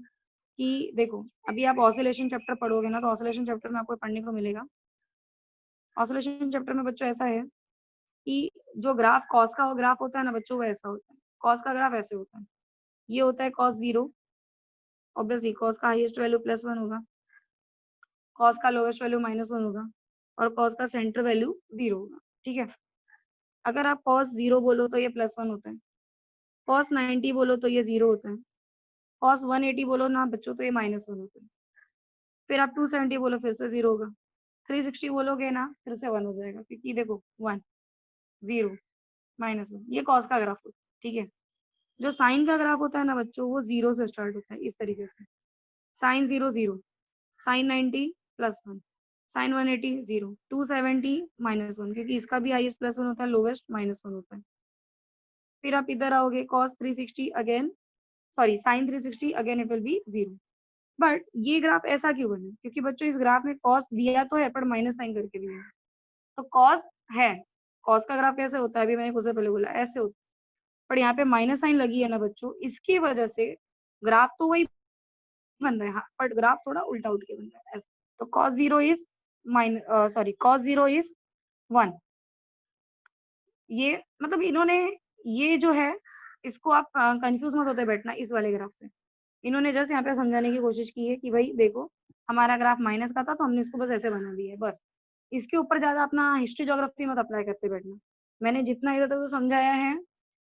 कि देखो अभी आप ऑसिलेशन चैप्टर पढ़ोगे ना, तो ऑसिलेशन चैप्टर में आपको पढ़ने को मिलेगा। ऑसिलेशन चैप्टर में बच्चों ऐसा है कि जो ग्राफ कॉस का वो ग्राफ होता है ना बच्चों, वो ऐसा होता है, कॉस का ग्राफ ऐसे होता है, ये होता है cos 0, ऑब्वियसली cos का हाईएस्ट वैल्यू +1 होगा, cos का लोएस्ट वैल्यू -1 होगा और cos का सेंटर वैल्यू 0 होगा, ठीक है। अगर आप cos 0 बोलो तो ये +1 होता है, cos 90 बोलो तो ये 0 होता है, cos 180 बोलो ना बच्चों तो ये -1 होता है, फिर आप 270 बोलो फिर से 0 होगा, 360 बोलोगे ना फिर से 1 हो जाएगा, क्योंकि देखो 1 0 -1, ये cos का ग्राफ होता है, ठीक है। जो साइन का ग्राफ होता है ना बच्चों, वो 0 से स्टार्ट होता है इस तरीके से, साइन 0 0, साइन 90 +1, साइन 180 0, 270 -1, क्योंकि इसका भी हाईएस्ट +1 होता है, लोवेस्ट -1 होता है। फिर आप इधर आओगे cos 360 again, sorry sine 360 again it will be 0। But ये ग्राफ ऐसा क्यों बना, क्योंकि बच्चों इस ग्राफ में cos दिया तो है पर माइनस साइन करके दिया है, तो cos है, cos का ग्राफ कैसे होता है, अभी मैंने कुछ देर पहले बोला ऐसे होता है, पर यहाँ पे माइनस साइन लगी है ना बच्चों, इसकी वजह से ग्राफ तो वही बन रहा है, हाँ, बट ग्राफ थोड़ा उल्टा उठ के बन रहा है ऐसे। तो cos 0 इज cos 0 इज 1। ये मतलब इन्होंने ये जो है इसको आप कंफ्यूज मत होते बैठना इस वाले ग्राफ से, इन्होंने जस्ट यहाँ पे समझाने की कोशिश की है कि भाई देखो हमारा ग्राफ माइनस का था तो हमने इसको बस ऐसे बना दिया है, बस इसके ऊपर ज्यादा अपना हिस्ट्री ज्योग्राफी मत अप्लाई करते बैठना। मैंने जितना इधर तक समझाया है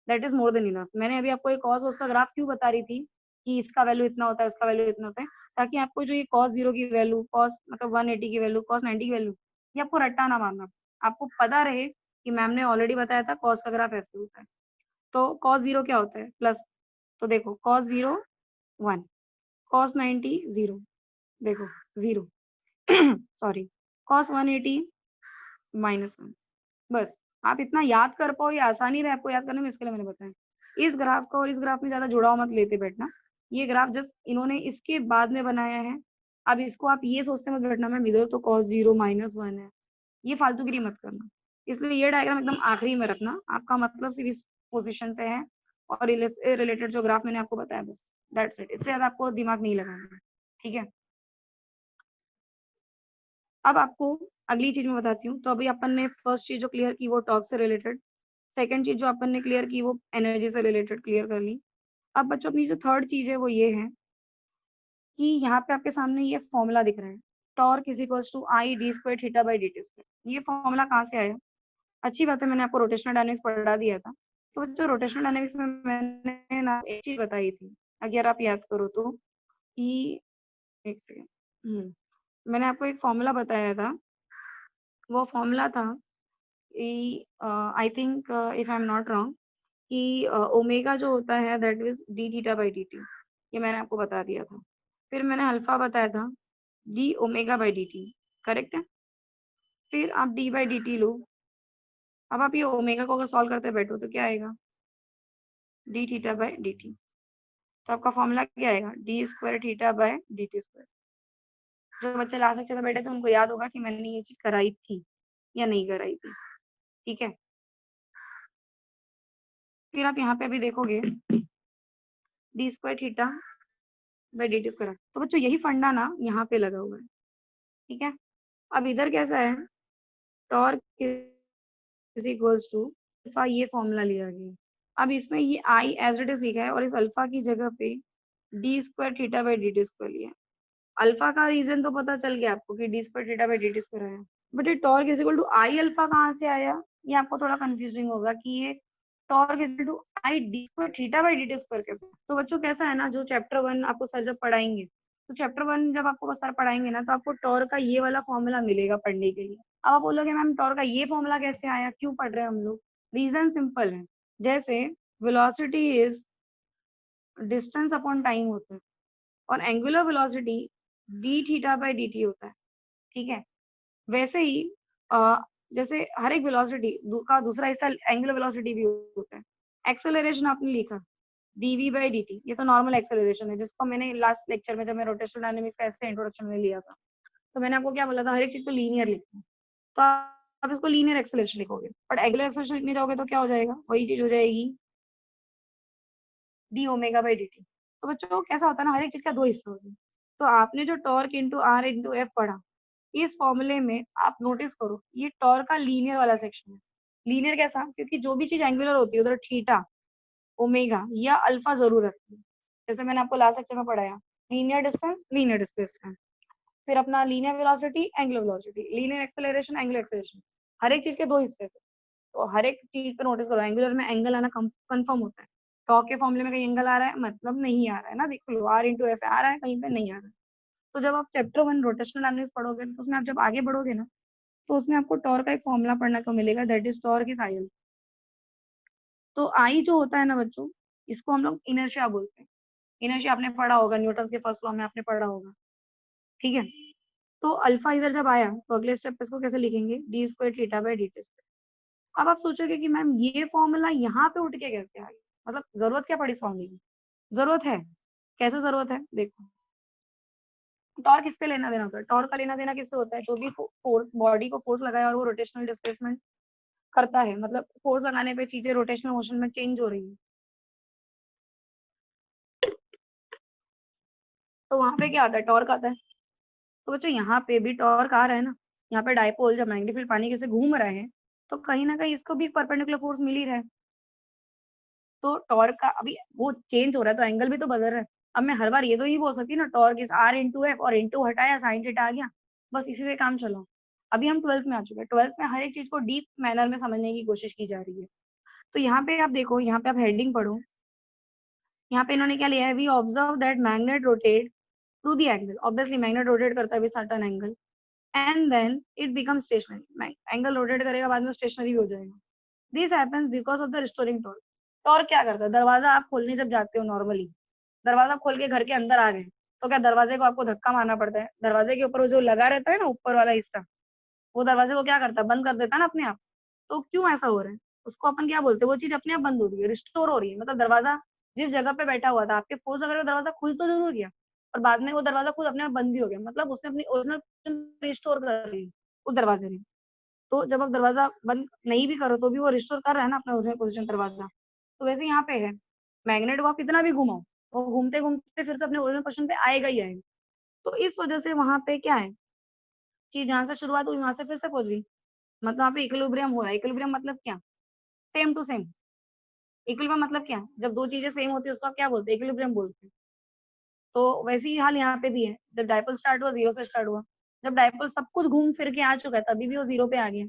that is more than enough. मैंने अभी आपको एक cos उसका ग्राफ क्यों बता रही थी कि इसका वैल्यू इतना होता है, इसका वैल्यू इतना होता है, ताकि आपको जो ये cos 0 की वैल्यू, cos मतलब 180 की वैल्यू, cos 90 की वैल्यू, ये आपको रट्टा ना मारना, आपको पता रहे कि मैम ने ऑलरेडी बताया था cos का ग्राफ ऐसे होता है। तो cos 0 क्या होता है? प्लस। तो देखो cos 0 1, cos 90 0, देखो 0 सॉरी, cos 180 -1। बस आप इतना याद कर पाओ, ये आसानी रहे आपको याद करने में, इसके लिए मैंने बताया। इस ग्राफ को और इस ग्राफ में ज्यादा जुड़ाव मत लेते बैठना। ये ग्राफ जस्ट इन्होंने इसके बाद में बनाया है। अब इसको आप ये सोचते मत बैठना मैं इधर तो cos 0 -1 है, ये फालतूगिरी मत करना। इसलिए ये डायग्राम एकदम आखिरी में रखना, आपका मतलब सिर्फ इस पोजीशन से है और रिलेटेड जो ग्राफ मैंने आपको बताया, बस दैट्स इट। इससे ज्यादा आपको दिमाग नहीं लगाना है, ठीक है। अब आपको अगली चीज मैं बताती हूँ। तो अभी अपन ने फर्स्ट चीज जो क्लियर की वो टॉर्क से रिलेटेड, सेकंड चीज जो अपन ने क्लियर की वो एनर्जी से रिलेटेड क्लियर कर ली। अब बच्चों अपनी जो थर्ड चीज है वो ये है कि यहाँ पे आपके सामने ये फॉर्मूला दिख रहा है, torque is equals to I d square theta by D T square. ये फॉर्मूला कहाँ से आया? अच्छी बात है, मैंने आपको रोटेशनल डायनेमिक्स पढ़ा दिया था। तो बच्चों रोटेशनल डायनेमिक्स में मैंने ना एक चीज बताई थी, अगर आप याद करो तो, कि एक सेकेंड, मैंने आपको एक फॉर्मूला बताया था। वो फॉर्मूला था I think if I am not wrong कि ओमेगा जो होता है that is D theta by D T. ये मैंने आपको बता दिया था। फिर मैंने अल्फा बताया था D omega by D T, correct है। फिर आप डी बाई डी टी लो। अब आप ये ओमेगा को अगर सॉल्व करते बैठो तो क्या आएगा? D theta by D T. तो आपका फॉर्मूला क्या आएगा? D square theta by D T square. जो बच्चे लास्ट लेक्चर में बैठे थे उनको याद होगा कि मैंने ये चीज कराई थी या नहीं कराई थी, ठीक है। फिर आप यहाँ पे अभी देखोगे D square theta by D T square. तो बच्चों यही फंडा ना यहाँ पे लगा हुआ है, ठीक है। अब इधर कैसा है? Torque is equals to alpha, ये फॉर्मूला लिया गया है। अब इसमें ये आई एज इट इज लिखा है और इस अल्फा की जगह पे D square theta by D T square लिया है। अल्फा का रीजन तो पता चल गया आपको कि d square theta by D T square आया, बट ये torque is equal to I alpha कहाँ से आया? ये आपको थोड़ा कंफ्यूजिंग होगा कि ये torque is equal to I d square theta by D T square कैसे? तो बच्चों कैसा है ना, जो चैप्टर 1 आपको सर जब पढ़ाएंगे, तो चैप्टर 1 जब आपको सर पढ़ाएंगे ना, तो आपको टॉर्क का ये वाला फॉर्मूला मिलेगा पढ़ने के लिए। अब आप बोलोगे मैम टॉर्क का ये फॉर्मूला कैसे आया, क्यों पढ़ रहे हैं हम लोग? रीजन सिंपल है, जैसे velocity is distance upon time होता है और angular velocity D theta by D T होता है, ठीक है। वैसे ही जैसे हर एक वेलोसिटी का दूसरा हिस्सा एंगुलर वेलोसिटी भी होता है। एक्सेलरेशन आपने लिखा dv बाई dt, ये तो नॉर्मल एक्सेलरेशन है, जिसको मैंने लास्ट लेक्चर में जब मैं रोटेशनल डायनेमिक्स का ऐसे इंट्रोडक्शन में लिया था, तो मैंने आपको क्या बोला था, हर एक चीज को लीनियर लिखना। तो आप इसको लीनियर एक्सेलरेशन लिखोगे, बट एंगुलर एक्सेलरेशन लिखने जाओगे तो क्या हो जाएगा? वही चीज हो जाएगी D omega by D T. तो बच्चों कैसा होता है ना, हर एक चीज का दो हिस्सा होते हैं। तो आपने जो torque into r into F पढ़ा, इस फॉर्मूले में आप नोटिस करो ये टॉर्क का लीनियर वाला सेक्शन है। लीनियर कैसा? क्योंकि जो भी चीज एंगुलर होती है उधर थीटा, ओमेगा या अल्फा जरूर रखती है। जैसे मैंने आपको लास्ट लेक्चर में पढ़ाया, लीनियर डिस्टेंस, लीनियर डिस्प्लेसमेंट, फिर अपना linear velocity, angular velocity, linear acceleration, angular acceleration, हर एक चीज के दो हिस्से थे। तो हर एक चीज पे नोटिस करो, एंगुलर में एंगल आना कंफर्म होता है। टॉर्क के फॉर्मूले में कहीं एंगल आ रहा है मतलब नहीं आ रहा है ना, देख लो आर इंटू एफ आ रहा है, कहीं पे नहीं आ रहा है। तो जब आप चैप्टर 1 रोटेशनल डायनेमिक्स पढ़ोगे तो उसमें आप जब आगे बढ़ोगे ना, तो उसमें आपको टॉर्क का एक फॉर्मूला पढ़ने को मिलेगा, that is torque is I. तो आई जो होता है ना बच्चों, इसको हम लोग इनर्शिया बोलते हैं। इनर्शिया आपने पढ़ा होगा, न्यूटन के फर्स्ट लॉ में आपने पढ़ा होगा, ठीक है। तो अल्फा इधर जब आया तो अगले स्टेप पे इसको कैसे लिखेंगे? D square theta by D T square. अब आप सोचोगे कि मैम ये फॉर्मूला यहाँ पे उठ के कैसे आ गया, मतलब जरूरत क्या पड़ी इस फॉर्मूले की? जरूरत है, कैसे जरूरत है? देखो, टॉर्क किससे लेना देना होता है? टॉर्क का लेना देना किससे होता है? जो भी फोर्स बॉडी को फोर्स लगाया और वो रोटेशनल डिस्प्लेसमेंट करता है, मतलब फोर्स लगाने पे चीजें रोटेशनल मोशन में चेंज हो रही है, तो वहां पे क्या आता है? टॉर्क आता है। तो बच्चों यहाँ पे भी टॉर्क आ रहा है ना, यहाँ पे डायपोल जब मैग्नेटिक फील्ड पानी के से घूम रहा है तो कहीं ना कहीं इसको भी परपेंडिकुलर फोर्स मिल ही रहा है। तो टॉर्क का अभी वो चेंज हो रहा है तो एंगल भी तो बदल रहा है। अब मैं हर बार ये तो नहीं बोल सकती ना torque is r into F और इंटू हटाया साइन थीटा आ गया, बस इसी से काम चलो। अभी हम 12th में आ चुके हैं, 12th में हर एक चीज को डीप मैनर में समझने की कोशिश की जा रही है। तो यहाँ पे आप देखो, यहाँ पे आप हेडिंग पढ़ो, यहाँ पे इन्होंने क्या लिया है? We observe that magnet rotate through the angle. Obviously magnet rotate करता है with certain angle and then it become stationary. Angle rotate करेगा बाद में स्टेशनरी भी हो जाएगा। This happens because of the restoring torque. Torque क्या करता है, दरवाजा आप खोलने जब जाते हो नॉर्मली, दरवाजा खोल के घर के अंदर आ गए, तो क्या दरवाजे को आपको धक्का मारना पड़ता है? दरवाजे के ऊपर वो जो लगा रहता है ना ऊपर वाला हिस्सा, वो दरवाजे को क्या करता है, बंद कर देता है ना अपने आप। तो क्यों ऐसा हो रहा है, उसको अपन क्या बोलते हैं, वो चीज अपने आप बंद हो रही है, रिस्टोर हो रही है। मतलब दरवाजा जिस जगह पे बैठा हुआ था, आपके फोर्स अगर वो दरवाजा खुल तो जरूर गया, और बाद में वो दरवाजा खुद अपने आप बंद भी हो गया, मतलब उसने अपनी ओरिजिनल रिस्टोर कर ली उस दरवाजे ने। तो जब आप दरवाजा बंद नहीं भी करो तो भी वो रिस्टोर कर रहा है ना अपना ओरिजिनल पोजीशन दरवाजा। तो वैसे यहाँ पे है, मैग्नेट को आप कितना भी घुमाओ, वो घूमते घूमते फिर से अपने ओरिजिनल पोजीशन पे आएगा ही आएगा। तो इस वजह से वहां पे क्या है, चीज जहाँ से शुरुआत हुई वहां से फिर से पहुंच गई, मतलब वहाँ पे इक्विलिब्रियम हो रहा है। इक्विलिब्रियम मतलब क्या, सेम टू सेम। इक्विलिब्रियम मतलब क्या, जब दो चीजें सेम होती है उसको आप क्या बोलते हैं, इक्विलिब्रियम बोलते हैं। तो वैसे ही हाल यहाँ पे भी है, जब डायपोल स्टार्ट हुआ जीरो से स्टार्ट हुआ, जब डायपोल सब कुछ घूम फिर के आ चुका है तभी भी वो जीरो पे आ गया।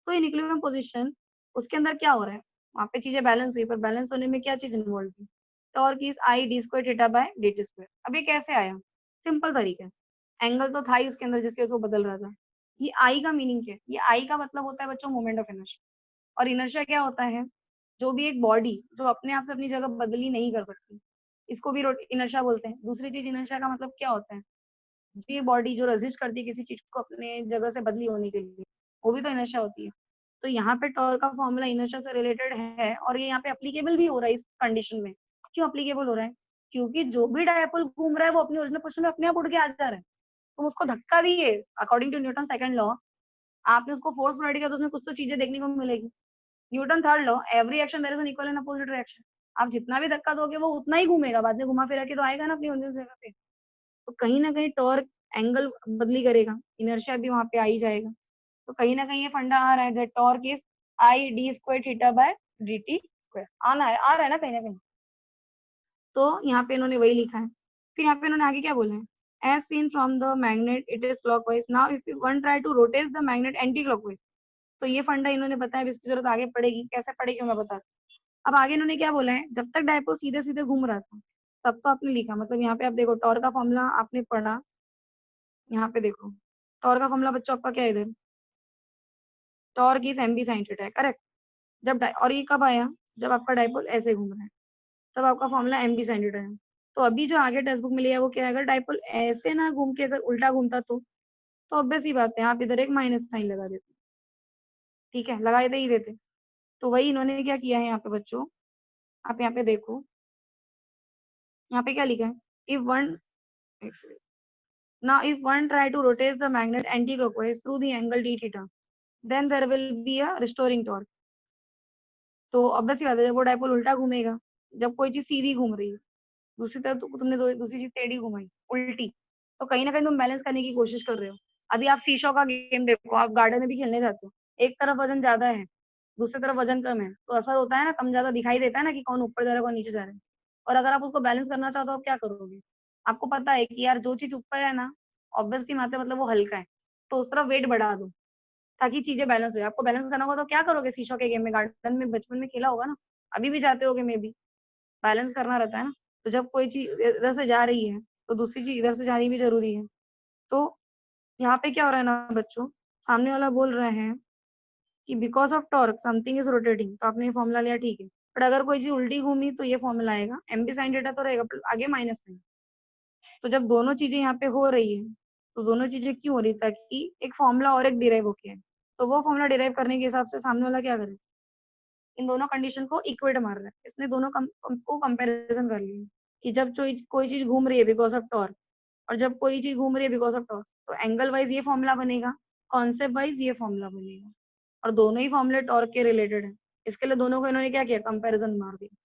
तो इन इक्विलिब्रियम पोजीशन, उसके अंदर क्या हो रहा है, वहाँ पे चीजें बैलेंस हुई, पर बैलेंस होने में क्या चीज इन्वॉल्व थी, torque is I d square theta bye D T square. अब ये कैसे आया, सिंपल तरीका है, एंगल तो था ही उसके अंदर जिसके वो बदल रहा था। ये आई का मीनिंग क्या है, ये आई का मतलब होता है बच्चों मोमेंट ऑफ इनर्शिया। और इनर्शिया क्या होता है, जो भी एक बॉडी जो अपने आप से अपनी जगह बदली नहीं कर सकती, इसको भी इनर्शिया बोलते हैं। दूसरी चीज इनर्शिया का मतलब क्या होता है, ये बॉडी जो रेजिस्ट करती है किसी चीज को अपने जगह से बदली होने के लिए, वो भी तो इनर्शिया होती है। तो यहाँ पे टॉर्क का फॉर्मूला इनर्शिया से रिलेटेड है, और ये यहाँ पे अप्लीकेबल भी हो रहा है इस कंडीशन में। क्यों अप्लीकेबल हो रहा है, क्योंकि जो भी डायपोल घूम रहा है वो अपनी ओरिजिनल पोजीशन में अपने आप उड़ के आ जा रहा है। तुम उसको धक्का दिए, according to Newton second law, आपने उसको फोर्स प्रोवाइड किया तो उसमें कुछ तो चीजें देखने को मिलेगी। Newton third law, every action there is an equal and opposite reaction. आप जितना भी धक्का दोगे वो उतना ही घूमेगा, बाद में घुमा फिरा के तो आएगा ना अपनी ओरिजिनल जगह पे। तो कहीं ना कहीं टॉर्क एंगल बदली करेगा, इनर्शिया भी वहां पे आ ही जाएगा। तो कहीं ना कहीं ये फंडा आ रहा है that torque is I d square theta bye D T square, आना है, आ रहा है ना कहीं ना कहीं। तो यहाँ पे इन्होंने वही लिखा है। फिर यहाँ पे इन्होंने आगे क्या बोला है, as seen from the magnet it is clockwise, now if you want try to rotate the magnet anti clockwise. तो ये फंडा इन्होंने बताया, इसकी जरूरत आगे पड़ेगी, कैसे पड़ेगी मैं बता। अब आगे इन्होंने क्या बोला है, जब तक डायपो सीधे सीधे घूम रहा था तब तो आपने लिखा, मतलब यहाँ पे आप देखो टॉर्क का फॉर्मूला आपने पढ़ा, यहाँ पे देखो टॉर्क का फॉर्मूला बच्चों आपका क्या है इधर, torque is M B sine theta है, करेक्ट। और ये कब आया, जब आपका डायपोल ऐसे घूम रहा है, तब आपका formula M B sine theta है। तो अभी जो आगे टेक्स्ट बुक में लिया है वो क्या है, अगर डायपोल ऐसे ना घूम के अगर उल्टा घूमता तो ऑब्वियस ही बात है आप इधर एक माइनस साइन लगा देते, ठीक है, लगा देते ही देते। तो वही इन्होंने क्या किया है यहाँ पे बच्चों, आप यहाँ पे देखो, यहाँ पे क्या लिखा है, if one, now if one try to rotate the magnet anti-clockwise through the angle d theta, then there will be a restoring torque। तो ऑब्वियस सी बात है, जब वो डायपोल उल्टा घूमेगा, जब कोई चीज सीधी घूम रही है, दूसरी तरफ तो तुमने दूसरी चीज टेढ़ी घुमाई उल्टी, तो कहीं ना कहीं तुम बैलेंस करने की कोशिश कर रहे हो। अभी आप शीशो का गेम देखो, आप गार्डन में भी खेलने जाते हो, एक तरफ वजन ज्यादा है, दूसरी तरफ वजन कम है, तो असर होता है ना, कम ज्यादा दिखाई देता है ना कि कौन ऊपर जा रहा है कौन नीचे जा रहा है। और अगर आप उसको बैलेंस करना चाहते हो आप क्या करोगे, आपको पता है कि यार जो चीज ऊपर है ना, ऑब्वियसली माते मतलब वो हल्का है, तो उस तरफ वेट बढ़ा दो ताकि चीजें बैलेंस हो। आपको बैलेंस करना होगा तो क्या करोगे, शीशो के गेम में गार्डन में बचपन में खेला होगा ना, अभी भी जाते होगे मे बी, बैलेंस करना रहता है ना। तो जब कोई चीज इधर से जा रही है तो दूसरी चीज इधर से जानी भी जरूरी है। तो यहाँ पे क्या हो रहा है ना बच्चों, सामने वाला बोल रहा है कि because of torque something is rotating, तो आपने ये फॉर्मूला लिया ठीक है, बट अगर कोई चीज उल्टी घूमी तो ये फॉर्मूला आएगा, एम बी साइन डेटा तो रहेगा आगे माइनस साइन। तो जब दोनों चीजें यहाँ पे हो रही है, तो दोनों चीजें क्यों हो रही है, ताकि एक फॉर्मूला और एक डिराइव होके है। तो वो फॉर्मूला डिराइव करने के हिसाब से सामने वाला क्या करे, इन दोनों कंडीशन को इक्वेट मार रहा है, इसने दोनों को कंपैरिजन कर लिया कि जब कोई चीज घूम रही है बिकॉज ऑफ टॉर्क, और जब कोई चीज घूम रही है बिकॉज ऑफ टॉर्क, तो एंगल वाइज ये फॉर्मूला बनेगा, कॉन्सेप्ट वाइज ये फॉर्मूला बनेगा, और दोनों ही फॉर्मूले टॉर्क के रिलेटेड है। इसके लिए दोनों को इन्होंने क्या किया, कंपैरिजन मार दिया।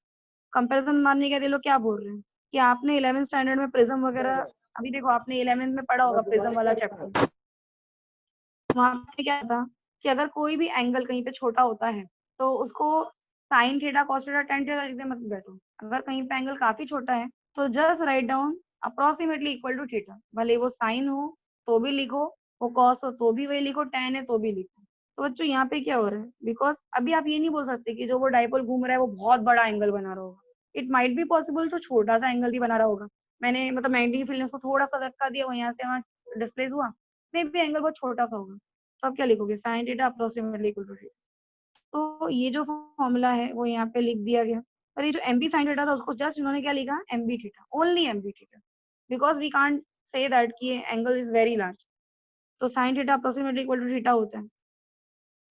कंपैरिजन मारने के लिए लोग क्या बोल रहे हैं कि आपने 11th स्टैंडर्ड में प्रिज्म वगैरह, अभी देखो आपने 11th में पढ़ा होगा प्रिज्म वाला चैप्टर, वहां पे क्या था कि अगर कोई भी एंगल कहीं पे छोटा होता है तो उसको sine theta cos theta tan theta लिखने मत बैठो। अगर कहीं पे एंगल काफी छोटा है तो just write down approximately equal to theta, भले वो साइन हो तो भी लिखो, वो कॉस हो तो भी वही लिखो, टेन है तो भी लिखो। तो बच्चों यहाँ पे क्या हो रहा है, बिकॉज अभी आप ये नहीं बोल सकते कि जो वो डायपोल घूम रहा है वो बहुत बड़ा एंगल बना रहा होगा, इट माइट बी पॉसिबल तो छोटा सा एंगल भी बना रहा होगा। मैंने मतलब मैग्नेटिक फील्ड ने उसको थोड़ा सा धक्का दिया, वो यहाँ से वहाँ डिस्प्लेस हुआ, मे बी एंगल बहुत छोटा सा होगा। तो आप क्या लिखोगे, sine theta approximately equal to theta. तो ये जो फॉर्मूला है वो यहाँ पे लिख दिया गया। पर ये जो mb sin थीटा था उसको जस्ट इन्होंने क्या लिखा, mb theta, only mb theta, because we can't say that कि एंगल इज वेरी लार्ज। तो sin theta approximately equal to theta होता है,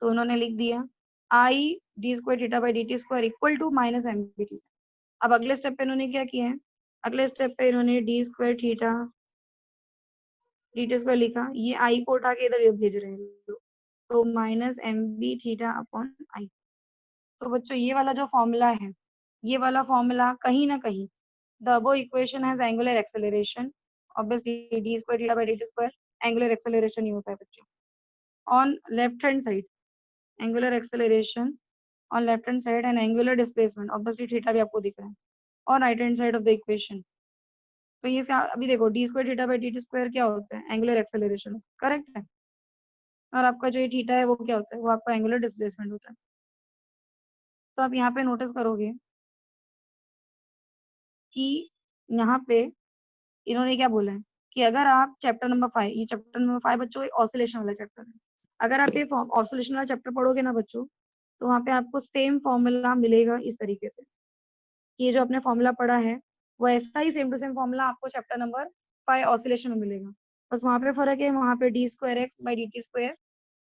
तो उन्होंने लिख दिया i d square theta by dt square equal to minus mb theta. अब अगले स्टेप पे इन्होंने क्या किया है, अगले स्टेप पे इन्होंने d square theta dt square लिखा, ये i को उठा के इधर भेज रहे हैं, तो minus mb theta upon i। तो बच्चों ये वाला जो फॉर्मूला है, ये वाला फॉर्मूला कहीं ना कहीं the above equation has angular acceleration, obviously d square theta by dt square angular acceleration ही होता है बच्चों। On left hand side angular acceleration on left hand side and angular displacement, obviously theta भी आपको दिख रहा है, और right hand side of the equation. तो ये अभी देखो d square theta by dt square क्या होता है, एंगुलर एक्सेलरेशन, करेक्ट है, और आपका जो ये थीटा है वो क्या होता है, वो आपका एंगुलर डिस्प्लेसमेंट होता है। तो आप यहाँ पे नोटिस करोगे कि यहाँ पे इन्होंने क्या बोला है कि अगर आप चैप्टर नंबर 5, ये चैप्टर नंबर 5 बच्चों एक ऑसिलेशन वाला चैप्टर है, अगर आप ये ऑसिलेशन वाला चैप्टर पढ़ोगे ना बच्चों, तो वहाँ पे आपको सेम फॉर्मूला मिलेगा इस तरीके से। ये जो आपने फॉर्मूला पढ़ा है वो ऐसा ही सेम टू सेम फॉर्मूला आपको चैप्टर नंबर 5 ऑसिलेशन में मिलेगा, बस वहाँ पे फर्क है, वहाँ पे D square X by D T square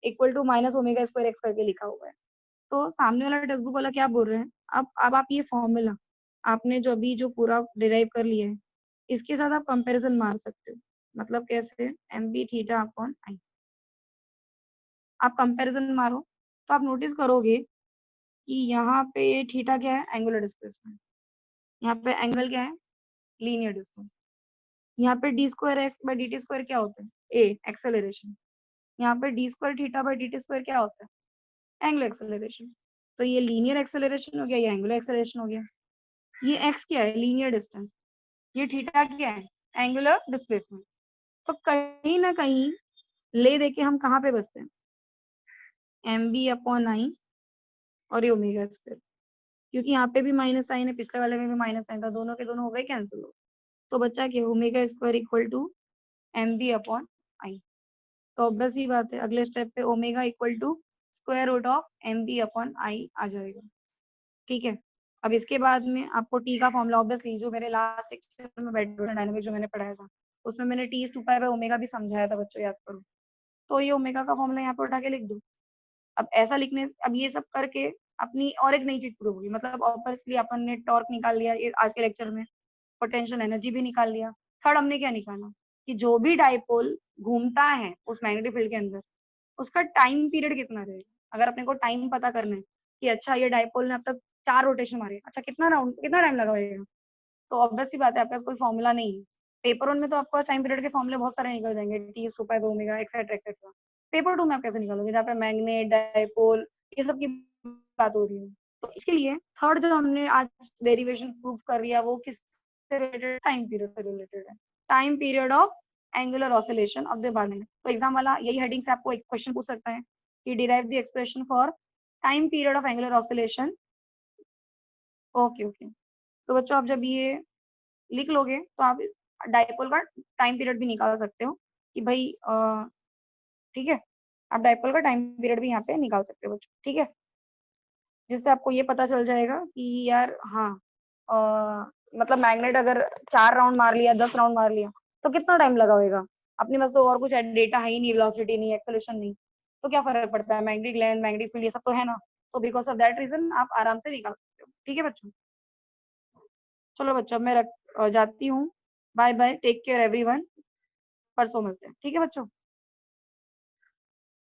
equal to minus omega square X करके लिखा हुआ है। तो सामने वाला टेक्स्ट बुक वाला क्या बोल रहे हैं, अब आप ये फॉर्मूला आपने जो अभी जो पूरा डिराइव कर लिया है, इसके साथ आप कंपैरिजन मार सकते हो। मतलब कैसे, M B theta upon I, आप कंपैरिजन मारो तो आप नोटिस करोगे कि यहाँ पे थीटा क्या है, एंगुलर डिस्प्लेसमेंट, यहाँ पे एंगल क्या है, लीनियर डिस्टेंस, यहाँ पे D square X by D T square क्या होता है, ए एक्सेलरेशन, यहाँ पे D square theta by D T square क्या होता है, एंगुलर एक्सेलरेशन। तो ये लीनियर एक्सेलरेशन हो गया, ये एंगुलर एक्सेलरेशन हो गया। ये एक्स क्या है, लीनियर डिस्टेंस, ये थीटा क्या है, एंगुलर डिस्प्लेसमेंट। तो कहीं ना कहीं ले देके हम कहाँ पे बसते हैं, एम बी अपॉन आई और ये ओमेगा स्क्वायर, क्योंकि यहाँ पे भी माइनस साइन है, पिछले वाले में भी माइनस साइन था, दोनों के दोनों हो गए कैंसिल हो, तो बच्चा क्या, omega square equal to M b upon I. तो ऑब्वियस ही बात है, अगले स्टेप पे omega equal to square root of m b upon I आ जाएगा। ठीक है, अब इसके बाद में आपको टी का फॉर्मूला, ऑब्वियसली जो मेरे लास्ट लेक्चर में डायनामिक जो मैंने पढ़ाया था उसमें मैंने T two pi by omega भी समझाया था बच्चों, याद करो। तो ये ओमेगा का फॉर्मूला यहाँ पे उठा के लिख दो। अब ऐसा लिखने, अब ये सब करके अपनी और एक नई चीज प्रूव होगी, मतलब ऑब्वियसली अपन ने टॉर्क निकाल लिया ये आज के लेक्चर में, पोटेंशियल एनर्जी भी निकाल लिया। थर्ड हमने क्या निकाला कि जो भी डाइपोल घूमता है उस मैग्नेटिक फील्ड के अंदर, उसका टाइम पीरियड कितना रहेगा। अगर अपने को टाइम पता करना है कि अच्छा ये डाइपोल ने अब तक 4 रोटेशन मारे, अच्छा कितना राउंड, कितना टाइम लगाएगा, तो ऑब्वियस सी बात है आपके पास कोई फॉर्मूला नहीं है। पेपर वन में तो आपको टाइम पीरियड के फॉर्मूले बहुत सारे निकल जाएंगे, T super omega etcetera etcetera. Paper two में आप कैसे निकालोगे जहाँ पे मैग्नेट डाइपोल ये सब की बात हो रही है। तो इसके लिए थर्ड जो हमने आज डेरिवेशन प्रूव कर लिया वो किससे रिलेटेड, टाइम पीरियड से रिलेटेड है, time period of angular oscillation of the bar. तो एग्जाम वाला यही हेडिंग से आपको एक क्वेश्चन पूछ सकता है कि derive the expression for time period of angular oscillation. Okay okay, तो बच्चों आप जब ये लिख लोगे तो आप डाइपोल का टाइम पीरियड भी निकाल सकते हो कि भाई ठीक है, आप डाइपोल का टाइम पीरियड भी यहाँ पे निकाल सकते हो बच्चों। ठीक है, जिससे आपको ये पता चल जाएगा कि यार हाँ मतलब मैग्नेट अगर 4 राउंड मार लिया 10 राउंड मार लिया तो कितना टाइम लगा होगा। अपने पास तो और कुछ डेटा है ही नहीं, वेलोसिटी नहीं, एक्सेलरेशन नहीं, तो क्या फर्क पड़ता है, मैग्नेटिक लेंथ मैग्नेटिक फील्ड ये सब तो है ना। तो बिकॉज ऑफ दैट रीजन आप आराम से निकाल सकते हो। ठीक है बच्चों, चलो बच्चों मैं जाती हूँ, bye bye, take care everyone, परसों मिलते हैं। ठीक है बच्चों।